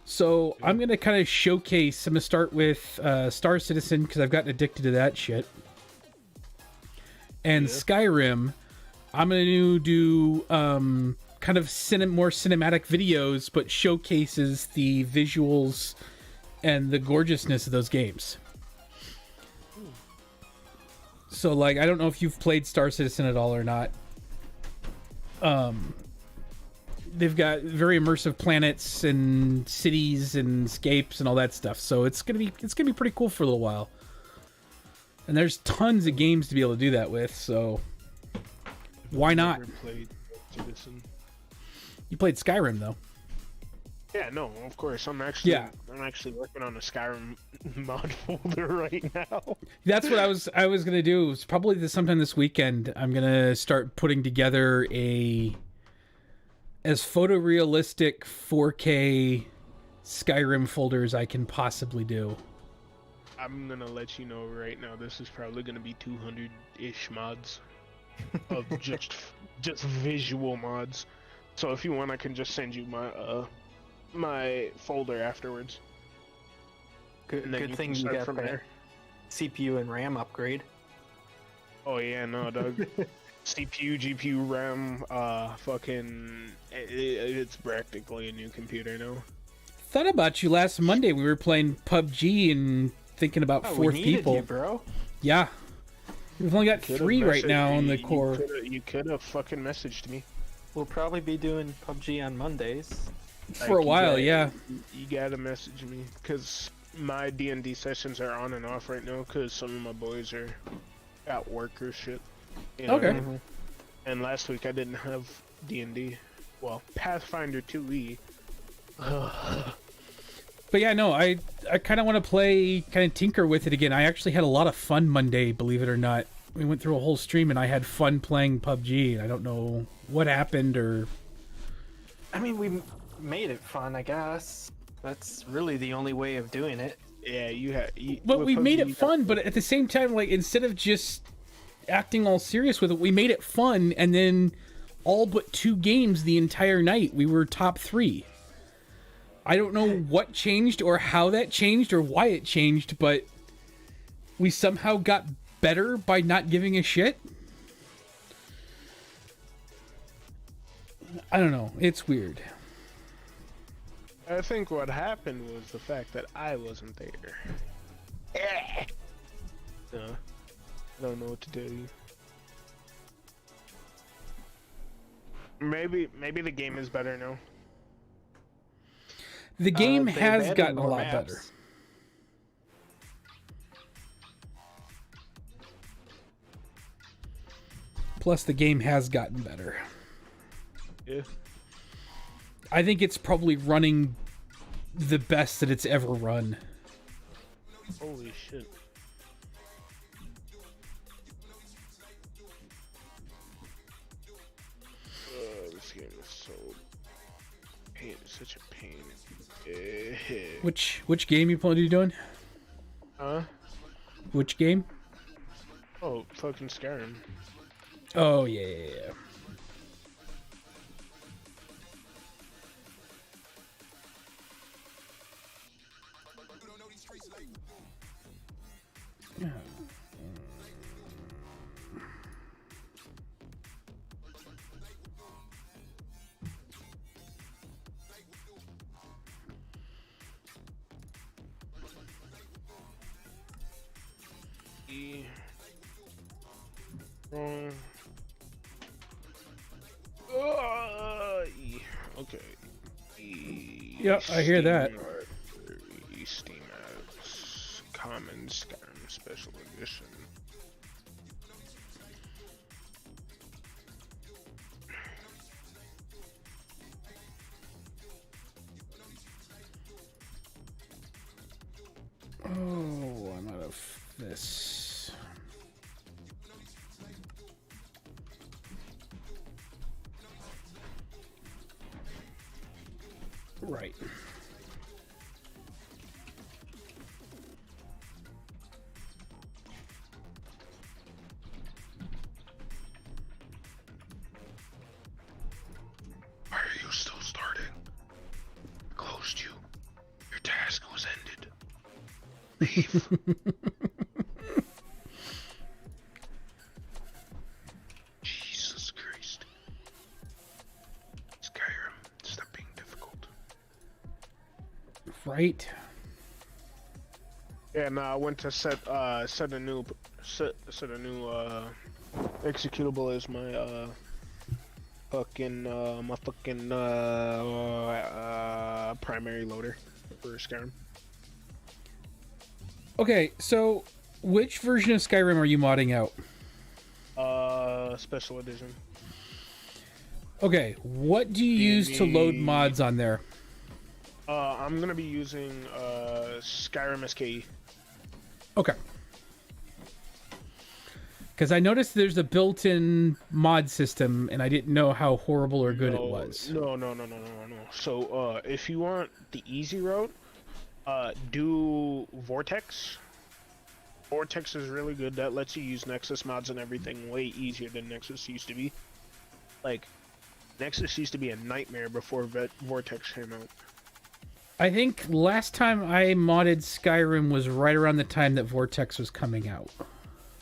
[SPEAKER 1] So I'm going to kind of showcase, I'm going to start with Star Citizen, because I've gotten addicted to that shit. And Skyrim, I'm going to do kind of more cinematic videos, but showcases the visuals and the gorgeousness of those games. So, like, I don't know if you've played Star Citizen at all or not. They've got very immersive planets and cities and escapes and all that stuff. So it's gonna be pretty cool for a little while. And there's tons of games to be able to do that with. So why not?
[SPEAKER 3] Never played Citizen.
[SPEAKER 1] You played Skyrim though.
[SPEAKER 3] Yeah, no, of course. I'm actually working on a Skyrim mod folder right now.
[SPEAKER 1] That's what I was gonna do. It's probably sometime this weekend. I'm gonna start putting together as photorealistic 4K Skyrim folder as I can possibly do.
[SPEAKER 3] I'm gonna let you know right now. This is probably gonna be 200-ish mods of just visual mods. So if you want, I can just send you my folder afterwards.
[SPEAKER 2] Good thing you got that CPU and RAM upgrade.
[SPEAKER 3] Oh yeah, no, Doug. CPU, GPU, RAM, it's practically a new computer now.
[SPEAKER 1] Thought about you last Monday. We were playing PUBG and thinking about fourth
[SPEAKER 2] we needed
[SPEAKER 1] people.
[SPEAKER 2] you, bro.
[SPEAKER 1] Yeah. We've only got 3 right now on the core.
[SPEAKER 3] You could have fucking messaged me.
[SPEAKER 2] We'll probably be doing PUBG on Mondays.
[SPEAKER 1] For a while, yeah.
[SPEAKER 3] You gotta message me, because my D&D sessions are on and off right now, because some of my boys are at work or shit. You know?
[SPEAKER 1] Okay.
[SPEAKER 3] And last week I didn't have D&D. Well, Pathfinder 2E.
[SPEAKER 1] But yeah, no, I kind of want to play, kind of tinker with it again. I actually had a lot of fun Monday, believe it or not. we went through a whole stream and I had fun playing PUBG. I don't know what happened or...
[SPEAKER 2] I mean, we made it fun, I guess. That's really the only way of doing it.
[SPEAKER 3] Yeah, you had.
[SPEAKER 1] But we made it fun, but at the same time, like, instead of just acting all serious with it, we made it fun, and then all but 2 games the entire night, we were top 3. I don't know what changed or how that changed or why it changed, but we somehow got better by not giving a shit. I don't know. It's weird.
[SPEAKER 3] I think what happened was the fact that I wasn't there. No, I don't know what to tell you. Maybe the game is better now.
[SPEAKER 1] The game
[SPEAKER 2] they've
[SPEAKER 1] has
[SPEAKER 2] added
[SPEAKER 1] gotten a
[SPEAKER 2] more
[SPEAKER 1] lot
[SPEAKER 2] maps.
[SPEAKER 1] better. Plus, the game has gotten better.
[SPEAKER 3] Yeah.
[SPEAKER 1] I think it's probably running the best that it's ever run.
[SPEAKER 3] Holy shit. This game is so such a pain.
[SPEAKER 1] Which game you doing?
[SPEAKER 3] Huh?
[SPEAKER 1] Which game?
[SPEAKER 3] Oh, fucking Skyrim.
[SPEAKER 1] Oh yeah.
[SPEAKER 3] Wrong. Okay.
[SPEAKER 1] Yeah, I hear that.
[SPEAKER 3] Steam apps, Common Skyrim Special Edition.
[SPEAKER 1] Oh, I'm out of this. Right.
[SPEAKER 3] Why are you still starting? Closed you. Your task was ended. Leave. Jesus Christ. Skyrim, stop being difficult.
[SPEAKER 1] Right.
[SPEAKER 3] Yeah, no, I went to set a new executable as my primary loader for Skyrim.
[SPEAKER 1] Okay, so which version of Skyrim are you modding out?
[SPEAKER 3] Special edition.
[SPEAKER 1] Okay, what do you use to load mods on there?
[SPEAKER 3] I'm gonna be using Skyrim SKE.
[SPEAKER 1] Okay. Because I noticed there's a built-in mod system, and I didn't know how horrible or good it was.
[SPEAKER 3] No. So, if you want the easy route, do Vortex. Vortex is really good. That lets you use Nexus mods and everything way easier than Nexus used to be. Like, Nexus used to be a nightmare before Vortex came out.
[SPEAKER 1] I think last time I modded Skyrim was right around the time that Vortex was coming out.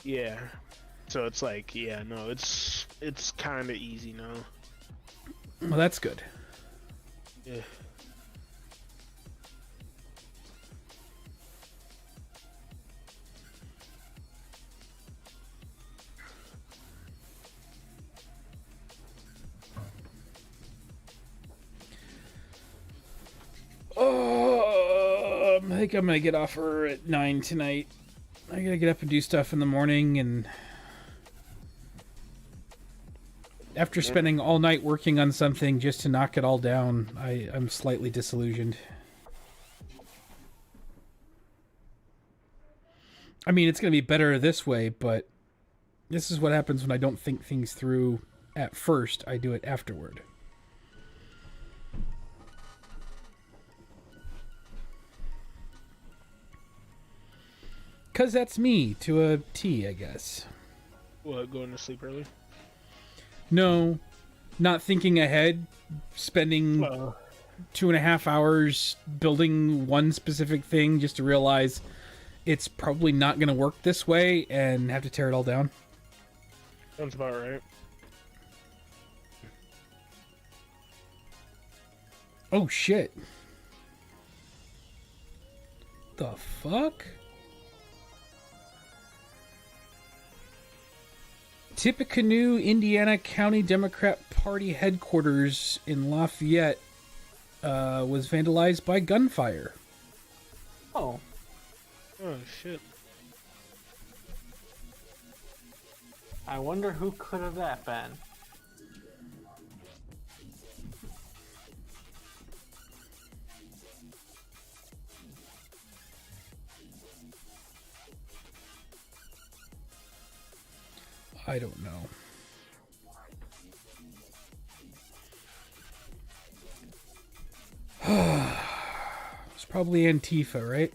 [SPEAKER 3] Yeah. So it's like, yeah, no, it's kind of easy now.
[SPEAKER 1] Well, that's good.
[SPEAKER 3] Yeah.
[SPEAKER 1] Oh, I think I'm gonna get off her at 9 tonight. I gotta get up and do stuff in the morning, and after spending all night working on something just to knock it all down, I'm slightly disillusioned. I mean, it's gonna be better this way, but This is what happens when I don't think things through at first. I do it afterward. Because that's me to a T, I guess.
[SPEAKER 3] What, going to sleep early?
[SPEAKER 1] No, not thinking ahead, spending 2.5 hours building one specific thing just to realize it's probably not going to work this way and have to tear it all down.
[SPEAKER 3] Sounds about right.
[SPEAKER 1] Oh, shit. The fuck? Tippecanoe, Indiana County Democrat Party headquarters in Lafayette was vandalized by gunfire.
[SPEAKER 2] Oh.
[SPEAKER 3] Oh, shit.
[SPEAKER 2] I wonder who could have that been.
[SPEAKER 1] I don't know. It's probably Antifa, right?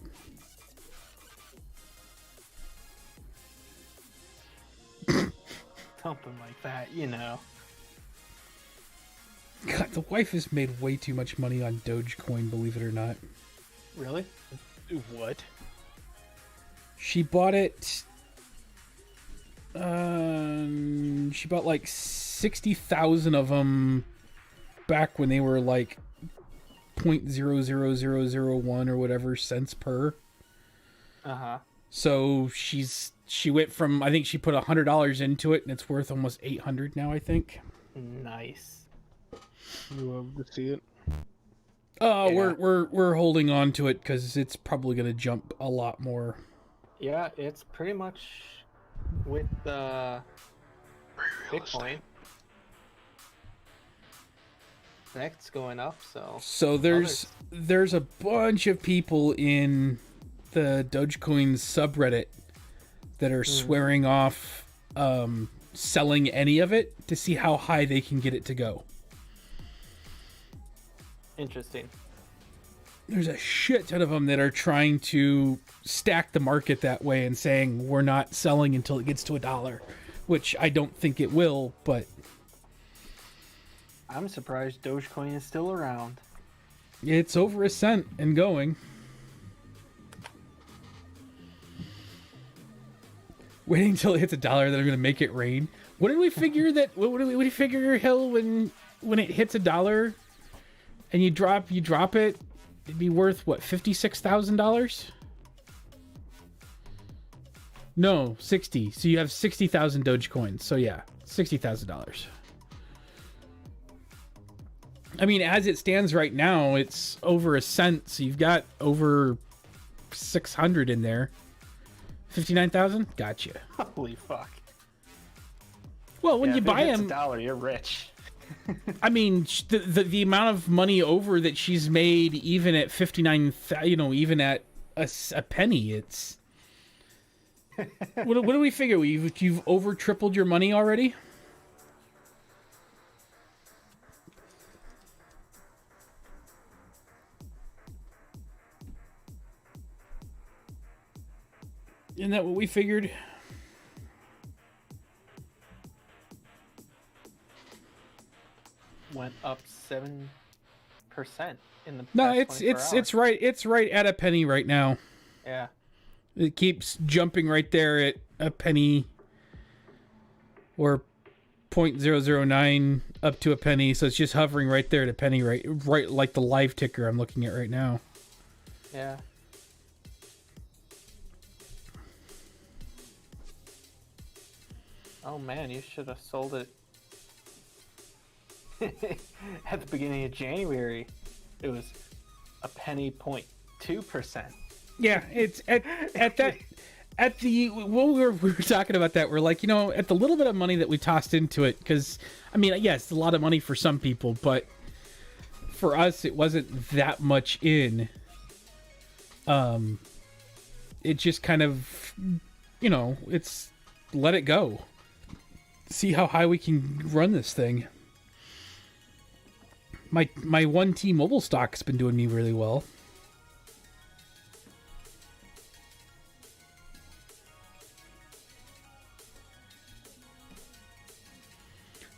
[SPEAKER 2] Something like that, you know.
[SPEAKER 1] God, the wife has made way too much money on Dogecoin, believe it or not.
[SPEAKER 2] Really?
[SPEAKER 3] What?
[SPEAKER 1] She bought it. She bought like 60,000 of them back when they were like 0.00001 or whatever cents per.
[SPEAKER 2] Uh-huh.
[SPEAKER 1] So she went from, I think she put $100 into it and it's worth almost 800 now, I think.
[SPEAKER 2] Nice.
[SPEAKER 3] You love to see it.
[SPEAKER 1] Oh,
[SPEAKER 2] Yeah.
[SPEAKER 1] we're holding on to it because it's probably going to jump a lot more.
[SPEAKER 2] Yeah, it's pretty much with Bitcoin. That's going up, so.
[SPEAKER 1] So there's a bunch of people in the Dogecoin subreddit that are swearing off selling any of it to see how high they can get it to go.
[SPEAKER 2] Interesting.
[SPEAKER 1] There's a shit ton of them that are trying to stack the market that way and saying we're not selling until it gets to $1, which I don't think it will, but
[SPEAKER 2] I'm surprised Dogecoin is still around.
[SPEAKER 1] it's over a cent and going. Waiting until it hits $1, then I'm going to make it rain. What did we figure that? What do we figure, Hill, when it hits $1 and you drop it, it'd be worth what, $56,000? No, 60. So you have 60,000 Dogecoins. So yeah, $60,000. I mean, as it stands right now, it's over a cent. So you've got over 600 in there. 59,000? Gotcha.
[SPEAKER 2] Holy fuck.
[SPEAKER 1] Well, when you buy them,
[SPEAKER 2] $1, you're rich.
[SPEAKER 1] I mean, the amount of money over that she's made, even at 59, even at a penny, it's. What do we figure? You've over tripled your money already? Isn't that what we figured?
[SPEAKER 2] Went up 7% in the
[SPEAKER 1] No,
[SPEAKER 2] past 24 hours.
[SPEAKER 1] it's right at a penny right now.
[SPEAKER 2] Yeah.
[SPEAKER 1] It keeps jumping right there at a penny or 0.009 up to a penny, so it's just hovering right there at a penny, right like the live ticker I'm looking at right now.
[SPEAKER 2] Yeah. Oh man, you should have sold it at the beginning of January. It was a penny 0.2%.
[SPEAKER 1] Yeah, it's at that at the when we were talking about that, we're like, at the little bit of money that we tossed into it, because I mean, yes, it's a lot of money for some people, but for us, it wasn't that much in. It just kind of, it's let it go. see how high we can run this thing. My 1T mobile stock's been doing me really well.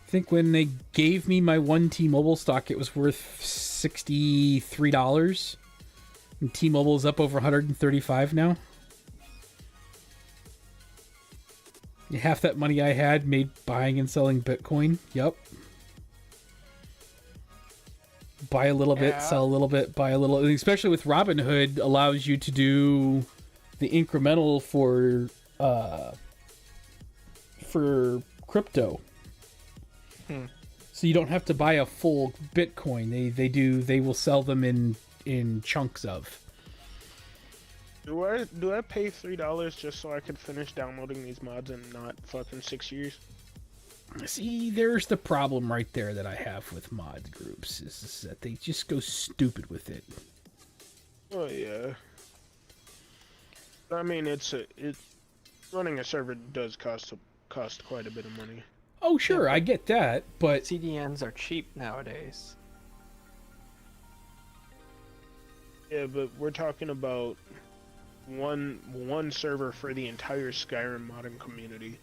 [SPEAKER 1] I think when they gave me my 1T mobile stock, it was worth $63. And T-Mobile is up over 135 now. Half that money I had made buying and selling Bitcoin. Yep. Buy a little bit, sell a little bit, buy a little. Especially with Robinhood, allows you to do the incremental for crypto. So you don't have to buy a full Bitcoin. They will sell them in chunks of.
[SPEAKER 3] Do I pay $3 just so I could finish downloading these mods in not fucking 6 years?
[SPEAKER 1] See, there's the problem right there that I have with mod groups is that they just go stupid with it.
[SPEAKER 3] Oh yeah. I mean, running a server does cost quite a bit of money.
[SPEAKER 1] Oh sure, I get that, but
[SPEAKER 2] CDNs are cheap nowadays.
[SPEAKER 3] Yeah, but we're talking about one server for the entire Skyrim modding community.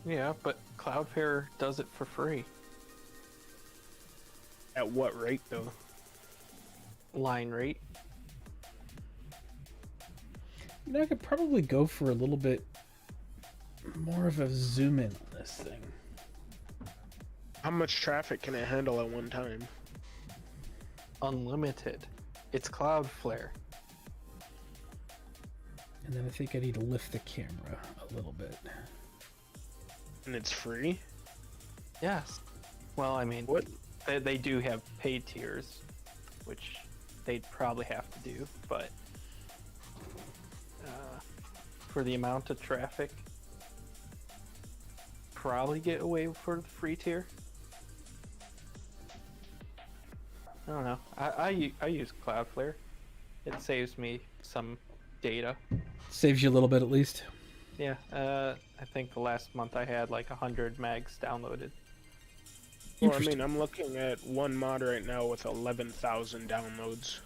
[SPEAKER 2] Yeah, but Cloudflare does it for free.
[SPEAKER 3] At what rate, though?
[SPEAKER 2] Line rate.
[SPEAKER 1] you know, I could probably go for a little bit more of a zoom in on this thing.
[SPEAKER 3] How much traffic can it handle at one time?
[SPEAKER 2] Unlimited. It's Cloudflare.
[SPEAKER 1] And then I think I need to lift the camera a little bit.
[SPEAKER 3] And it's free?
[SPEAKER 2] Yes. Well, I mean,
[SPEAKER 3] What?
[SPEAKER 2] they do have paid tiers, which they'd probably have to do, but for the amount of traffic, probably get away for the free tier. I don't know. I use Cloudflare. It saves me some data.
[SPEAKER 1] Saves you a little bit at least.
[SPEAKER 2] Yeah, I think the last month I had like 100 megs downloaded.
[SPEAKER 3] Well, I mean, I'm looking at one mod right now with 11,000 downloads.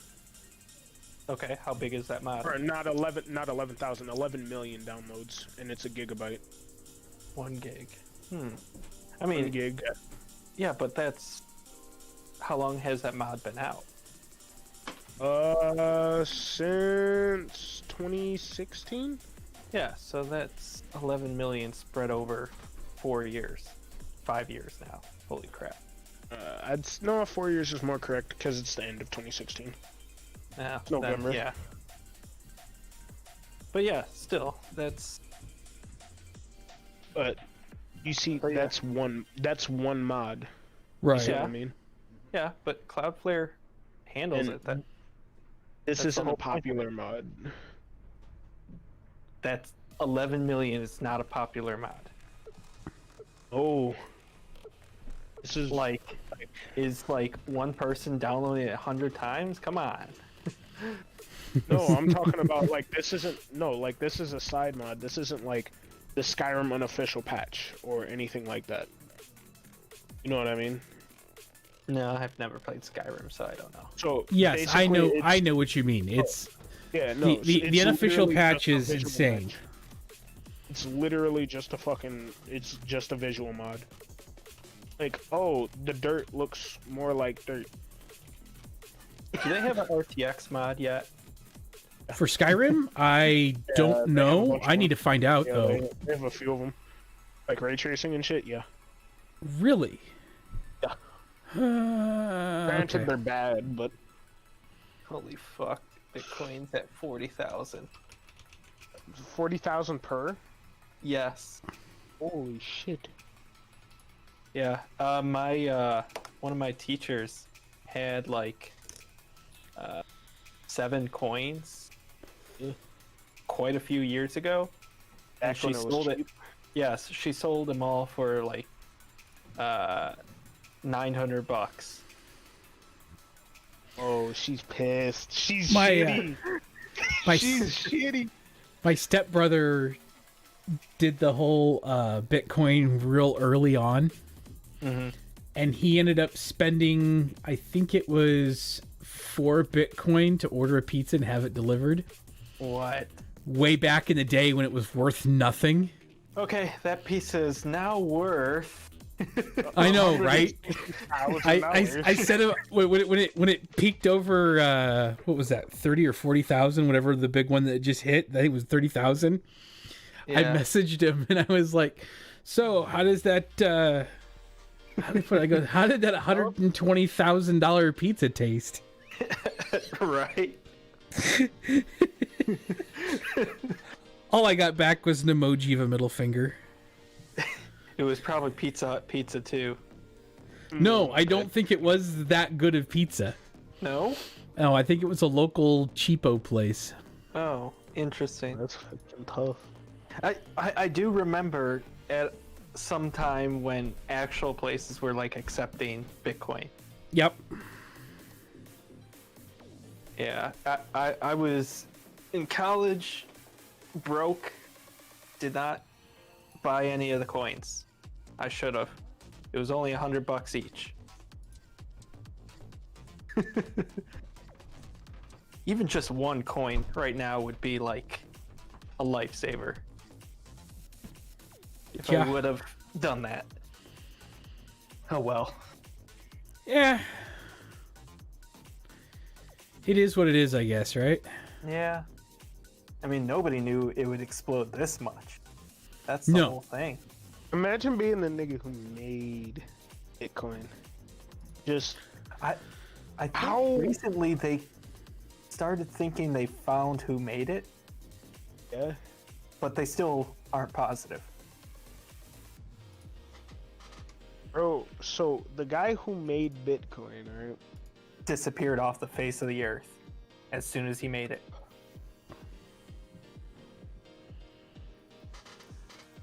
[SPEAKER 2] Okay, how big is that mod?
[SPEAKER 3] Or not 11,000, 11 million downloads, and it's a gigabyte.
[SPEAKER 2] 1 gig. I mean,
[SPEAKER 3] 1 gig.
[SPEAKER 2] yeah, but that's... How long has that mod been out?
[SPEAKER 3] Since 2016?
[SPEAKER 2] Yeah, so that's 11 million spread over 4 years. 5 years now. Holy crap.
[SPEAKER 3] No, 4 years is more correct because it's the end of 2016.
[SPEAKER 2] Yeah,
[SPEAKER 3] November.
[SPEAKER 2] yeah. But yeah, still, that's...
[SPEAKER 3] But you see,
[SPEAKER 2] Oh, yeah.
[SPEAKER 3] that's one mod.
[SPEAKER 1] Right.
[SPEAKER 3] You see what I
[SPEAKER 2] Yeah.
[SPEAKER 3] mean?
[SPEAKER 2] Yeah, but Cloudflare handles
[SPEAKER 3] And
[SPEAKER 2] it. This
[SPEAKER 3] This
[SPEAKER 2] That's the
[SPEAKER 3] isn't
[SPEAKER 2] whole
[SPEAKER 3] a
[SPEAKER 2] point of
[SPEAKER 3] popular mod.
[SPEAKER 2] That's 11 million is not a popular mod.
[SPEAKER 3] Oh. This is
[SPEAKER 2] Like, is like one person downloading it 100 times? Come on.
[SPEAKER 3] no, I'm talking about like this is a side mod. This isn't like the Skyrim unofficial patch or anything like that. You know what I mean?
[SPEAKER 2] No, I've never played Skyrim, so I don't know.
[SPEAKER 3] So
[SPEAKER 1] Yes, I
[SPEAKER 3] basically
[SPEAKER 1] know.
[SPEAKER 3] it's-
[SPEAKER 1] I know what you mean. It's
[SPEAKER 3] Yeah, no.
[SPEAKER 1] the
[SPEAKER 3] it's
[SPEAKER 1] unofficial
[SPEAKER 3] literally
[SPEAKER 1] patch
[SPEAKER 3] just a
[SPEAKER 1] is
[SPEAKER 3] visual
[SPEAKER 1] insane.
[SPEAKER 3] patch. It's literally just a fucking. It's just a visual mod. Like, oh, the dirt looks more like dirt.
[SPEAKER 2] Do they have an RTX mod yet?
[SPEAKER 1] For Skyrim, I don't
[SPEAKER 3] they have a
[SPEAKER 1] know.
[SPEAKER 3] bunch of
[SPEAKER 1] I need to
[SPEAKER 3] them.
[SPEAKER 1] find out
[SPEAKER 3] Yeah,
[SPEAKER 1] though.
[SPEAKER 3] they have a few of them, like ray tracing and shit. Yeah.
[SPEAKER 1] Really?
[SPEAKER 2] Yeah.
[SPEAKER 3] Granted,
[SPEAKER 1] Okay.
[SPEAKER 3] they're bad, but
[SPEAKER 2] Holy fuck. Bitcoin's at 40,000.
[SPEAKER 3] 40,000 per.
[SPEAKER 2] Yes.
[SPEAKER 3] Holy shit.
[SPEAKER 2] Yeah. My one of my teachers had like 7 coins quite a few years ago. And
[SPEAKER 3] Back
[SPEAKER 2] she
[SPEAKER 3] when it was
[SPEAKER 2] sold it.
[SPEAKER 3] cheap.
[SPEAKER 2] Yes, she sold them all for like $900.
[SPEAKER 3] Oh, she's pissed. She's
[SPEAKER 1] My,
[SPEAKER 3] shitty.
[SPEAKER 1] my
[SPEAKER 3] She's shitty.
[SPEAKER 1] my stepbrother did the whole Bitcoin real early on.
[SPEAKER 2] Mm-hmm.
[SPEAKER 1] And he ended up spending, I think it was 4 Bitcoin to order a pizza and have it delivered.
[SPEAKER 2] What?
[SPEAKER 1] Way back in the day when it was worth nothing.
[SPEAKER 2] Okay, that pizza is now worth.
[SPEAKER 1] I know, right?
[SPEAKER 3] $100.
[SPEAKER 1] I said it when it peaked over what was that, 30 or 40,000, whatever the big one that just hit. I think it was 30,000. I
[SPEAKER 2] Yeah.
[SPEAKER 1] messaged him and I was like, "So how does that? How did that $120,000 pizza taste?"
[SPEAKER 2] Right.
[SPEAKER 1] All I got back was an emoji of a middle finger.
[SPEAKER 2] It was probably Pizza Hut pizza too.
[SPEAKER 1] No, I don't think it was that good of pizza.
[SPEAKER 2] No?
[SPEAKER 1] No, I think it was a local cheapo place.
[SPEAKER 2] Oh, interesting.
[SPEAKER 3] That's fucking tough.
[SPEAKER 2] I do remember at some time when actual places were like accepting Bitcoin.
[SPEAKER 1] Yep.
[SPEAKER 2] Yeah, I was in college, broke, did not buy any of the coins. I should have. It was only $100 each. Even just one coin right now would be like a lifesaver. If
[SPEAKER 1] Yeah.
[SPEAKER 2] I would have done that. Oh well.
[SPEAKER 1] Yeah. It is what it is, I guess, right?
[SPEAKER 2] Yeah. I mean, nobody knew it would explode this much. That's the
[SPEAKER 1] No.
[SPEAKER 2] whole thing.
[SPEAKER 3] Imagine being the nigga who made Bitcoin. Just
[SPEAKER 2] I think
[SPEAKER 3] How-
[SPEAKER 2] recently they started thinking they found who made it,
[SPEAKER 3] yeah.
[SPEAKER 2] but they still aren't positive.
[SPEAKER 3] Bro, so the guy who made Bitcoin, right?
[SPEAKER 2] Disappeared off the face of the earth as soon as he made it.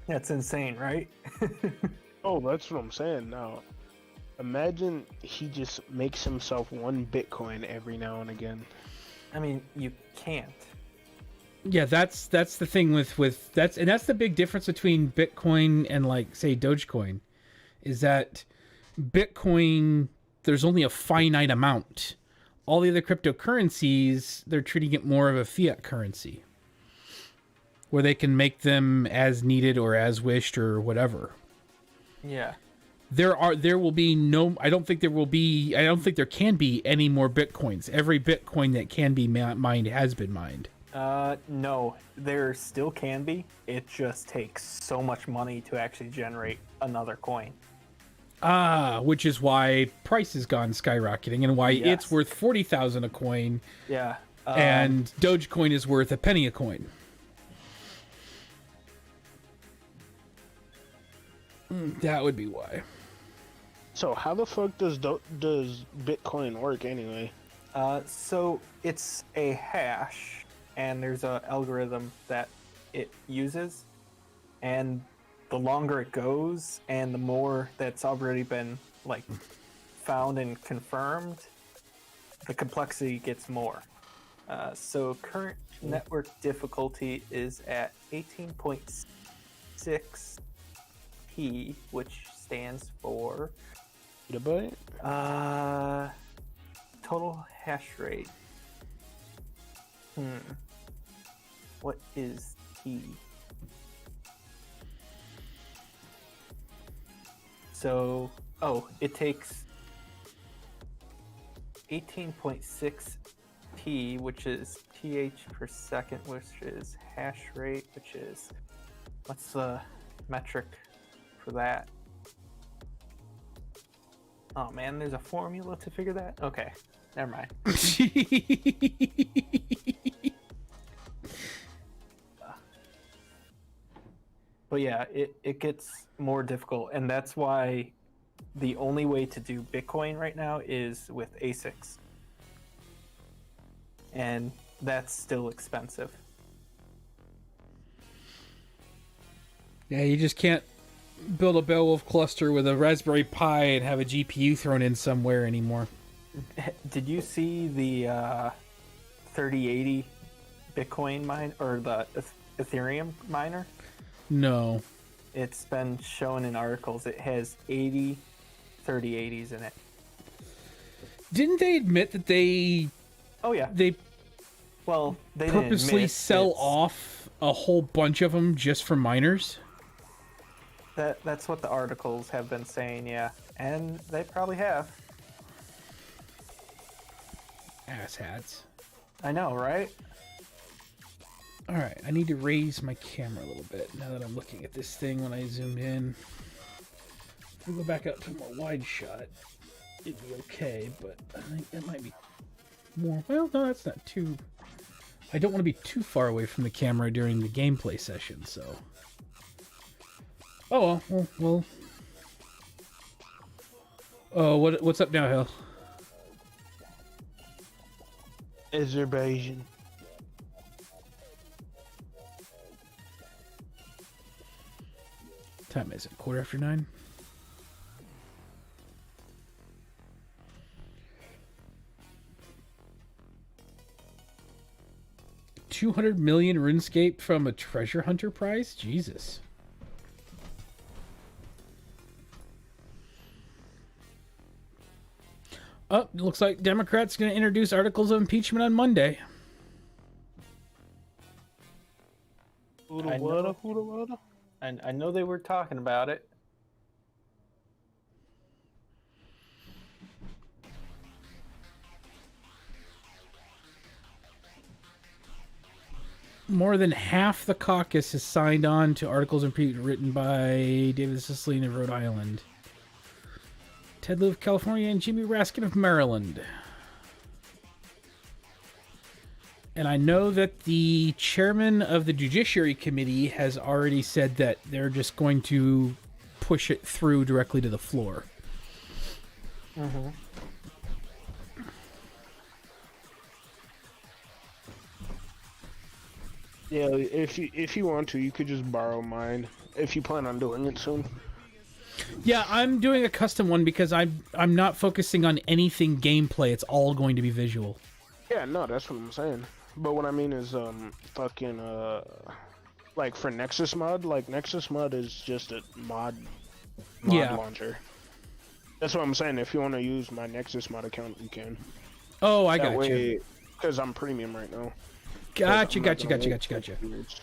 [SPEAKER 2] That's insane, right?
[SPEAKER 3] Oh, that's what I'm saying now. Imagine he just makes himself 1 Bitcoin every now and again.
[SPEAKER 2] I mean, you can't.
[SPEAKER 1] Yeah, that's the thing with that's the big difference between Bitcoin and, like, say, Dogecoin, is that Bitcoin, there's only a finite amount. All the other cryptocurrencies, they're treating it more of a fiat currency, where they can make them as needed or as wished or whatever.
[SPEAKER 2] Yeah.
[SPEAKER 1] There will be no, I don't think there can be any more Bitcoins. Every Bitcoin that can be mined has been mined.
[SPEAKER 2] No, there still can be. It just takes so much money to actually generate another coin.
[SPEAKER 1] Which is why price has gone skyrocketing and why
[SPEAKER 2] Yes.
[SPEAKER 1] it's worth 40,000 a coin
[SPEAKER 2] Yeah.
[SPEAKER 1] and Dogecoin is worth a penny a coin. That would be why.
[SPEAKER 3] So how the fuck does Bitcoin work anyway?
[SPEAKER 2] So it's a hash, and there's an algorithm that it uses, and the longer it goes, and the more that's already been like found and confirmed, the complexity gets more. So current network difficulty is at 18.6 P, which stands for
[SPEAKER 3] Gigabyte?
[SPEAKER 2] total hash rate. What is T? So, it takes 18.6 T, which is TH per second, which is hash rate, which is, what's the metric for that? Oh man, there's a formula to figure that? Okay, never mind. But yeah, it gets more difficult, and that's why the only way to do Bitcoin right now is with ASICs. And that's still expensive.
[SPEAKER 1] Yeah, you just can't build a Beowulf cluster with a Raspberry Pi and have a GPU thrown in somewhere anymore.
[SPEAKER 2] Did you see the 3080 Bitcoin mine or the Ethereum miner?
[SPEAKER 1] No.
[SPEAKER 2] It's been shown in articles. It has 80 3080s in it.
[SPEAKER 1] Didn't they admit that they
[SPEAKER 2] Oh yeah. Well, they didn't
[SPEAKER 1] purposely
[SPEAKER 2] admit
[SPEAKER 1] sell
[SPEAKER 2] it's-
[SPEAKER 1] off a whole bunch of them just for miners?
[SPEAKER 2] That's what the articles have been saying, yeah. And they probably have.
[SPEAKER 1] Asshats.
[SPEAKER 2] I know, right?
[SPEAKER 1] Alright, I need to raise my camera a little bit now that I'm looking at this thing when I zoom in. If we go back up to a more wide shot, it'd be okay, but I think that might be more... Well, no, that's not too... I don't want to be too far away from the camera during the gameplay session, so... Oh, well... Oh, what's up now, Hell?
[SPEAKER 3] Azerbaijan.
[SPEAKER 1] Time is it? 9:15? $200 million RuneScape from a treasure hunter prize? Jesus. Oh, it looks like Democrats going to introduce articles of impeachment on Monday.
[SPEAKER 2] And I know they were talking about it.
[SPEAKER 1] More than half the caucus has signed on to articles of impeachment written by David Cicilline of Rhode Island, Ted Lieu of California, and Jimmy Raskin of Maryland. And I know that the chairman of the Judiciary Committee has already said that they're just going to push it through directly to the floor.
[SPEAKER 2] Mm-hmm.
[SPEAKER 3] Yeah, if you want to, you could just borrow mine if you plan on doing it soon.
[SPEAKER 1] Yeah, I'm doing a custom one because I'm not focusing on anything gameplay. It's all going to be visual.
[SPEAKER 3] Yeah, no, that's what I'm saying. But what I mean is, fucking, like for Nexus mod, like Nexus mod is just a mod
[SPEAKER 1] Yeah.
[SPEAKER 3] launcher. That's what I'm saying. If you want to use my Nexus mod account, you can.
[SPEAKER 1] Oh, I
[SPEAKER 3] That
[SPEAKER 1] got you.
[SPEAKER 3] way, because I'm premium right now.
[SPEAKER 1] Gotcha.
[SPEAKER 3] I'm not gonna wait for years.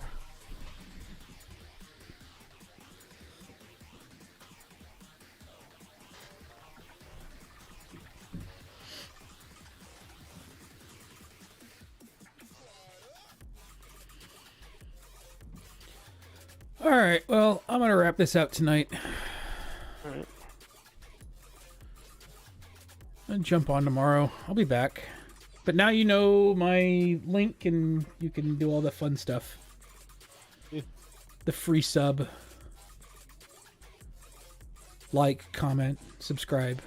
[SPEAKER 1] All right. Well, I'm gonna wrap this out tonight.
[SPEAKER 3] Alright.
[SPEAKER 1] I'll jump on tomorrow. I'll be back. But now you know my link, and you can do all the fun stuff.
[SPEAKER 3] Yeah.
[SPEAKER 1] The free sub. Like, comment, subscribe.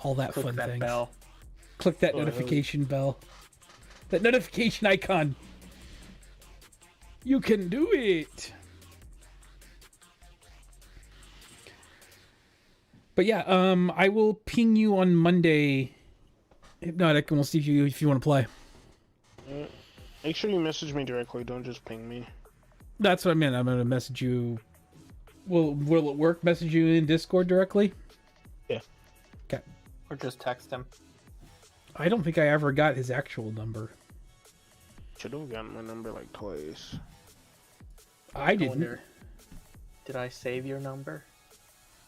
[SPEAKER 1] All that
[SPEAKER 2] Click
[SPEAKER 1] fun
[SPEAKER 2] that
[SPEAKER 1] things.
[SPEAKER 2] bell.
[SPEAKER 1] Click that
[SPEAKER 3] Oh, hell
[SPEAKER 1] notification bell. That notification icon. You can do it. But yeah, I will ping you on Monday. Hypnotic, and we'll see if you want to play.
[SPEAKER 3] Make sure you message me directly. Don't just ping me.
[SPEAKER 1] That's what I meant. I'm gonna message you. Will it work? Message you in Discord directly?
[SPEAKER 3] Yeah.
[SPEAKER 1] Okay.
[SPEAKER 2] Or just text him.
[SPEAKER 1] I don't think I ever got his actual number.
[SPEAKER 3] Should have gotten my number like twice.
[SPEAKER 1] I didn't.
[SPEAKER 2] wonder, did I save your number?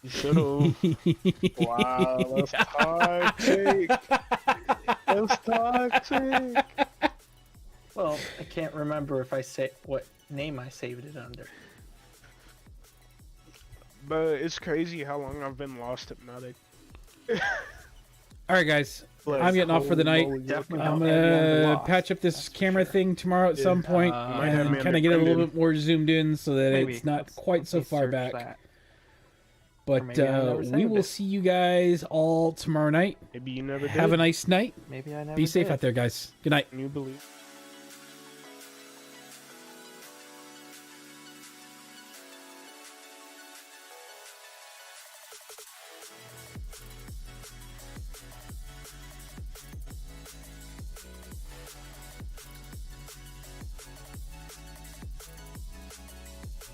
[SPEAKER 3] You should have. Wow, that's toxic. That's toxic.
[SPEAKER 2] Well, I can't remember if I say what name I saved it under.
[SPEAKER 3] But it's crazy how long I've been lost Hypnotic.
[SPEAKER 1] All right, guys. I'm getting off for the night.
[SPEAKER 2] Definitely
[SPEAKER 1] I'm
[SPEAKER 2] don't have you under
[SPEAKER 1] gonna
[SPEAKER 2] lock.
[SPEAKER 1] patch up this camera thing tomorrow at some point
[SPEAKER 3] Might have
[SPEAKER 1] and
[SPEAKER 3] me
[SPEAKER 1] kind of
[SPEAKER 3] under
[SPEAKER 1] get it a little
[SPEAKER 3] Brendan.
[SPEAKER 1] bit more zoomed in so that
[SPEAKER 2] Maybe.
[SPEAKER 1] it's not
[SPEAKER 2] Let's-
[SPEAKER 1] quite so
[SPEAKER 2] let me
[SPEAKER 1] far
[SPEAKER 2] search
[SPEAKER 1] back.
[SPEAKER 2] that.
[SPEAKER 1] But
[SPEAKER 2] maybe I never
[SPEAKER 1] we
[SPEAKER 2] saved
[SPEAKER 1] will
[SPEAKER 2] it.
[SPEAKER 1] see you guys all tomorrow night.
[SPEAKER 3] Maybe you never did.
[SPEAKER 1] Have a nice night.
[SPEAKER 2] Maybe I never
[SPEAKER 1] Be safe
[SPEAKER 2] did.
[SPEAKER 1] out there, guys. Good night.
[SPEAKER 3] Can you believe?